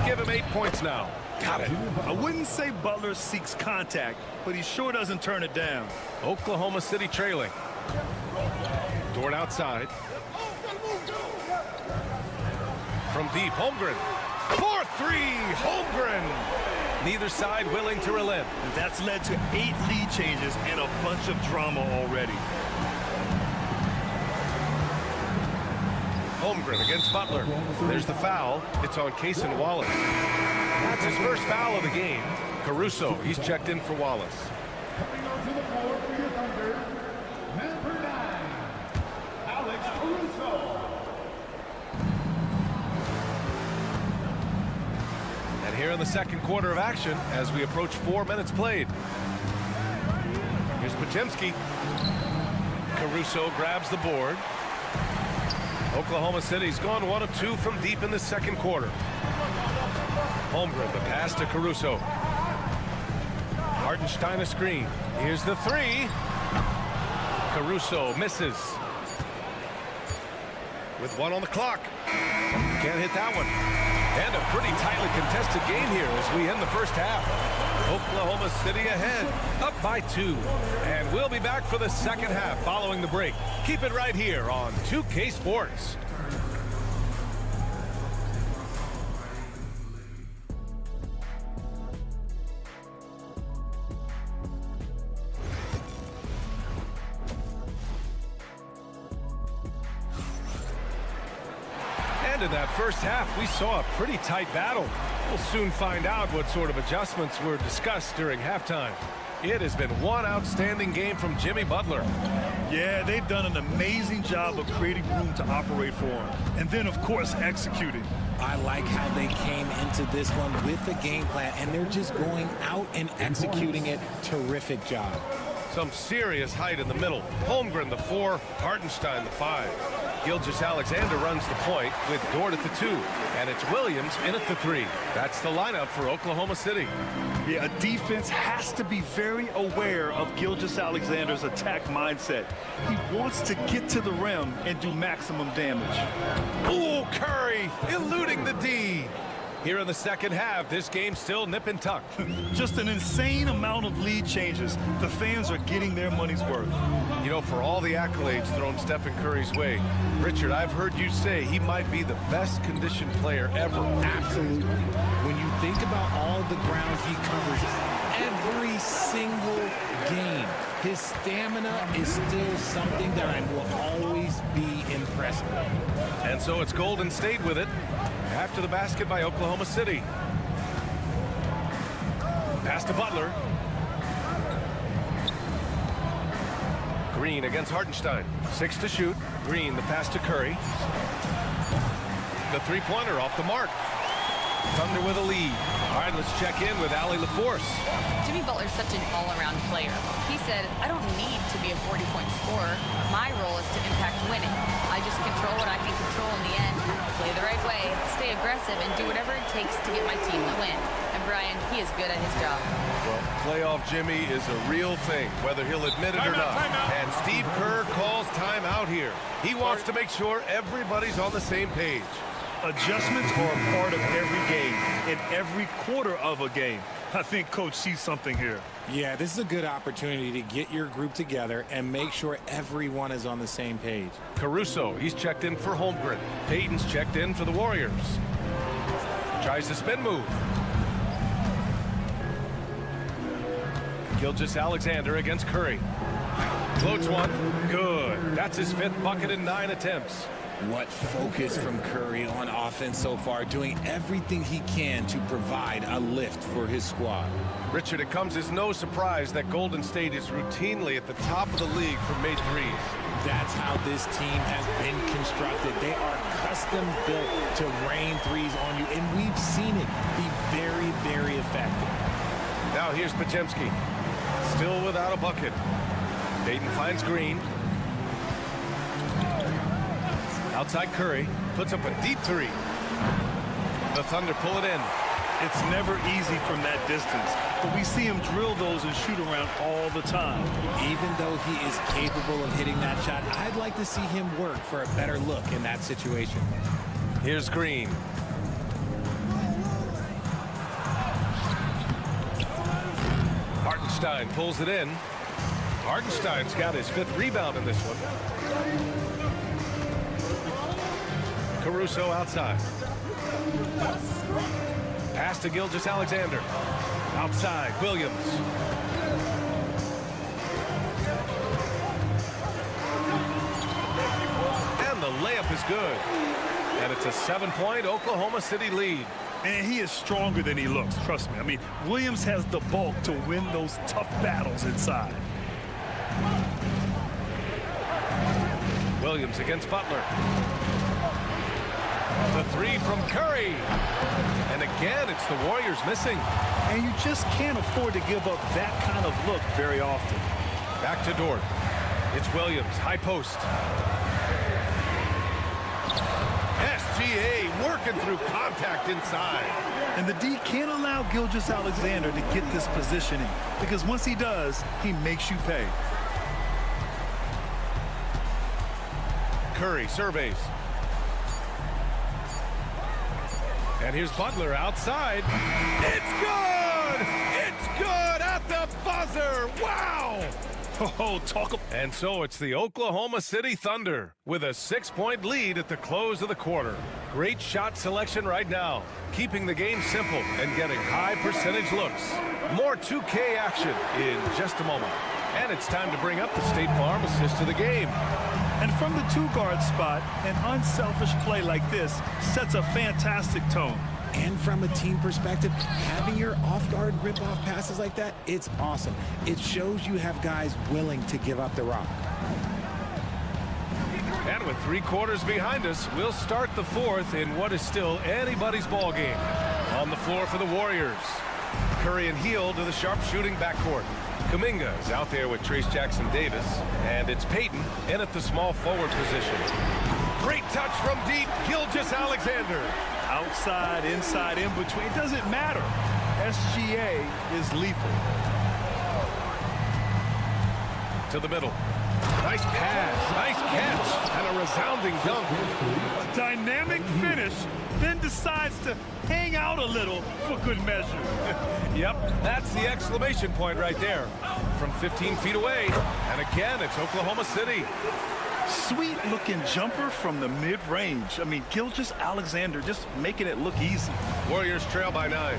Give him 8 points now. Got it. I wouldn't say Butler seeks contact, but he sure doesn't turn it down. Oklahoma City trailing. Dort outside. From deep, Holmgren. 4-3, Holmgren. Neither side willing to relent. And that's led to 8 lead changes and a bunch of drama already. Holmgren against Butler. There's the foul. It's on Cason Wallace. That's his first foul of the game. Caruso, he's checked in for Wallace. Coming onto the floor for your Thunder, number 9, Alex Caruso. And here in the second quarter of action, as we approach 4 minutes played. Here's Podziemski. Caruso grabs the board. Oklahoma City's gone 1 of 2 from deep in the second quarter. Holmgren, the pass to Caruso. Hartenstein a screen. Here's the 3. Caruso misses. With 1 on the clock. Can't hit that one. And a pretty tightly contested game here as we end the first half. Oklahoma City ahead, up by 2. And we'll be back for the second half following the break. Keep it right here on 2K Sports. And in that first half, we saw a pretty tight battle. We'll soon find out what sort of adjustments were discussed during halftime. It has been one outstanding game from Jimmy Butler. Yeah, they've done an amazing job of creating room to operate for him. And then, of course, executing. I like how they came into this one with the game plan, and they're just going out and executing it. Terrific job. Some serious height in the middle. Holmgren, the 4, Hartenstein, the 5. Gilgeous-Alexander runs the point with Dort at the 2. And it's Williams in at the 3. That's the lineup for Oklahoma City. Yeah, a defense has to be very aware of Gilgeous-Alexander's attack mindset. He wants to get to the rim and do maximum damage. Ooh, Curry eluding the D. Here in the second half, this game's still nip and tuck. Just an insane amount of lead changes. The fans are getting their money's worth. You know, for all the accolades thrown Stephen Curry's way, Richard, I've heard you say he might be the best conditioned player ever. Absolutely. When you think about all the ground he covers every single game, his stamina is still something that I will always be impressed with. And so it's Golden State with it. After the basket by Oklahoma City. Pass to Butler. Green against Hartenstein. 6 to shoot. Green, the pass to Curry. The three-pointer off the mark. Thunder with a lead. All right, let's check in with Allie LaForce. Jimmy Butler's such an all-around player. He said, I don't need to be a 40-point scorer. My role is to impact winning. I just control what I can control in the end, play the right way, stay aggressive, and do whatever it takes to get my team to win. And Brian, he is good at his job. Well, playoff Jimmy is a real thing, whether he'll admit it or not. And Steve Kerr calls timeout here. He wants to make sure everybody's on the same page. Adjustments are a part of every game, in every quarter of a game. I think Coach sees something here. Yeah, this is a good opportunity to get your group together and make sure everyone is on the same page. Caruso, he's checked in for Holmgren. Payton's checked in for the Warriors. Tries the spin move. Gilgeous-Alexander against Curry. Floats one. Good. That's his 5th bucket in 9 attempts. What focus from Curry on offense so far, doing everything he can to provide a lift for his squad. Richard, it comes as no surprise that Golden State is routinely at the top of the league for made threes. That's how this team has been constructed. They are custom built to rain threes on you, and we've seen it be very, very effective. Now here's Podziemski, still without a bucket. Payton finds Green. Outside Curry, puts up a deep 3. The Thunder pull it in. It's never easy from that distance, but we see him drill those and shoot around all the time. Even though he is capable of hitting that shot, I'd like to see him work for a better look in that situation. Here's Green. Hartenstein pulls it in. Hartenstein's got his 5th rebound in this one. Caruso outside. Pass to Gilgeous-Alexander. Outside, Williams. And the layup is good. And it's a 7-point Oklahoma City lead. And he is stronger than he looks, trust me. I mean, Williams has the bulk to win those tough battles inside. Williams against Butler. The 3 from Curry. And again, it's the Warriors missing. And you just can't afford to give up that kind of look very often. Back to Dort. It's Williams, high post. SGA working through contact inside. And the D can't allow Gilgeous-Alexander to get this positioning, because once he does, he makes you pay. Curry surveys. And here's Butler outside. It's good! It's good at the buzzer! Wow! Oh, talk. And so it's the Oklahoma City Thunder with a 6-point lead at the close of the quarter. Great shot selection right now, keeping the game simple and getting high percentage looks. More 2K action in just a moment. And it's time to bring up the State Farm assist of the game. And from the 2-guard spot, an unselfish play like this sets a fantastic tone. And from a team perspective, having your off-guard rip-off passes like that, it's awesome. It shows you have guys willing to give up the rock. And with 3 quarters behind us, we'll start the 4th in what is still anybody's ball game. On the floor for the Warriors. Curry and Hield to the sharp-shooting backcourt. Kuminga is out there with Trace Jackson-Davis. And it's Payton in at the small forward position. Great touch from deep, Gilgeous-Alexander. Outside, inside, in between, it doesn't matter. SGA is lethal. To the middle. Nice pass, nice catch, and a resounding dunk. A dynamic finish, then decides to hang out a little for good measure. Yep, that's the exclamation point right there. From 15 feet away, and again, it's Oklahoma City. Sweet-looking jumper from the mid-range. I mean, Gilgeous-Alexander just making it look easy. Warriors trail by 9.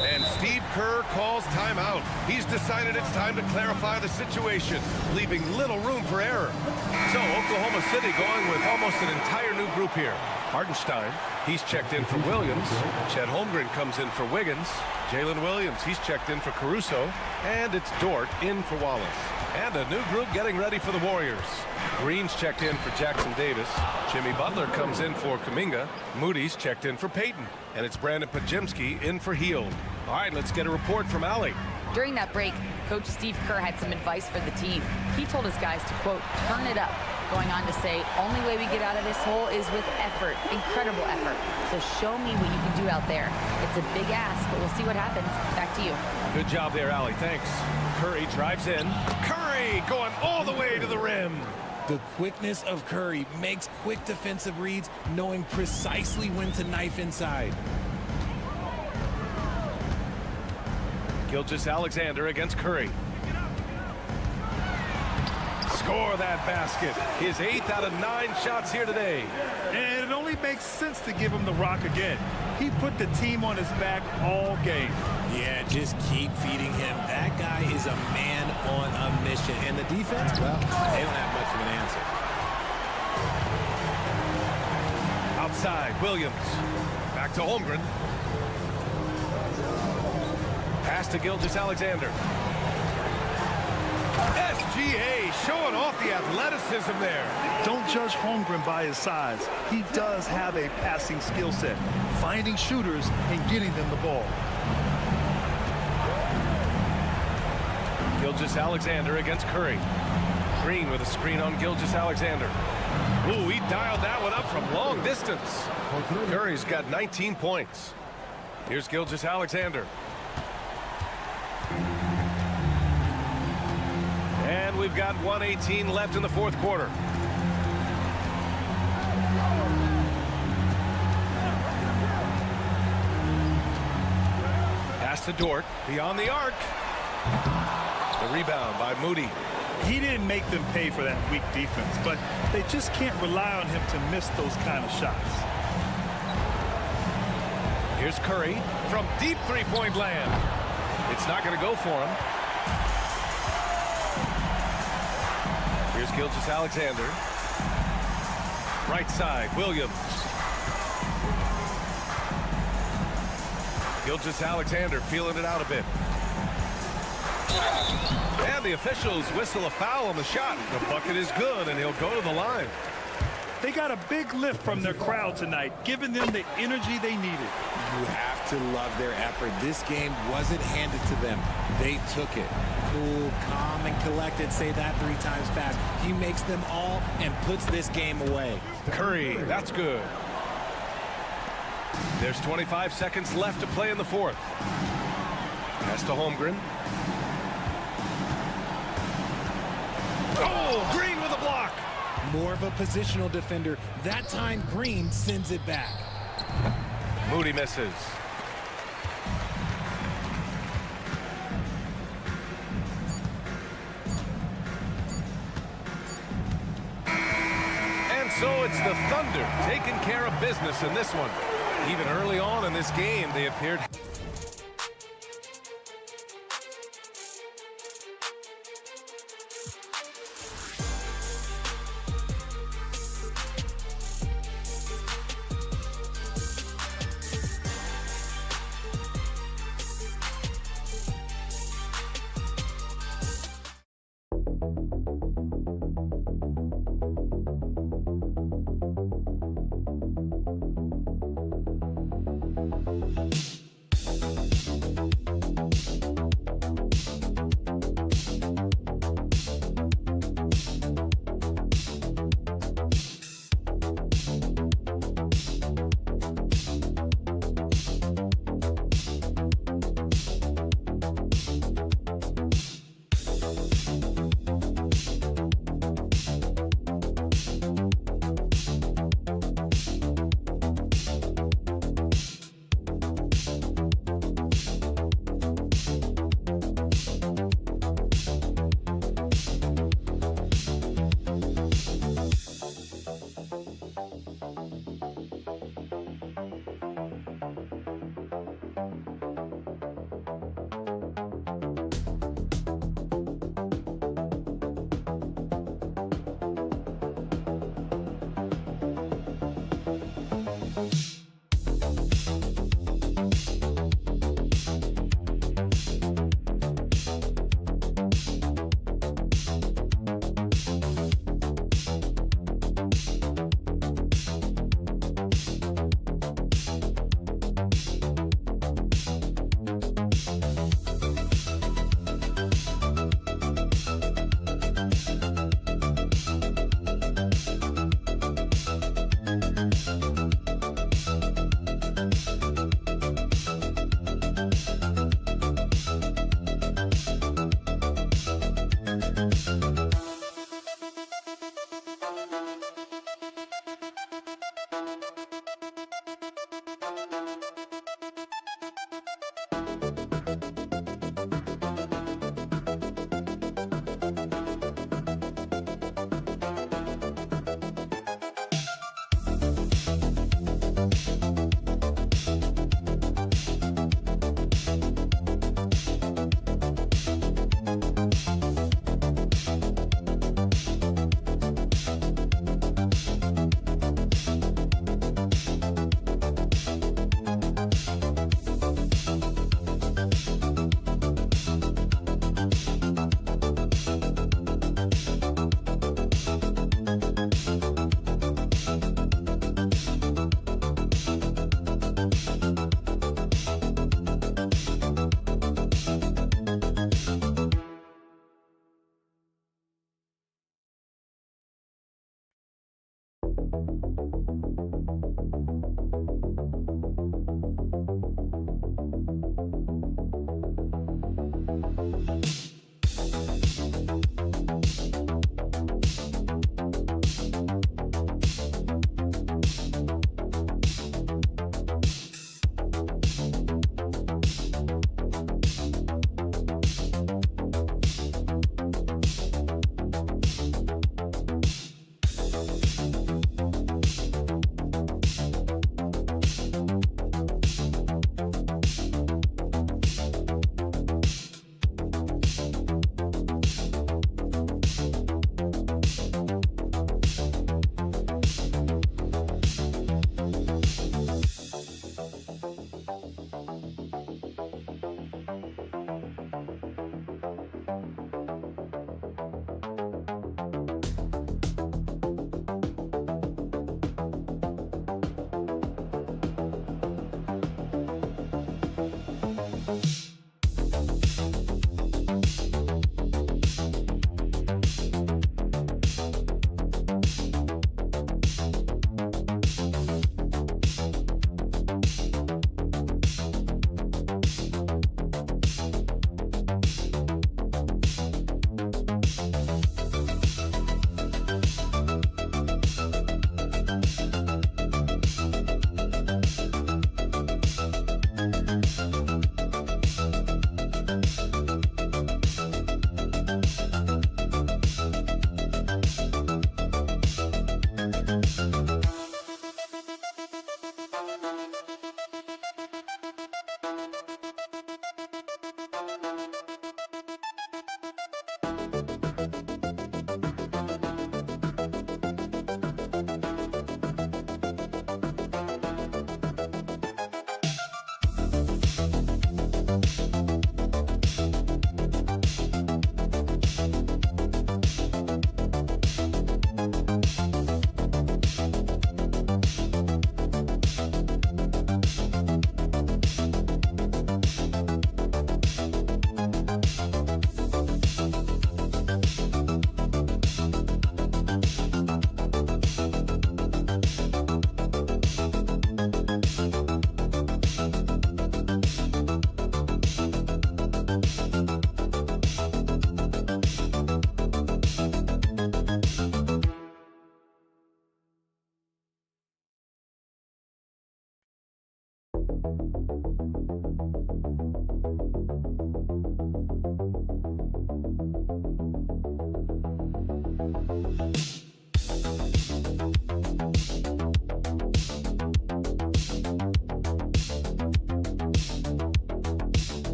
And Steve Kerr calls timeout. He's decided it's time to clarify the situation, leaving little room for error. So Oklahoma City going with almost an entire new group here. Hartenstein, he's checked in for Williams. Chet Holmgren comes in for Wiggins. Jalen Williams, he's checked in for Caruso. And it's Dort in for Wallace. And a new group getting ready for the Warriors. Green's checked in for Jackson Davis. Jimmy Butler comes in for Kuminga. Moody's checked in for Payton. And it's Brandon Pajemski in for Hield. All right, let's get a report from Allie. During that break, Coach Steve Kerr had some advice for the team. He told his guys to, quote, turn it up, going on to say, only way we get out of this hole is with effort, incredible effort. So show me what you can do out there. It's a big ask, but we'll see what happens. Back to you. Good job there, Allie. Thanks. Curry drives in. Curry going all the way to the rim. The quickness of Curry makes quick defensive reads, knowing precisely when to knife inside. Gilgeous-Alexander against Curry. Score that basket. His 8th out of 9 shots here today. And it only makes sense to give him the rock again. He put the team on his back all game. Yeah, just keep feeding him. That guy is a man on a mission. And the defense, well, they don't have much of an answer. Outside, Williams. Back to Holmgren. Pass to Gilgeous-Alexander. SGA showing off the athleticism there. Don't judge Holmgren by his size. He does have a passing skill set, finding shooters and getting them the ball. Gilgeous-Alexander against Curry. Green with a screen on Gilgeous-Alexander. Ooh, he dialed that one up from long distance. Curry's got 19 points. Here's Gilgeous-Alexander. And we've got 1:18 left in the fourth quarter. Pass to Dort, beyond the arc. The rebound by Moody. He didn't make them pay for that weak defense, but they just can't rely on him to miss those kind of shots. Here's Curry from deep three-point land. It's not going to go for him. Here's Gilgeous-Alexander. Right side, Williams. Gilgeous-Alexander feeling it out a bit. And the officials whistle a foul on the shot. The bucket is good, and he'll go to the line. They got a big lift from their crowd tonight, giving them the energy they needed. You have to love their effort. This game wasn't handed to them. They took it. Cool, calm, and collected. Say that 3 times fast. He makes them all and puts this game away. Curry, that's good. There's 25 seconds left to play in the fourth. Pass to Holmgren. Oh, Green with a block. More of a positional defender. That time, Green sends it back. Moody misses. And so it's the Thunder taking care of business in this one. Even early on in this game, they appeared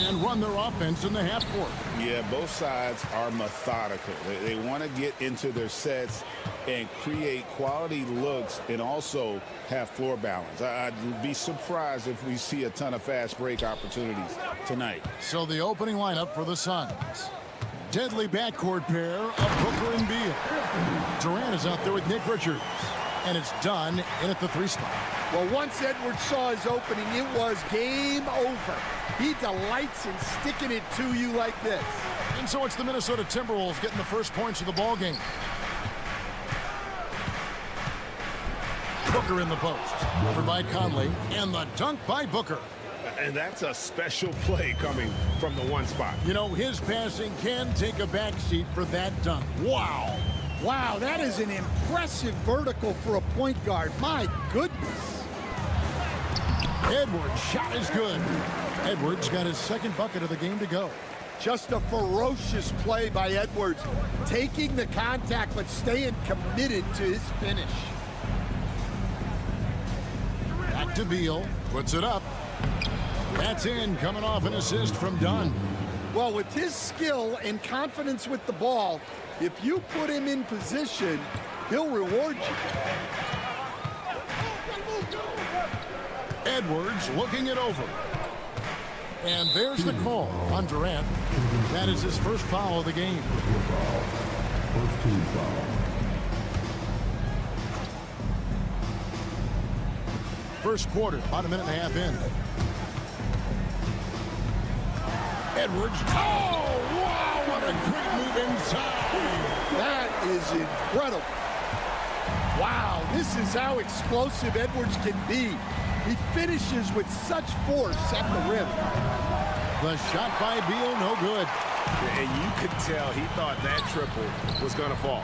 And run their offense in the half court. Yeah, both sides are methodical. They want to get into their sets and create quality looks and also have floor balance. I'd be surprised if we see a ton of fast break opportunities tonight. So the opening lineup for the Suns. Deadly backcourt pair of Booker and Beal. Durant is out there with Nick Richards. And it's done in at the 3 spot. Well, once Edwards saw his opening, it was game over. He delights in sticking it to you like this. And so it's the Minnesota Timberwolves getting the first points of the ball game. Booker in the post. Over by Conley. And the dunk by Booker. And that's a special play coming from the 1 spot. You know, his passing can take a backseat for that dunk. Wow. Wow, that is an impressive vertical for a point guard. My goodness. Edwards' shot is good. Edwards got his second bucket of the game to go. Just a ferocious play by Edwards. Taking the contact, but staying committed to his finish. Back to Beal. Puts it up. That's in, coming off an assist from Dunn. Well, with his skill and confidence with the ball, if you put him in position, he'll reward you. Edwards looking it over. And there's the call on Durant. That is his first foul of the game. First team foul. First quarter, about a minute and a half in. Edwards. Oh, wow, what a great move inside. That is incredible. Wow, this is how explosive Edwards can be. He finishes with such force at the rim. The shot by Beal, no good. And you could tell he thought that triple was going to fall.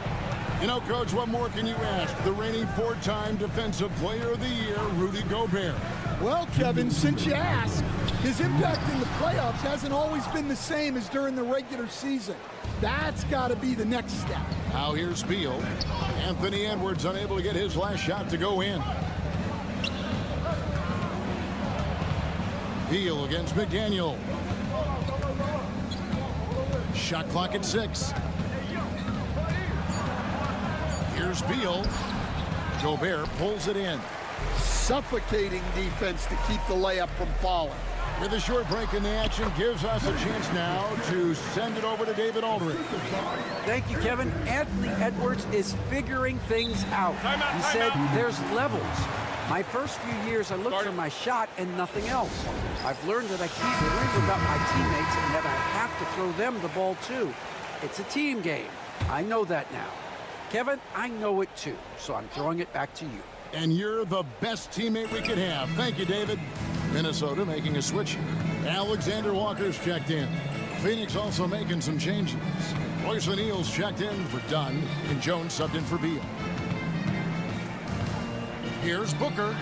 You know, Coach, what more can you ask? The reigning 4-time Defensive Player of the Year, Rudy Gobert. Well, Kevin, since you asked, his impact in the playoffs hasn't always been the same as during the regular season. That's got to be the next step. Now here's Beal. Anthony Edwards unable to get his last shot to go in. Beal against McDaniel. Shot clock at 6. Here's Beal. Gobert pulls it in. Suffocating defense to keep the layup from falling. With a short break in the action, gives us a chance now to send it over to David Aldridge. Thank you, Kevin. Anthony Edwards is figuring things out. He said there's levels. My first few years, I looked for my shot and nothing else. I've learned that I can't worry about my teammates and that I have to throw them the ball too. It's a team game. I know that now. Kevin, I know it too, so I'm throwing it back to you. And you're the best teammate we could have. Thank you, David. Minnesota making a switch here. Alexander Walker's checked in. Phoenix also making some changes. Royce O'Neal's checked in for Dunn, and Jones subbed in for Beal. Here's Booker.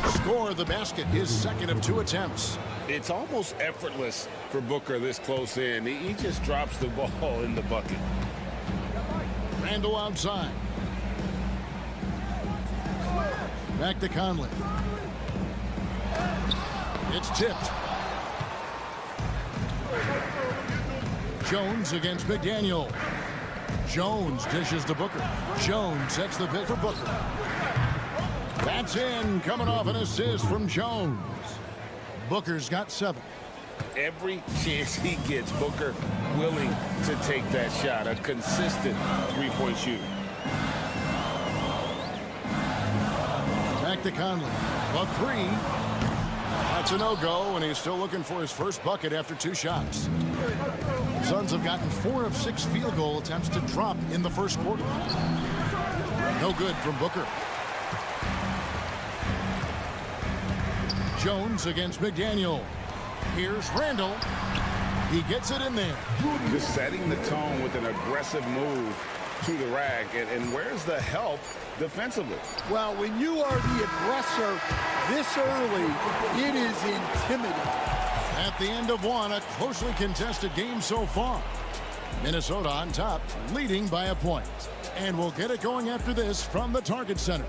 Score the basket, his second of 2 attempts. It's almost effortless for Booker this close in. He just drops the ball in the bucket. Randall outside. Back to Conley. It's tipped. Jones against McDaniel. Jones dishes to Booker. Jones sets the pick for Booker. That's in, coming off an assist from Jones. Booker's got 7. Every chance he gets, Booker willing to take that shot. A consistent three-point shooter. Back to Conley. A three. That's a no-go, and he's still looking for his first bucket after 2 shots. Suns have gotten 4 of 6 field goal attempts to drop in the first quarter. No good from Booker. Jones against McDaniel. Here's Randall. He gets it in there. Just setting the tone with an aggressive move to the rack. And where's the help defensively? Well, when you are the aggressor this early, it is intimidating. At the end of one, a closely contested game so far. Minnesota on top, leading by a point. And we'll get it going after this from the Target Center.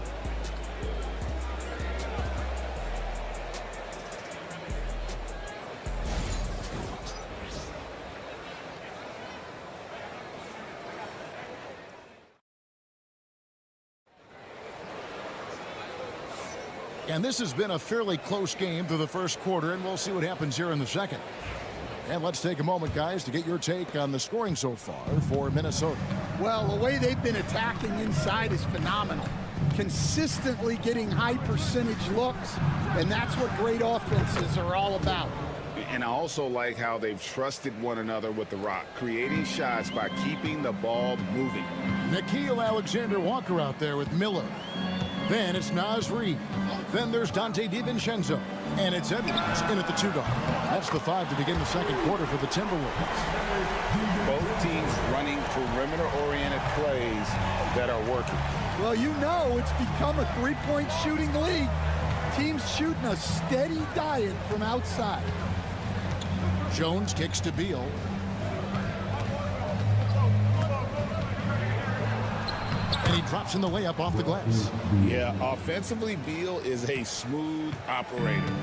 And this has been a fairly close game through the first quarter, and we'll see what happens here in the second. And let's take a moment, guys, to get your take on the scoring so far for Minnesota. Well, the way they've been attacking inside is phenomenal. Consistently getting high percentage looks, and that's what great offenses are all about. And I also like how they've trusted one another with the rock, creating shots by keeping the ball moving. Nickeil Alexander-Walker out there with Miller. Then it's Naz Reid. Then there's Dante DiVincenzo. And it's Edwards in at the 2 guard. That's the 5 to begin the second quarter for the Timberwolves. Both teams running perimeter-oriented plays that are working. Well, you know it's become a three-point shooting league. Teams shooting a steady diet from outside. Jones kicks to Beal. And he drops in the layup off the glass. Yeah, offensively, Beal is a smooth operator.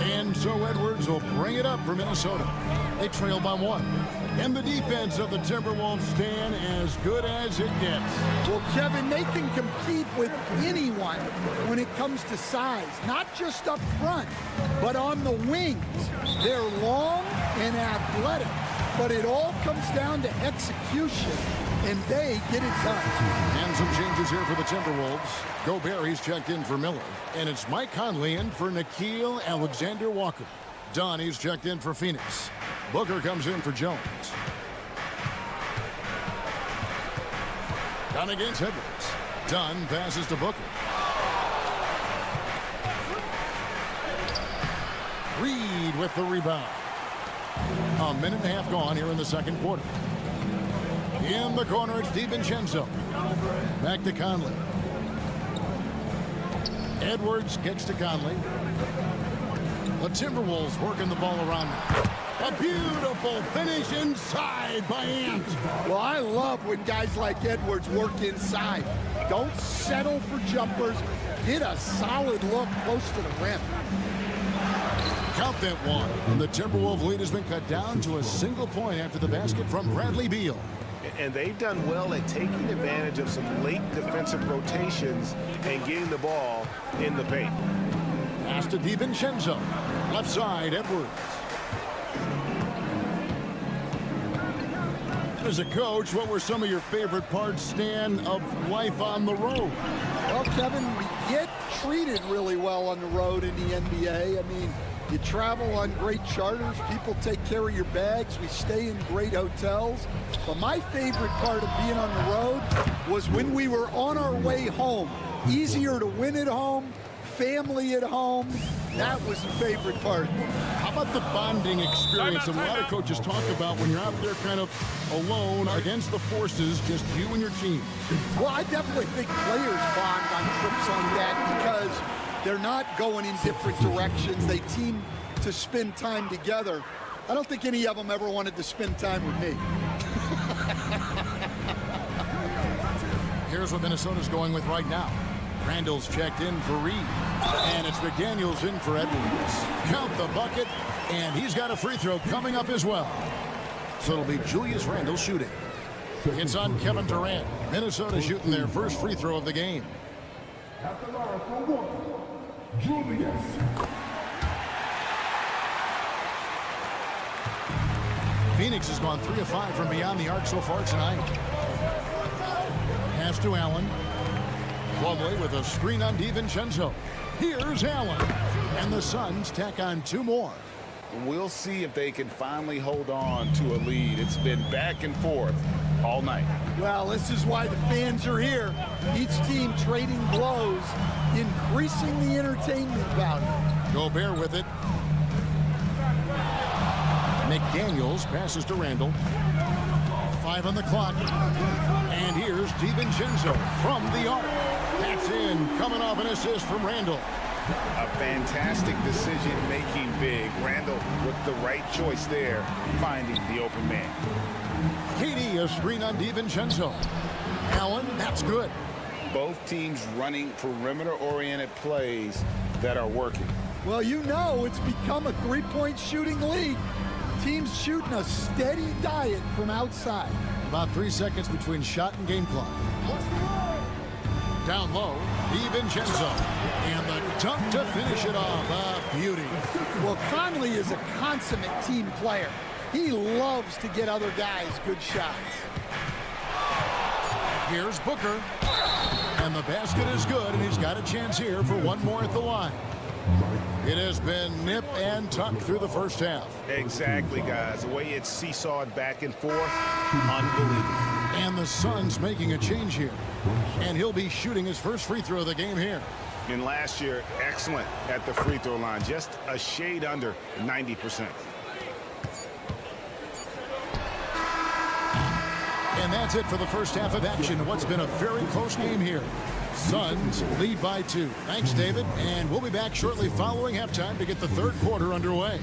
And so Edwards will bring it up for Minnesota. They trail by 1. And the defense of the Timberwolves stand as good as it gets. Well, Kevin, they can compete with anyone when it comes to size. Not just up front, but on the wings. They're long and athletic, but it all comes down to execution, and they get it done. And some changes here for the Timberwolves. Gobert, he's checked in for Miller. And it's Mike Conley in for Nickeil Alexander-Walker. Dunn, he's checked in for Phoenix. Booker comes in for Jones. Dunn against Edwards. Dunn passes to Booker. Reed with the rebound. A minute and a half gone here in the second quarter. In the corner, it's DiVincenzo. Back to Conley. Edwards kicks to Conley. The Timberwolves working the ball around now. A beautiful finish inside by Ant. Well, I love when guys like Edwards work inside. Don't settle for jumpers. Get a solid look close to the rim. Count that one. And the Timberwolves lead has been cut down to a single point after the basket from Bradley Beal. And they've done well at taking advantage of some late defensive rotations and getting the ball in the paint. Pass to DiVincenzo. Left side, Edwards. As a coach, what were some of your favorite parts, Stan, of life on the road? Well, Kevin, we get treated really well on the road in the NBA. I mean, you travel on great charters. People take care of your bags. We stay in great hotels. But my favorite part of being on the road was when we were on our way home. Easier to win at home, family at home. That was the favorite part. How about the bonding experience that a lot of coaches talk about when you're out there kind of alone against the forces, just you and your team? Well, I definitely think players bond on trips like that because they're not going in different directions. They team to spend time together. I don't think any of them ever wanted to spend time with me. Here's what Minnesota's going with right now. Randall's checked in for Reed. And it's McDaniels in for Edwards. Count the bucket, and he's got a free throw coming up as well. So it'll be Julius Randle shooting. It's on Kevin Durant. Minnesota shooting their first free throw of the game. At the line for one, Julius. Phoenix has gone 3 of 5 from beyond the arc so far tonight. Pass to Allen. Plumlee with a screen on DiVincenzo. Here's Allen. And the Suns tack on 2 more. We'll see if they can finally hold on to a lead. It's been back and forth all night. Well, this is why the fans are here. Each team trading blows, increasing the entertainment value. Gobert with it. McDaniels passes to Randall. 5 on the clock. And here's DiVincenzo from the arc. That's in, coming off an assist from Randall. A fantastic decision-making big. Randall with the right choice there, finding the open man. KD, a screen on DiVincenzo. Allen, that's good. Both teams running perimeter-oriented plays that are working. Well, you know it's become a three-point shooting league. Teams shooting a steady diet from outside. About 3 seconds between shot and game clock. Down low, DiVincenzo. And the dunk to finish it off. A beauty. Well, Conley is a consummate team player. He loves to get other guys good shots. Here's Booker. And the basket is good, and he's got a chance here for one more at the line. It has been nip and tuck through the first half. Exactly, guys. The way it's seesawed back and forth, unbelievable. And the Suns making a change here. And he'll be shooting his first free throw of the game here. And last year, excellent at the free throw line. Just a shade under 90%. And that's it for the first half of action. What's been a very close game here. Suns lead by 2. Thanks, David. And we'll be back shortly following halftime to get the third quarter underway.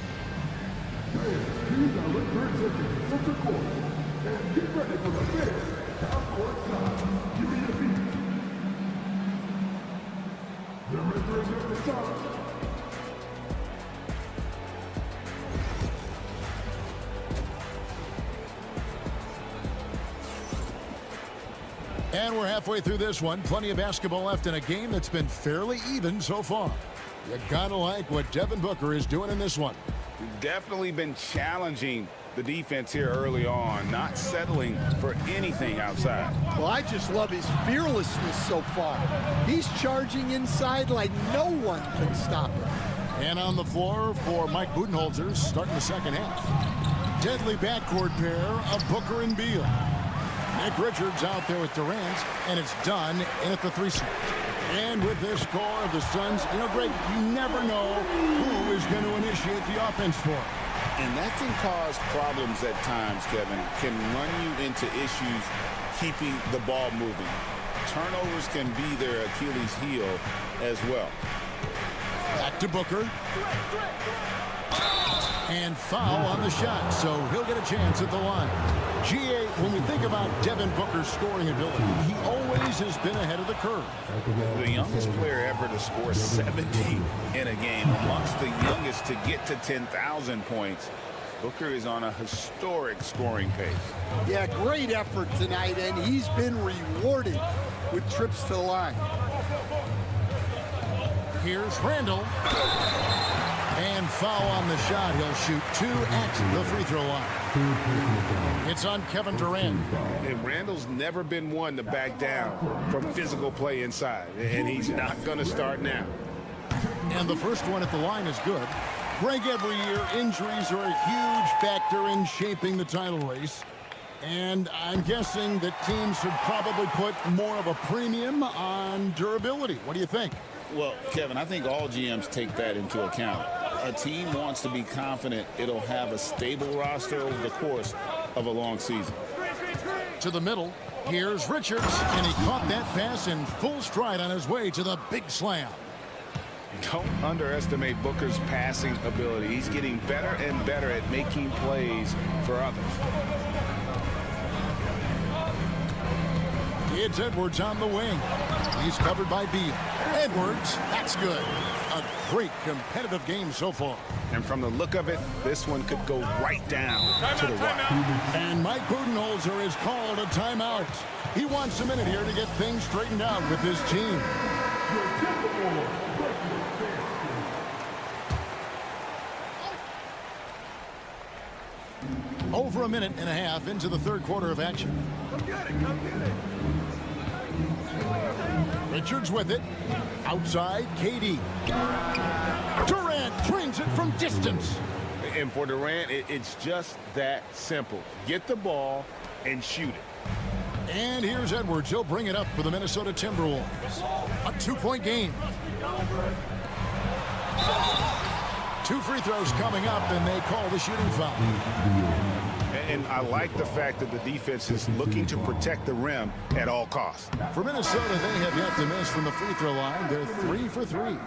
And we're halfway through this one. Plenty of basketball left in a game that's been fairly even so far. You gotta like what Devin Booker is doing in this one. Definitely been challenging the defense here early on, not settling for anything outside. Well, I just love his fearlessness so far. He's charging inside like no one can stop him. And on the floor for Mike Budenholzer starting the second half. Deadly backcourt pair of Booker and Beal. Nick Richards out there with Durant, and it's done in at the 3 slot. And with this score of the Suns, you know, Greg, you never know who is going to initiate the offense for him. And that can cause problems at times, Kevin. Can run you into issues keeping the ball moving. Turnovers can be their Achilles heel as well. Back to Booker. And foul on the shot, so he'll get a chance at the line. GA, when we think about Devin Booker's scoring ability, he always has been ahead of the curve. The youngest player ever to score 70 in a game, amongst the youngest to get to 10,000 points. Booker is on a historic scoring pace. Yeah, great effort tonight, and he's been rewarded with trips to the line. Here's Randall. And foul on the shot. He'll shoot 2 at the free throw line. It's on Kevin Durant. And Randall's never been one to back down from physical play inside. And he's not going to start now. And the first one at the line is good. Greg, every year, injuries are a huge factor in shaping the title race. And I'm guessing that teams should probably put more of a premium on durability. What do you think? Well, Kevin, I think all GMs take that into account. A team wants to be confident it'll have a stable roster over the course of a long season. To the middle, here's Richards, and he caught that pass in full stride on his way to the big slam. Don't underestimate Booker's passing ability. He's getting better and better at making plays for others. It's Edwards on the wing. He's covered by Beal. Edwards, that's good. A great competitive game so far. And from the look of it, this one could go right down to the wire. And Mike Budenholzer has called a timeout. He wants a minute here to get things straightened out with his team. Over a minute and a half into the third quarter of action. Come get it, come get it. Richards with it. Outside, KD. Durant drains it from distance. And for Durant, it's just that simple. Get the ball and shoot it. And here's Edwards. He'll bring it up for the Minnesota Timberwolves. A 2-point game. 2 free throws coming up, and they call the shooting foul. And I like the fact that the defense is looking to protect the rim at all costs. For Minnesota, they have yet to miss from the free throw line. They're 3 for 3.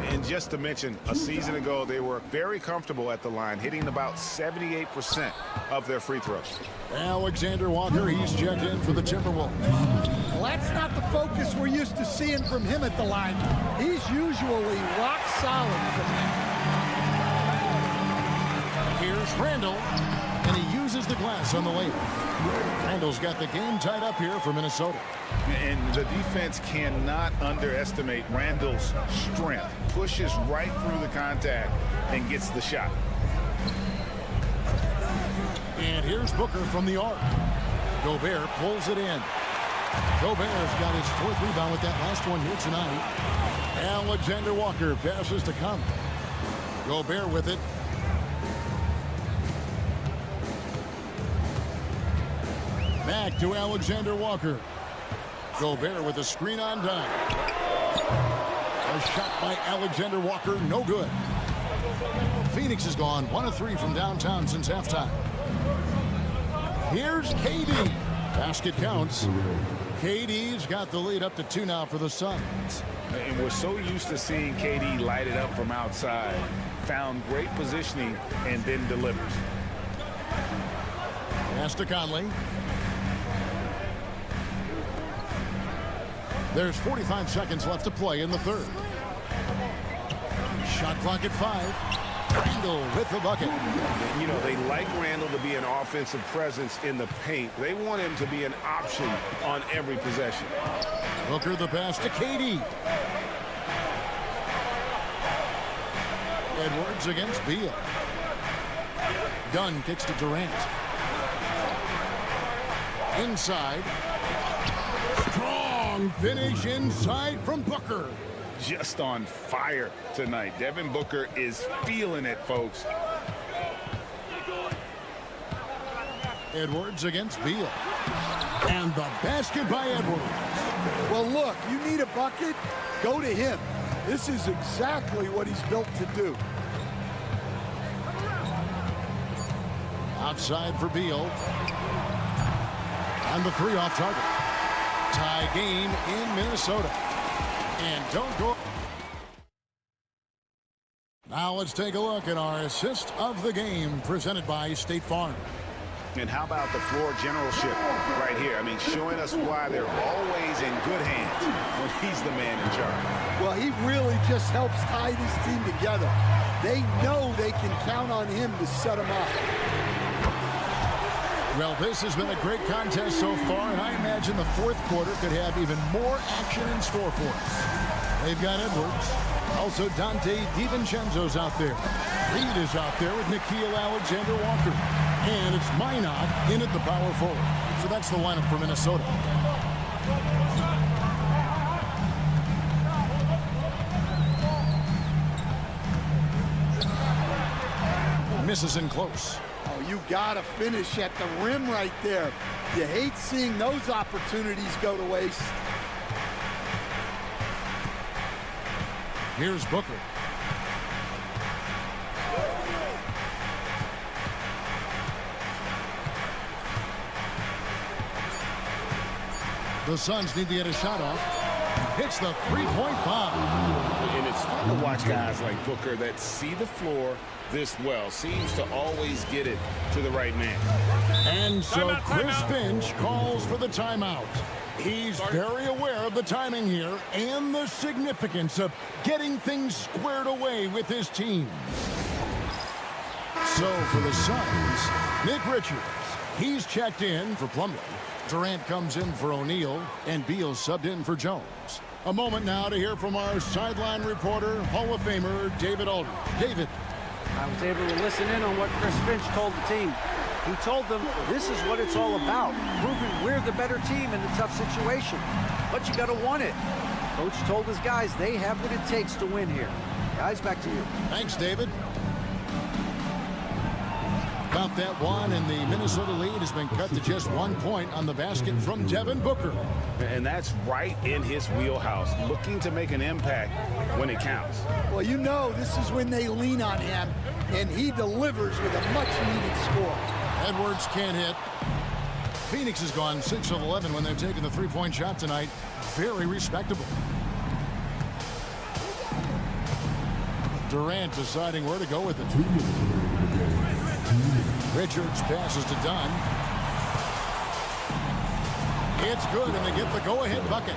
And just to mention, a season ago, they were very comfortable at the line, hitting about 78% of their free throws. Alexander Walker, he's checked in for the Timberwolves. Well, that's not the focus we're used to seeing from him at the line. He's usually rock solid from there. Here's Randall, and he uses the glass on the layup. Randall's got the game tied up here for Minnesota. And the defense cannot underestimate Randall's strength. Pushes right through the contact and gets the shot. And here's Booker from the arc. Gobert pulls it in. Gobert's got his 4th rebound with that last one here tonight. Alexander Walker passes to Conley. Gobert with it. Back to Alexander Walker. Gobert with a screen on dime. A shot by Alexander Walker, no good. Phoenix has gone 1 of 3 from downtown since halftime. Here's KD. Basket counts. KD's got the lead up to 2 now for the Suns. And we're so used to seeing KD light it up from outside. Found great positioning and then delivers. Pass to Conley. There's 45 seconds left to play in the third. Shot clock at 5. Randall with the bucket. You know, they like Randall to be an offensive presence in the paint. They want him to be an option on every possession. Booker the pass to KD. Edwards against Beal. Dunn kicks to Durant. Inside. Strong finish inside from Booker. Just on fire tonight. Devin Booker is feeling it, folks. Edwards against Beal. And the basket by Edwards. Well, look, you need a bucket, go to him. This is exactly what he's built to do. Outside for Beal. And the 3 off target. Tie game in Minnesota. And don't go. Now let's take a look at our assist of the game presented by State Farm. And how about the floor generalship right here? I mean, showing us why they're always in good hands when he's the man in charge. Well, he really just helps tie this team together. They know they can count on him to set them up. Well, this has been a great contest so far, and I imagine the 4th quarter could have even more action in store for us. They've got Edwards. Also, Dante DiVincenzo's out there. Reed is out there with Nickeil Alexander-Walker. And it's Minot in at the power forward. So that's the lineup for Minnesota. Misses in close. Oh, you got to finish at the rim right there. You hate seeing those opportunities go to waste. Here's Booker. The Suns need to get a shot off. Hits the 3-point bomb. And it's fun to watch guys like Booker that see the floor this well. Seems to always get it to the right man. And so Chris Finch calls for the timeout. He's very aware of the timing here and the significance of getting things squared away with his team. So for the Suns, Nick Richards. He's checked in for Plumlee. Durant comes in for O'Neal, and Beal subbed in for Jones. A moment now to hear from our sideline reporter, Hall of Famer David Aldridge. David. I was able to listen in on what Chris Finch told the team. He told them this is what it's all about, proving we're the better team in a tough situation. But you got to want it. Coach told his guys they have what it takes to win here. Guys, back to you. Thanks, David. About that one, and the Minnesota lead has been cut to just 1 point on the basket from Devin Booker. And that's right in his wheelhouse, looking to make an impact when it counts. Well, you know this is when they lean on him, and he delivers with a much-needed score. Edwards can't hit. Phoenix has gone 6 of 11 when they've taken the three-point shot tonight. Very respectable. Durant deciding where to go with it. Richards passes to Dunn. It's good, and they get the go-ahead bucket.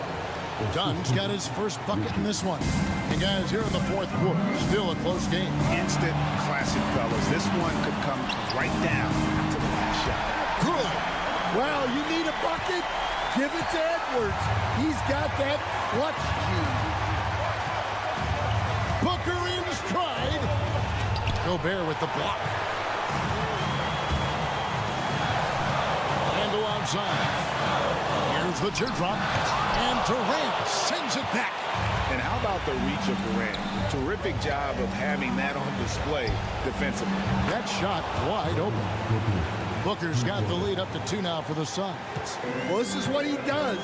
Dunn's got his first bucket in this one. And guys, here in the fourth quarter, still a close game. Instant classic, fellas. This one could come right down to the last shot. Good. Well, you need a bucket? Give it to Edwards. He's got that clutch gene. Booker in stride. Gobert with the block. Handle outside. Here's the teardrop. And Durant sends it back. And how about the reach of Durant? Terrific job of having that on display defensively. That shot wide open. Booker's got the lead up to 2 now for the Suns. Well, this is what he does.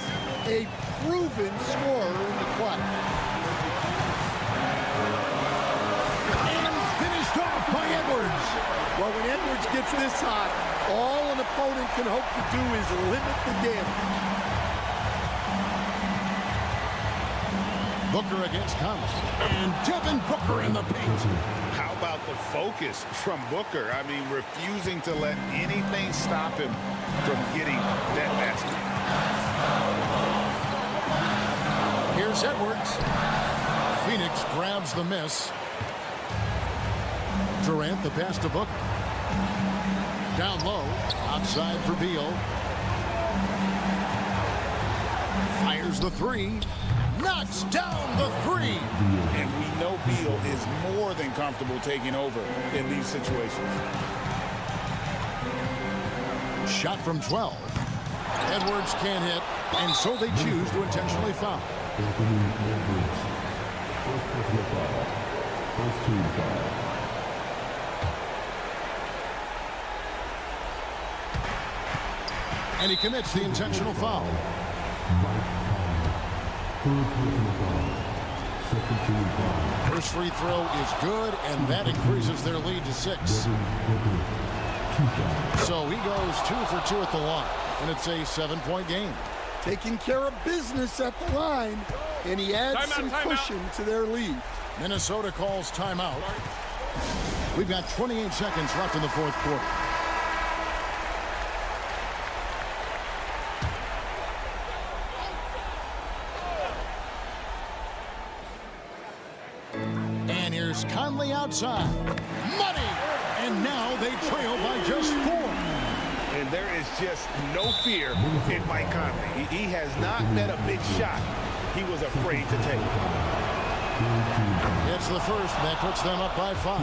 A proven scorer in the clutch. And finished off by Edwards. Well, when Edwards gets this hot, all an opponent can hope to do is limit the damage. Booker against Thomas. And Devin Booker in the paint. How about the focus from Booker? I mean, refusing to let anything stop him from getting that basket. Here's Edwards. Phoenix grabs the miss. Durant the pass to Booker. Down low. Outside for Beal. Fires the three. Knocks down the three. And we know Beal is more than comfortable taking over in these situations. Shot from 12. Edwards can't hit, and so they choose to intentionally foul. And he commits the intentional foul. First free throw is good, and that increases their lead to 6. So he goes 2 for 2 at the line, and it's a 7-point game. Taking care of business at the line, and he adds some cushion to their lead. Minnesota calls timeout. We've got 28 seconds left in the fourth quarter. And here's Conley outside. Money! And now they trail by just 4. And there is just no fear in Mike Conley. He has not met a big shot he was afraid to take. It's the first, and that puts them up by 5.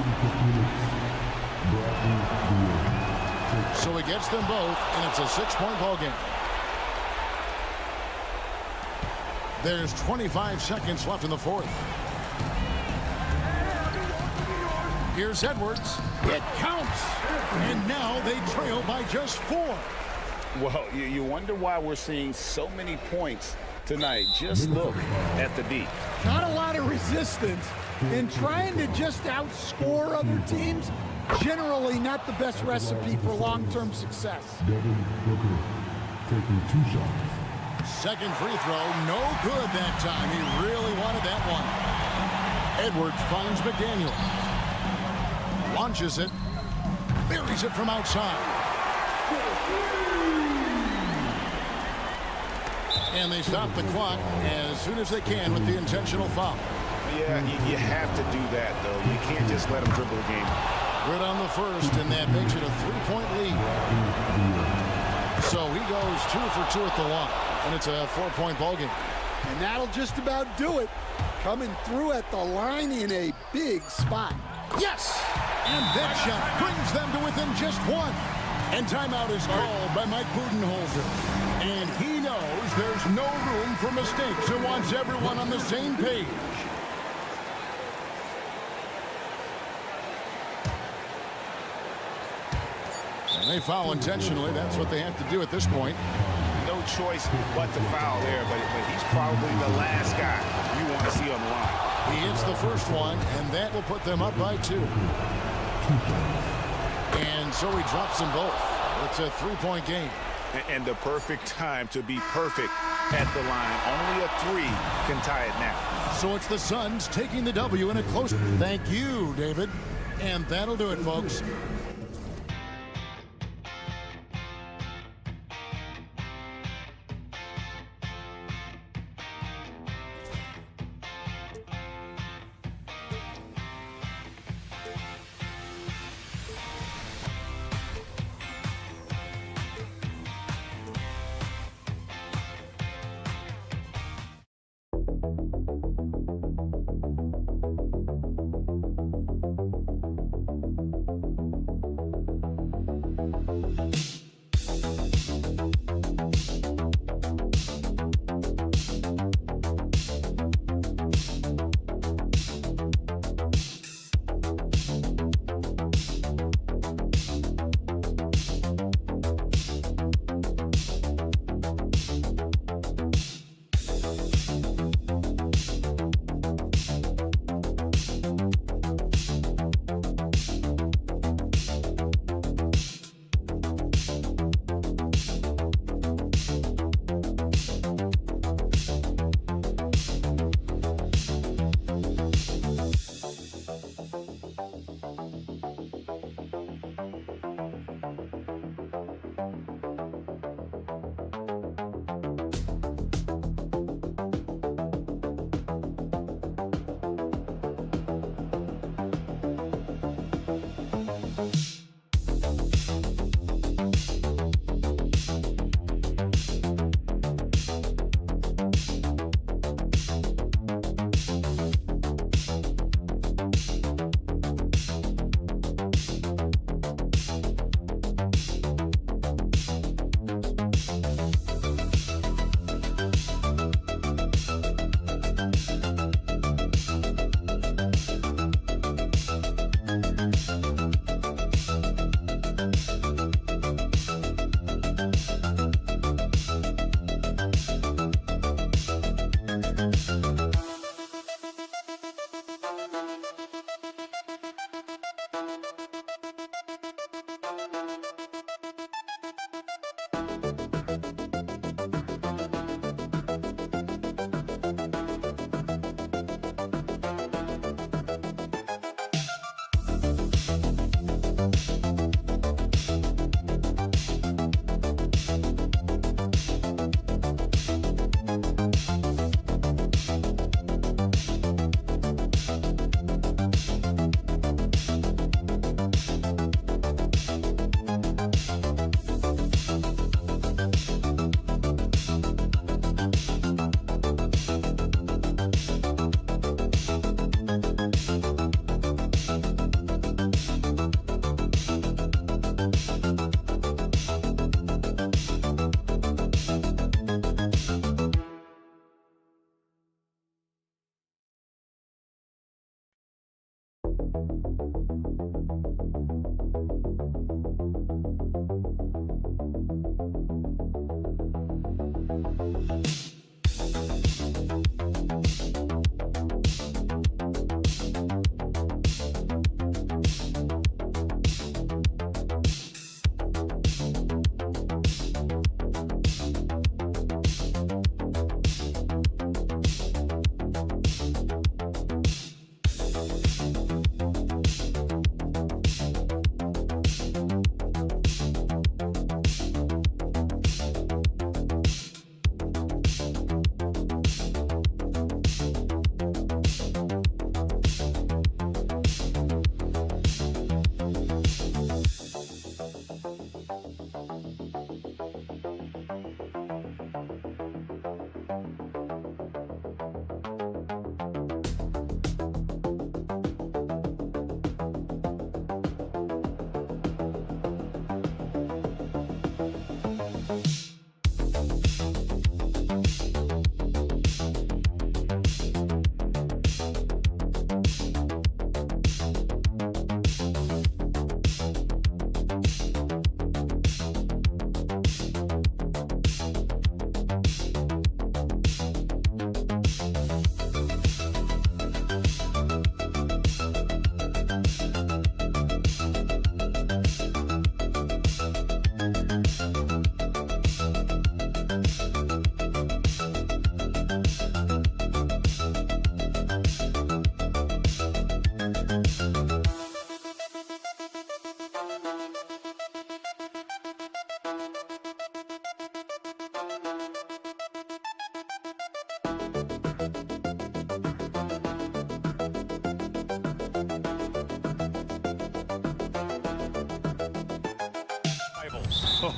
So he gets them both, and it's a 6-point ball game. There's 25 seconds left in the fourth. Here's Edwards. It counts. And now they trail by just 4. Well, you wonder why we're seeing so many points tonight. Just look at the D. Not a lot of resistance, and trying to just outscore other teams, generally not the best recipe for long-term success. Devin Booker taking 2 shots. Second free throw, no good that time. He really wanted that one. Edwards finds McDaniel. Launches it. Buries it from outside. And they stop the clock as soon as they can with the intentional foul. Yeah, you have to do that, though. You can't just let them dribble the game. Good on the first, and that makes it a 3-point lead. So he goes 2 for 2 at the line, and it's a 4-point ball game. And that'll just about do it. Coming through at the line in a big spot. Yes! And that shot brings them to within just 1. And timeout is called by Mike Budenholzer. And he knows there's no room for mistakes and wants everyone on the same page. And they foul intentionally. That's what they have to do at this point. No choice but to foul there, but he's probably the last guy you want to see on the line. He hits the first one, and that will put them up by 2. And so he drops them both. It's a 3-point game. And the perfect time to be perfect at the line. Only a 3 can tie it now. So it's the Suns taking the W in a close. Thank you, David. And that'll do it, folks.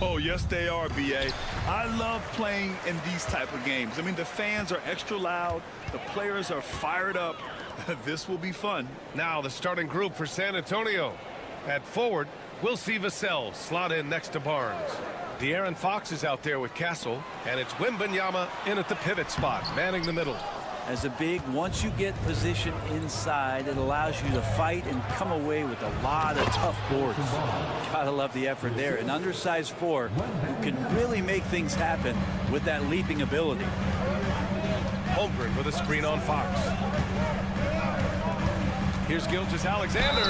Oh, yes, they are, B.A. I love playing in these type of games. I mean, the fans are extra loud. The players are fired up. This will be fun. Now the starting group for San Antonio. At forward, we'll see Vassell slot in next to Barnes. De'Aaron Fox is out there with Castle, and it's Wembanyama in at the pivot spot, manning the middle. As a big, once you get position inside, it allows you to fight and come away with a lot of tough boards. Gotta love the effort there. An undersized 4 who can really make things happen with that leaping ability. Holmgren with a screen on Fox. Here's Gilgeous-Alexander,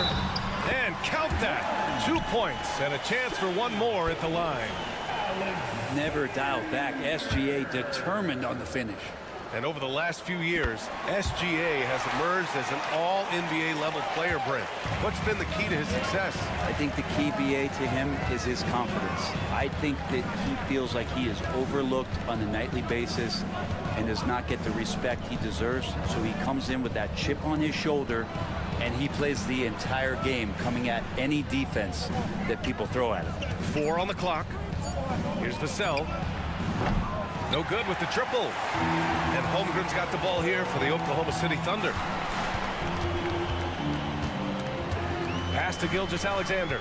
and count that. 2 points and a chance for one more at the line. Never dialed back. SGA determined on the finish. And over the last few years, SGA has emerged as an all-NBA level player, Brent. What's been the key to his success? I think the key, BA, to him is his confidence. I think that he feels like he is overlooked on a nightly basis and does not get the respect he deserves. So he comes in with that chip on his shoulder, and he plays the entire game, coming at any defense that people throw at him. 4 on the clock. Here's Vassell. No good with the triple. And Holmgren's got the ball here for the Oklahoma City Thunder. Pass to Gilgeous-Alexander.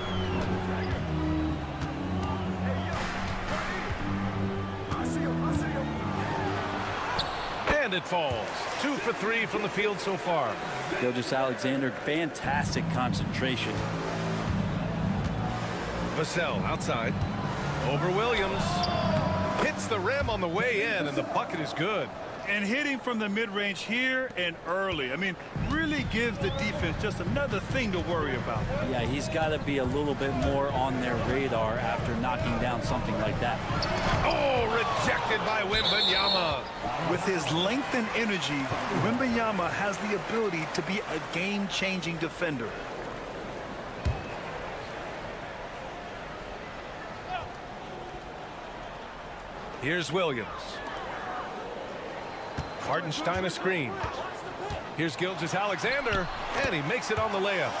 And it falls. 2 for 3 from the field so far. Gilgeous-Alexander, fantastic concentration. Vassell outside. Over Williams. Hits the rim on the way in, and the bucket is good. And hitting from the mid-range here and early. I mean, really gives the defense just another thing to worry about. Yeah, he's got to be a little bit more on their radar after knocking down something like that. Oh, rejected by Wembanyama. With his length and energy, Wembanyama has the ability to be a game-changing defender. Here's Williams. Hartenstein a screen. Here's Gilgeous-Alexander, and he makes it on the layup.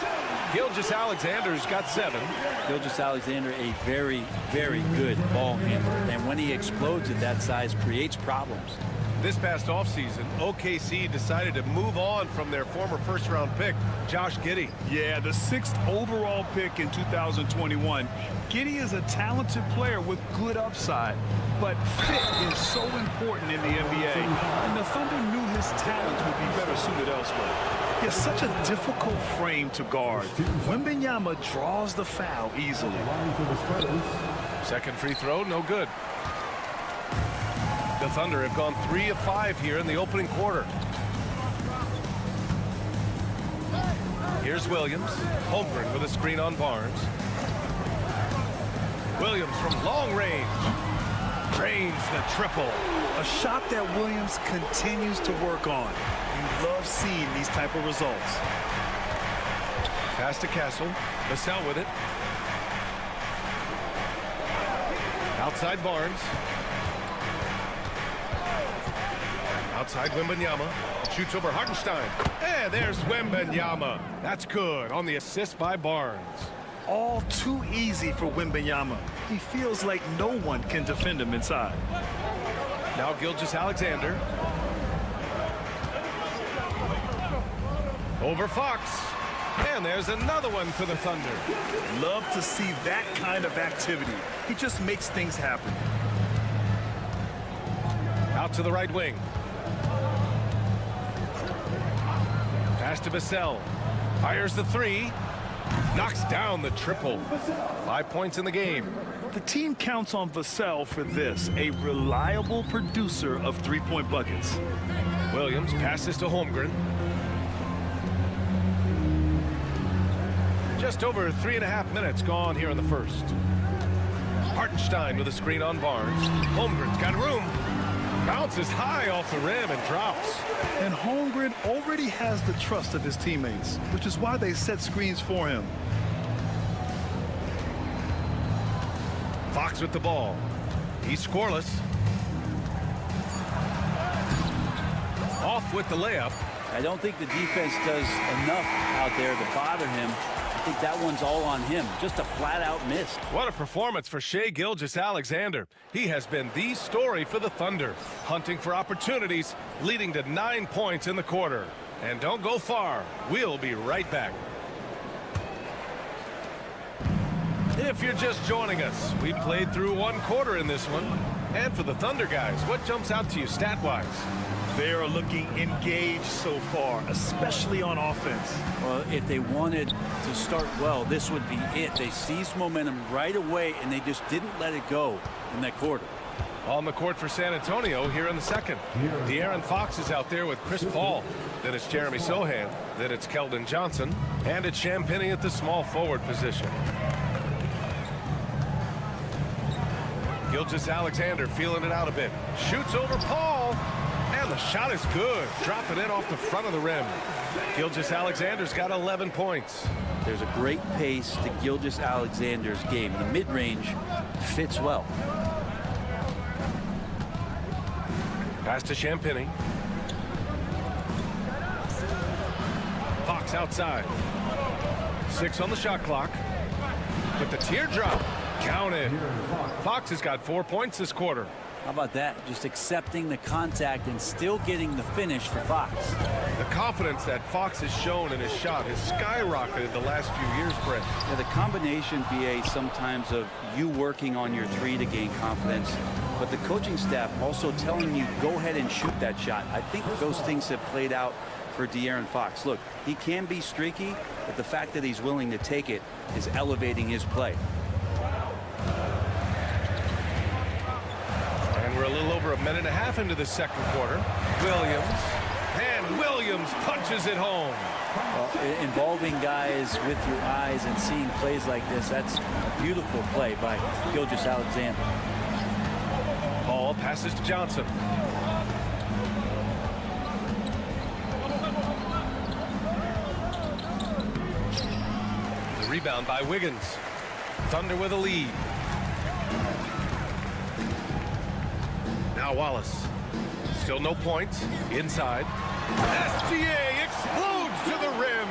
Gilgeous-Alexander's got 7. Gilgeous-Alexander, a very, very good ball handler. And when he explodes at that size, creates problems. This past offseason, OKC decided to move on from their former first-round pick, Josh Giddey. Yeah, the 6th overall pick in 2021. Giddey is a talented player with good upside, but fit is so important in the NBA, and the Thunder knew his talents would be better suited elsewhere. He has such a difficult frame to guard. Wembanyama draws the foul easily. Second free throw, no good. The Thunder have gone 3 of 5 here in the opening quarter. Here's Williams. Holmgren with a screen on Barnes. Williams from long range. Drains the triple. A shot that Williams continues to work on. You love seeing these type of results. Pass to Castle. Vassell with it. Outside Barnes. Outside Wembanyama. Shoots over Hartenstein. And there's Wembanyama. That's good on the assist by Barnes. All too easy for Wembanyama. He feels like no one can defend him inside. Now Gilgeous-Alexander. Over Fox. And there's another one for the Thunder. Love to see that kind of activity. He just makes things happen. Out to the right wing. Pass to Vassell. Fires the 3. Knocks down the triple. 5 points in the game. The team counts on Vassell for this, a reliable producer of 3-point buckets. Williams passes to Holmgren. Just over 3.5 minutes gone here in the first. Hartenstein with a screen on Barnes. Holmgren's got room. Bounces high off the rim and drops. And Holmgren already has the trust of his teammates, which is why they set screens for him. Fox with the ball. He's scoreless. Off with the layup. I don't think the defense does enough out there to bother him think that one's all on him. Just a flat-out miss. What a performance for Shai Gilgeous-Alexander. He has been the story for the Thunder, hunting for opportunities, leading to 9 points in the quarter. And don't go far. We'll be right back. If you're just joining us, we played through 1 quarter in this one. And for the Thunder guys, what jumps out to you stat-wise? They are looking engaged so far, especially on offense. Well, if they wanted to start well, this would be it. They seized momentum right away, and they just didn't let it go in that quarter. On the court for San Antonio here in the second. De'Aaron Fox is out there with Chris Paul. Then it's Jeremy Sohan. Then it's Keldon Johnson. And it's Champagnie at the small forward position. Gilgeous-Alexander feeling it out a bit. Shoots over Paul. And the shot is good. Dropping it off the front of the rim. Gilgeous-Alexander's got 11 points. There's a great pace to Gilgeous-Alexander's game. The mid-range fits well. Pass to Champagnie. Fox outside. 6 on the shot clock. With the teardrop. Counted. Fox has got 4 points this quarter. How about that? Just accepting the contact and still getting the finish for Fox. The confidence that Fox has shown in his shot has skyrocketed the last few years, Brent. Yeah, the combination, BA, sometimes of you working on your 3 to gain confidence, but the coaching staff also telling you, go ahead and shoot that shot. I think those things have played out for De'Aaron Fox. Look, he can be streaky, but the fact that he's willing to take it is elevating his play. We're a little over a minute and a half into the second quarter. Williams punches it home. Well, involving guys with your eyes and seeing plays like this, that's a beautiful play by Gilgeous-Alexander. Ball passes to Johnson. The rebound by Wiggins. Thunder with a lead. Now Wallace. Still no points. Inside. SGA explodes to the rim.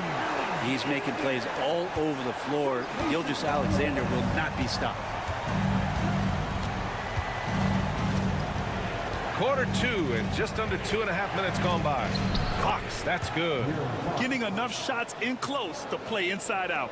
He's making plays all over the floor. Gilgeous-Alexander will not be stopped. Quarter 2 and just under 2.5 minutes gone by. Fox, that's good. Getting enough shots in close to play inside out.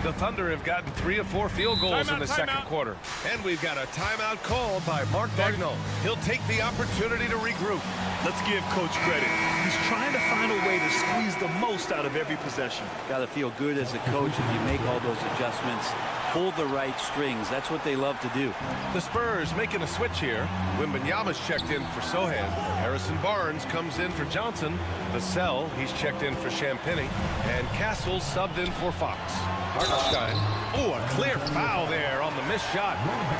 The Thunder have gotten 3 of 4 field goals in the second quarter. And we've got a timeout called by Mark Daigneault. He'll take the opportunity to regroup. Let's give Coach credit. He's trying to find a way to squeeze the most out of every possession. Got to feel good as a coach if you make all those adjustments. Pull the right strings. That's what they love to do. The Spurs making a switch here. Wembanyama's checked in for Sohan. Harrison Barnes comes in for Johnson. Vassell, he's checked in for Champagnie. And Castle subbed in for Fox. Hartenstein. Oh, a clear foul there on the missed shot.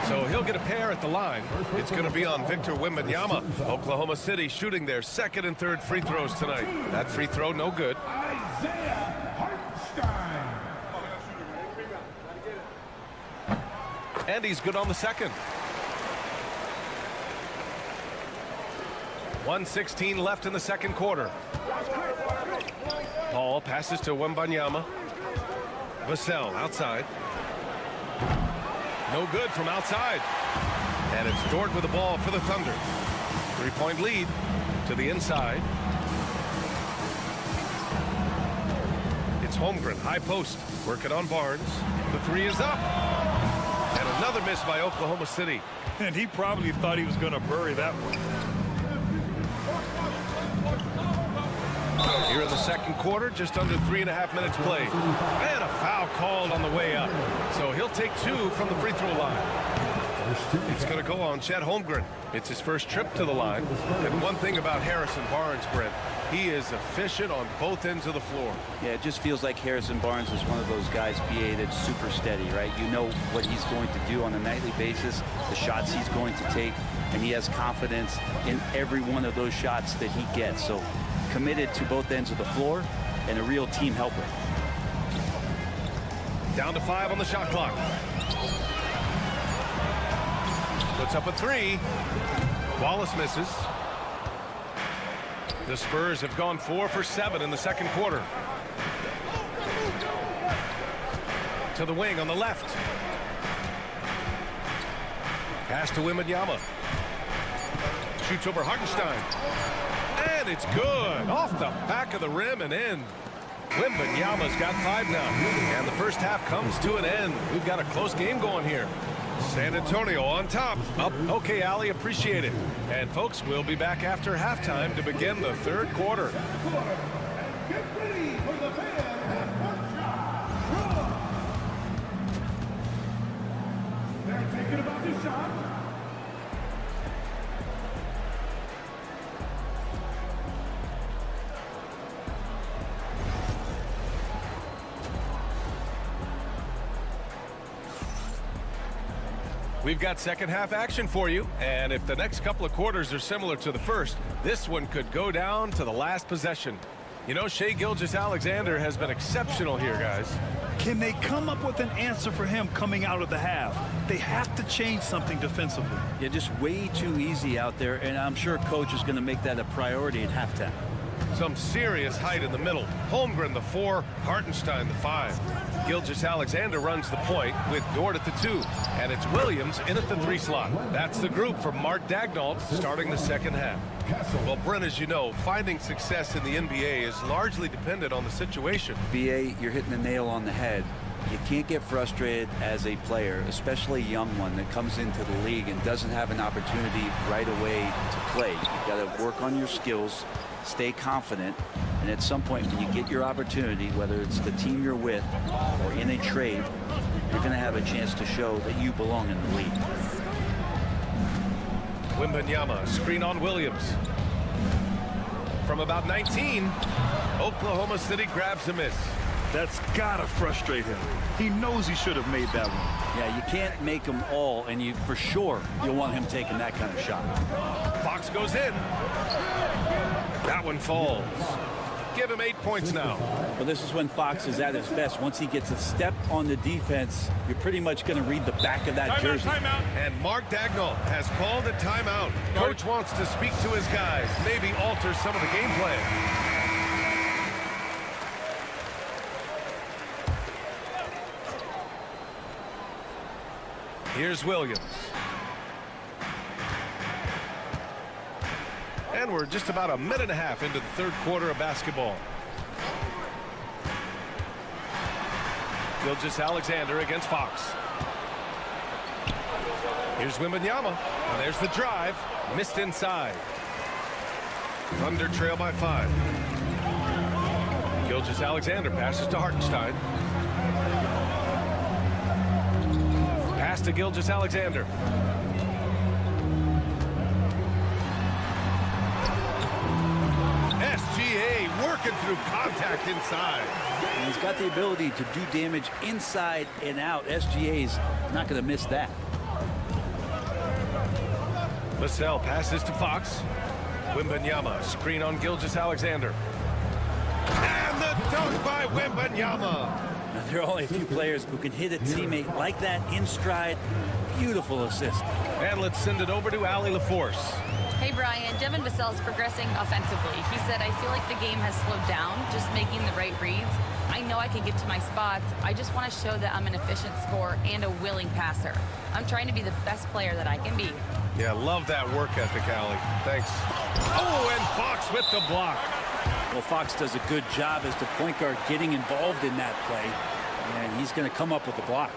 So he'll get a pair at the line. It's going to be on Victor Wembanyama. Oklahoma City shooting their second and third free throws tonight. That free throw no good. And he's good on the second. 1:16 left in the second quarter. Paul passes to Wembanyama. Vassell outside. No good from outside. And it's Dort with the ball for the Thunder. 3-point lead to the inside. It's Holmgren, high post, working on Barnes. The 3 is up. And another miss by Oklahoma City. And he probably thought he was going to bury that one. Here in the second quarter, just under 3.5 minutes played. And a foul called on the way up. So he'll take 2 from the free throw line. It's going to go on Chet Holmgren. It's his first trip to the line. And one thing about Harrison Barnes, Brent, he is efficient on both ends of the floor. Yeah, it just feels like Harrison Barnes is one of those guys, BA, that's super steady, right? You know what he's going to do on a nightly basis, the shots he's going to take, and he has confidence in every one of those shots that he gets. So committed to both ends of the floor and a real team helper. Down to 5 on the shot clock. Puts up a 3. Wallace misses. The Spurs have gone 4 for 7 in the second quarter. To the wing on the left. Pass to Wembanyama. Shoots over Hartenstein. And it's good. Off the back of the rim and in. Wembanyama's got 5 now. And the first half comes to an end. We've got a close game going here. San Antonio on top. Okay, Ali, appreciate it. And folks, we'll be back after halftime to begin the third quarter. Get ready for the fan half-court shot. They're thinking about the shot. We've got second half action for you, and if the next couple of quarters are similar to the first, this one could go down to the last possession. You know, Shai Gilgeous-Alexander has been exceptional here, guys. Can they come up with an answer for him coming out of the half? They have to change something defensively. Yeah, just way too easy out there, and I'm sure coach is going to make that a priority at halftime. Some serious height in the middle. Holmgren the 4, Hartenstein the 5. Gilgeous-Alexander runs the point with Dort at the 2, and it's Williams in at the 3 slot. That's the group from Mark Daigneault starting the second half. Well, Brent, as you know, finding success in the NBA is largely dependent on the situation. BA, you're hitting the nail on the head. You can't get frustrated as a player, especially a young one that comes into the league and doesn't have an opportunity right away to play. You've got to work on your skills, stay confident, and at some point when you get your opportunity, whether it's the team you're with or in a trade, you're going to have a chance to show that you belong in the league. Wembanyama, screen on Williams. From about 19, Oklahoma City grabs a miss. That's gotta frustrate him. He knows he should have made that one. Yeah, you can't make them all, and you for sure you'll want him taking that kind of shot. Fox goes in. That one falls. Give him 8 points now. Well, this is when Fox is at his best. Once he gets a step on the defense, you're pretty much going to read the back of that jersey. Timeout. And Mark Daigneault has called a timeout. Coach wants to speak to his guys, maybe alter some of the game plan. Here's Williams. And we're just about a minute and a half into the third quarter of basketball. Gilgeous-Alexander against Fox. Here's Wembanyama. And there's the drive. Missed inside. Thunder trail by 5. Gilgeous-Alexander passes to Hartenstein. Pass to Gilgeous-Alexander. SGA working through contact inside. And he's got the ability to do damage inside and out. SGA's not going to miss that. Vassell passes to Fox. Wembanyama, screen on Gilgeous-Alexander. And the dunk by Wembanyama. Now, there are only a few players who can hit a teammate like that in stride. Beautiful assist. And let's send it over to Allie LaForce. Hey, Brian, Devin Vassell's progressing offensively. He said, I feel like the game has slowed down, just making the right reads. I know I can get to my spots. I just want to show that I'm an efficient scorer and a willing passer. I'm trying to be the best player that I can be. Yeah, love that work ethic, Allie. Thanks. Oh, and Fox with the block. Well, Fox does a good job as the point guard getting involved in that play, and he's going to come up with the block.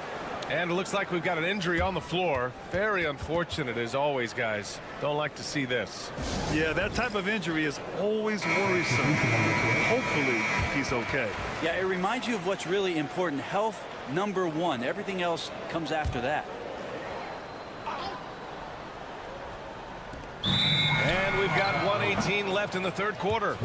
And it looks like we've got an injury on the floor. Very unfortunate as always, guys. Don't like to see this. Yeah, that type of injury is always worrisome. Hopefully, he's okay. Yeah, it reminds you of what's really important. Health, number one. Everything else comes after that. And we've got 1:18 left in the third quarter.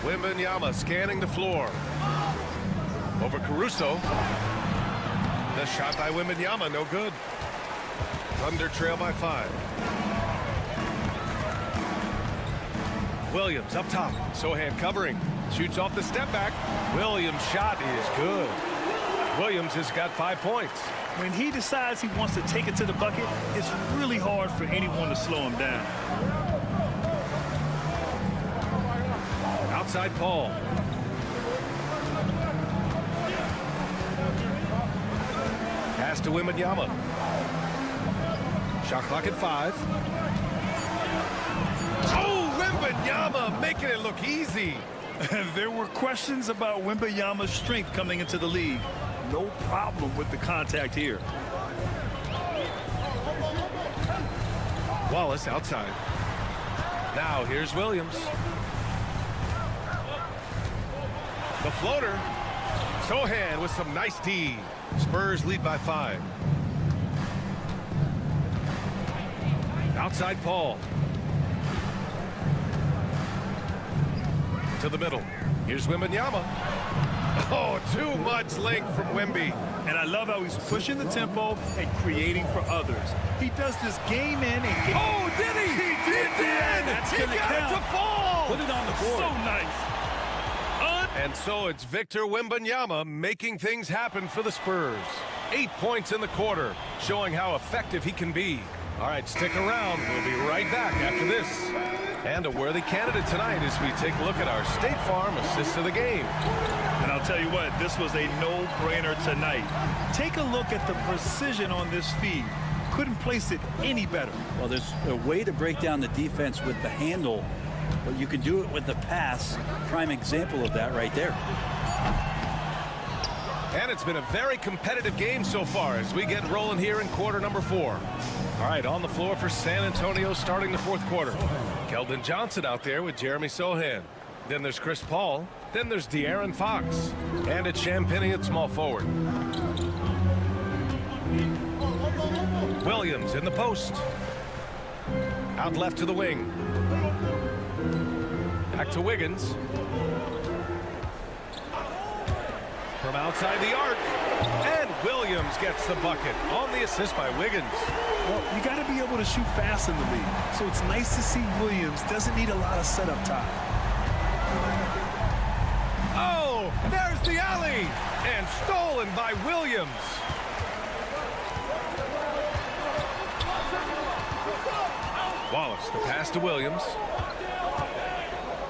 Wembanyama scanning the floor. Over Caruso. The shot by Wembanyama, no good. Thunder trail by 5. Williams up top. Sohan covering. shoots off the step back. Williams' shot is good. Williams has got 5 points. When he decides he wants to take it to the bucket, it's really hard for anyone to slow him down. Outside Paul. Pass to Wembanyama. Shot clock at 5. Oh, Wembanyama making it look easy. There were questions about Wembanyama's strength coming into the league. No problem with the contact here. Wallace outside. Now here's Williams. The floater. Sohan with some nice D. Spurs lead by 5. Outside Paul. To the middle. Here's Wembanyama. Oh, too much length from Wemby. And I love how he's pushing the tempo and creating for others. He does this game in and game. Oh, did he? He did that. That's he gonna got count. it to fall. Put it on the board. So nice. And so it's Victor Wembanyama making things happen for the Spurs. 8 points in the quarter, showing how effective he can be. All right, stick around. We'll be right back after this. And a worthy candidate tonight as we take a look at our State Farm assist of the game. And I'll tell you what, this was a no-brainer tonight. Take a look at the precision on this feed. Couldn't place it any better. Well, there's a way to break down the defense with the handle, but you can do it with the pass. Prime example of that right there. And it's been a very competitive game so far as we get rolling here in quarter number 4. All right, on the floor for San Antonio starting the 4th quarter. Keldon Johnson out there with Jeremy Sohan. Then there's Chris Paul. Then there's De'Aaron Fox. And it's Champagnie at small forward. Williams in the post. Out left to the wing. Back to Wiggins. From outside the arc. And Williams gets the bucket on the assist by Wiggins. Well, you got to be able to shoot fast in the league. So it's nice to see Williams doesn't need a lot of setup time. Oh, there's the alley. And stolen by Williams. Wallace, the pass to Williams.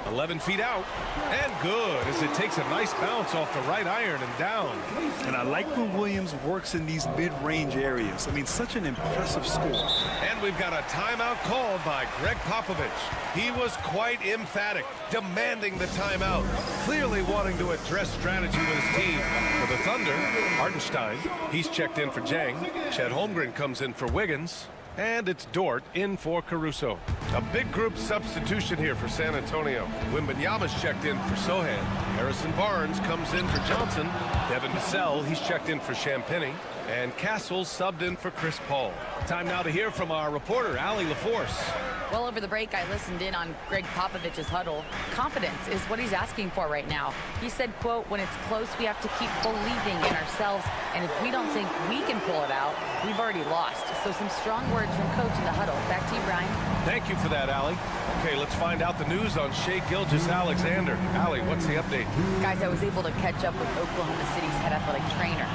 11 feet out, and good as it takes a nice bounce off the right iron and down. And I like when Williams works in these mid-range areas. I mean, such an impressive score. And we've got a timeout called by Greg Popovich. He was quite emphatic, demanding the timeout, clearly wanting to address strategy with his team. For the Thunder, Hartenstein, he's checked in for Jang. Chet Holmgren comes in for Wiggins. And it's Dort in for Caruso. A big group substitution here for San Antonio. Wembanyama's checked in for Sohan. Harrison Barnes comes in for Johnson. Devin Vassell, he's checked in for Champagnie. And Castle subbed in for Chris Paul. Time now to hear from our reporter, Allie LaForce. Well, over the break, I listened in on Greg Popovich's huddle. Confidence is what he's asking for right now. He said, quote, when it's close, we have to keep believing in ourselves. And if we don't think we can pull it out, we've already lost. So some strong words from Coach in the huddle. Back to you, Brian. Thank you for that, Allie. Okay, let's find out the news on Shai Gilgeous-Alexander. Allie, what's the update? Guys, I was able to catch up with Oklahoma City's head athletic trainer.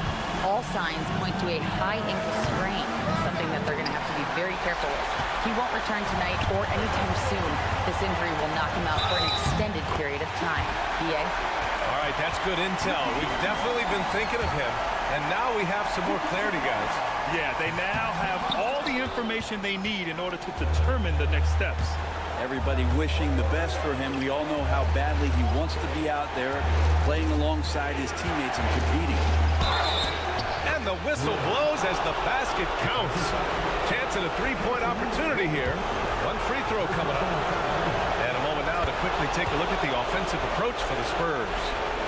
All signs point to a high ankle sprain, something that they're going to have to be very careful with. He won't return tonight or anytime soon. This injury will knock him out for an extended period of time. B.A.? All right, that's good intel. We've definitely been thinking of him, and now we have some more clarity, guys. Yeah, they now have all the information they need in order to determine the next steps. Everybody wishing the best for him. We all know how badly he wants to be out there playing alongside his teammates and competing. And the whistle blows as the basket counts. Chance at a three-point opportunity here. One free throw coming up. And a moment now to quickly take a look at the offensive approach for the Spurs.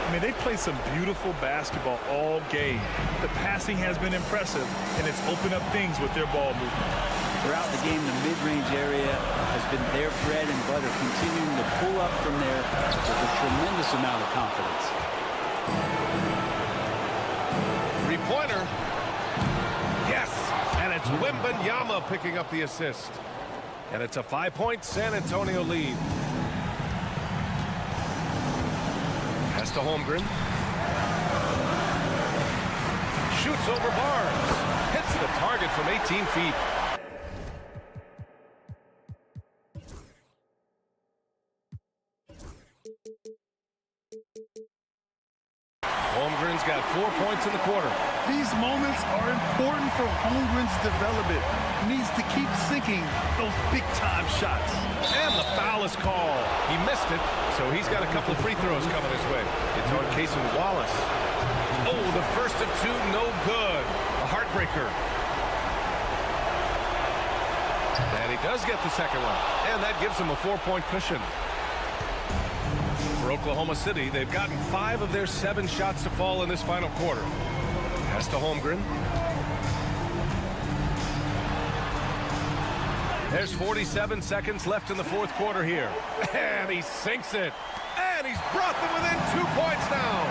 I mean, they've played some beautiful basketball all game. The passing has been impressive, and it's opened up things with their ball movement. Throughout the game, the mid-range area has been their bread and butter, continuing to pull up from there with a tremendous amount of confidence. Three-pointer. Yes, and it's Wembanyama picking up the assist. And it's a 5-point San Antonio lead. Pass to Holmgren. Shoots over Barnes. Hits the target from 18 feet. Holmgren's got 4 points in the quarter. These moments are important for Holmgren's development. He needs to keep sinking those big-time shots. And the foul is called. He missed it, so he's got a couple of free throws coming his way. It's on Cason Wallace. Oh, the first of two, no good. A heartbreaker. And he does get the second one. And that gives him a 4-point cushion. For Oklahoma City, they've gotten 5 of their 7 shots to fall in this final quarter. Pass to Holmgren. There's 47 seconds left in the fourth quarter here. And he sinks it. And he's brought them within 2 points now.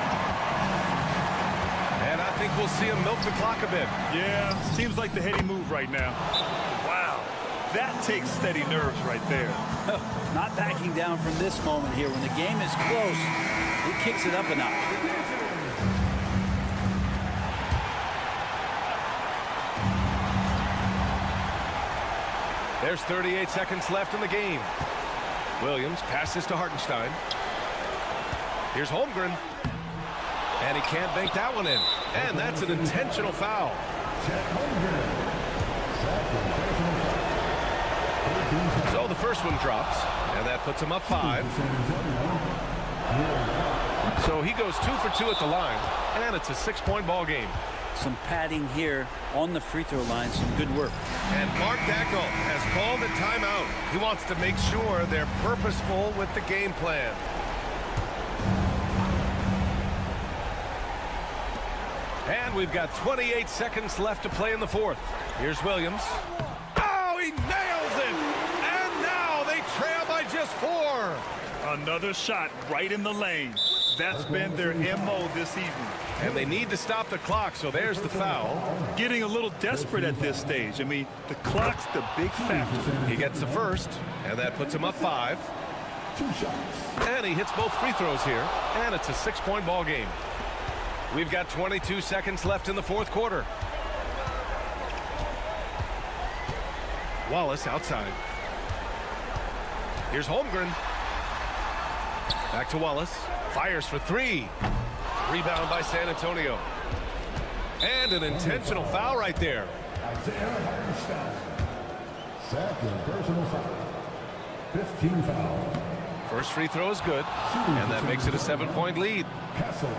And I think we'll see him milk the clock a bit. Yeah, seems like the heady move right now. Wow, that takes steady nerves right there. Not backing down from this moment here. When the game is close, he kicks it up a notch. There's 38 seconds left in the game. Williams passes to Hartenstein. Here's Holmgren. And he can't bank that one in. And that's an intentional foul. So the first one drops, and that puts him up 5. So he goes 2 for 2 at the line, and it's a 6-point ball game. Some padding here on the free throw line. Some good work. And Mark Dackle has called a timeout. He wants to make sure they're purposeful with the game plan. And we've got 28 seconds left to play in the fourth. Here's Williams. Oh, he nails it! And now they trail by just 4. Another shot right in the lane. That's been their MO this evening. And they need to stop the clock, so there's the foul. Getting a little desperate at this stage. I mean, the clock's the big factor. He gets the first, and that puts him up 5. 2 shots. And he hits both free throws here, and it's a 6-point ball game. We've got 22 seconds left in the fourth quarter. Wallace outside. Here's Holmgren. Back to Wallace. Fires for 3. Rebound by San Antonio. And an intentional foul right there. Second personal foul. 15 foul. First free throw is good. And that makes it a 7-point lead. Castle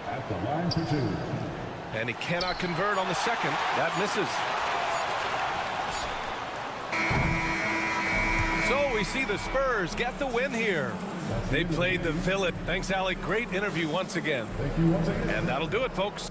at the line for 2. And he cannot convert on the second. That misses. So we see the Spurs get the win here. They played the villain. Thanks, Alec. Great interview once again. Thank you once again. And that'll do it, folks.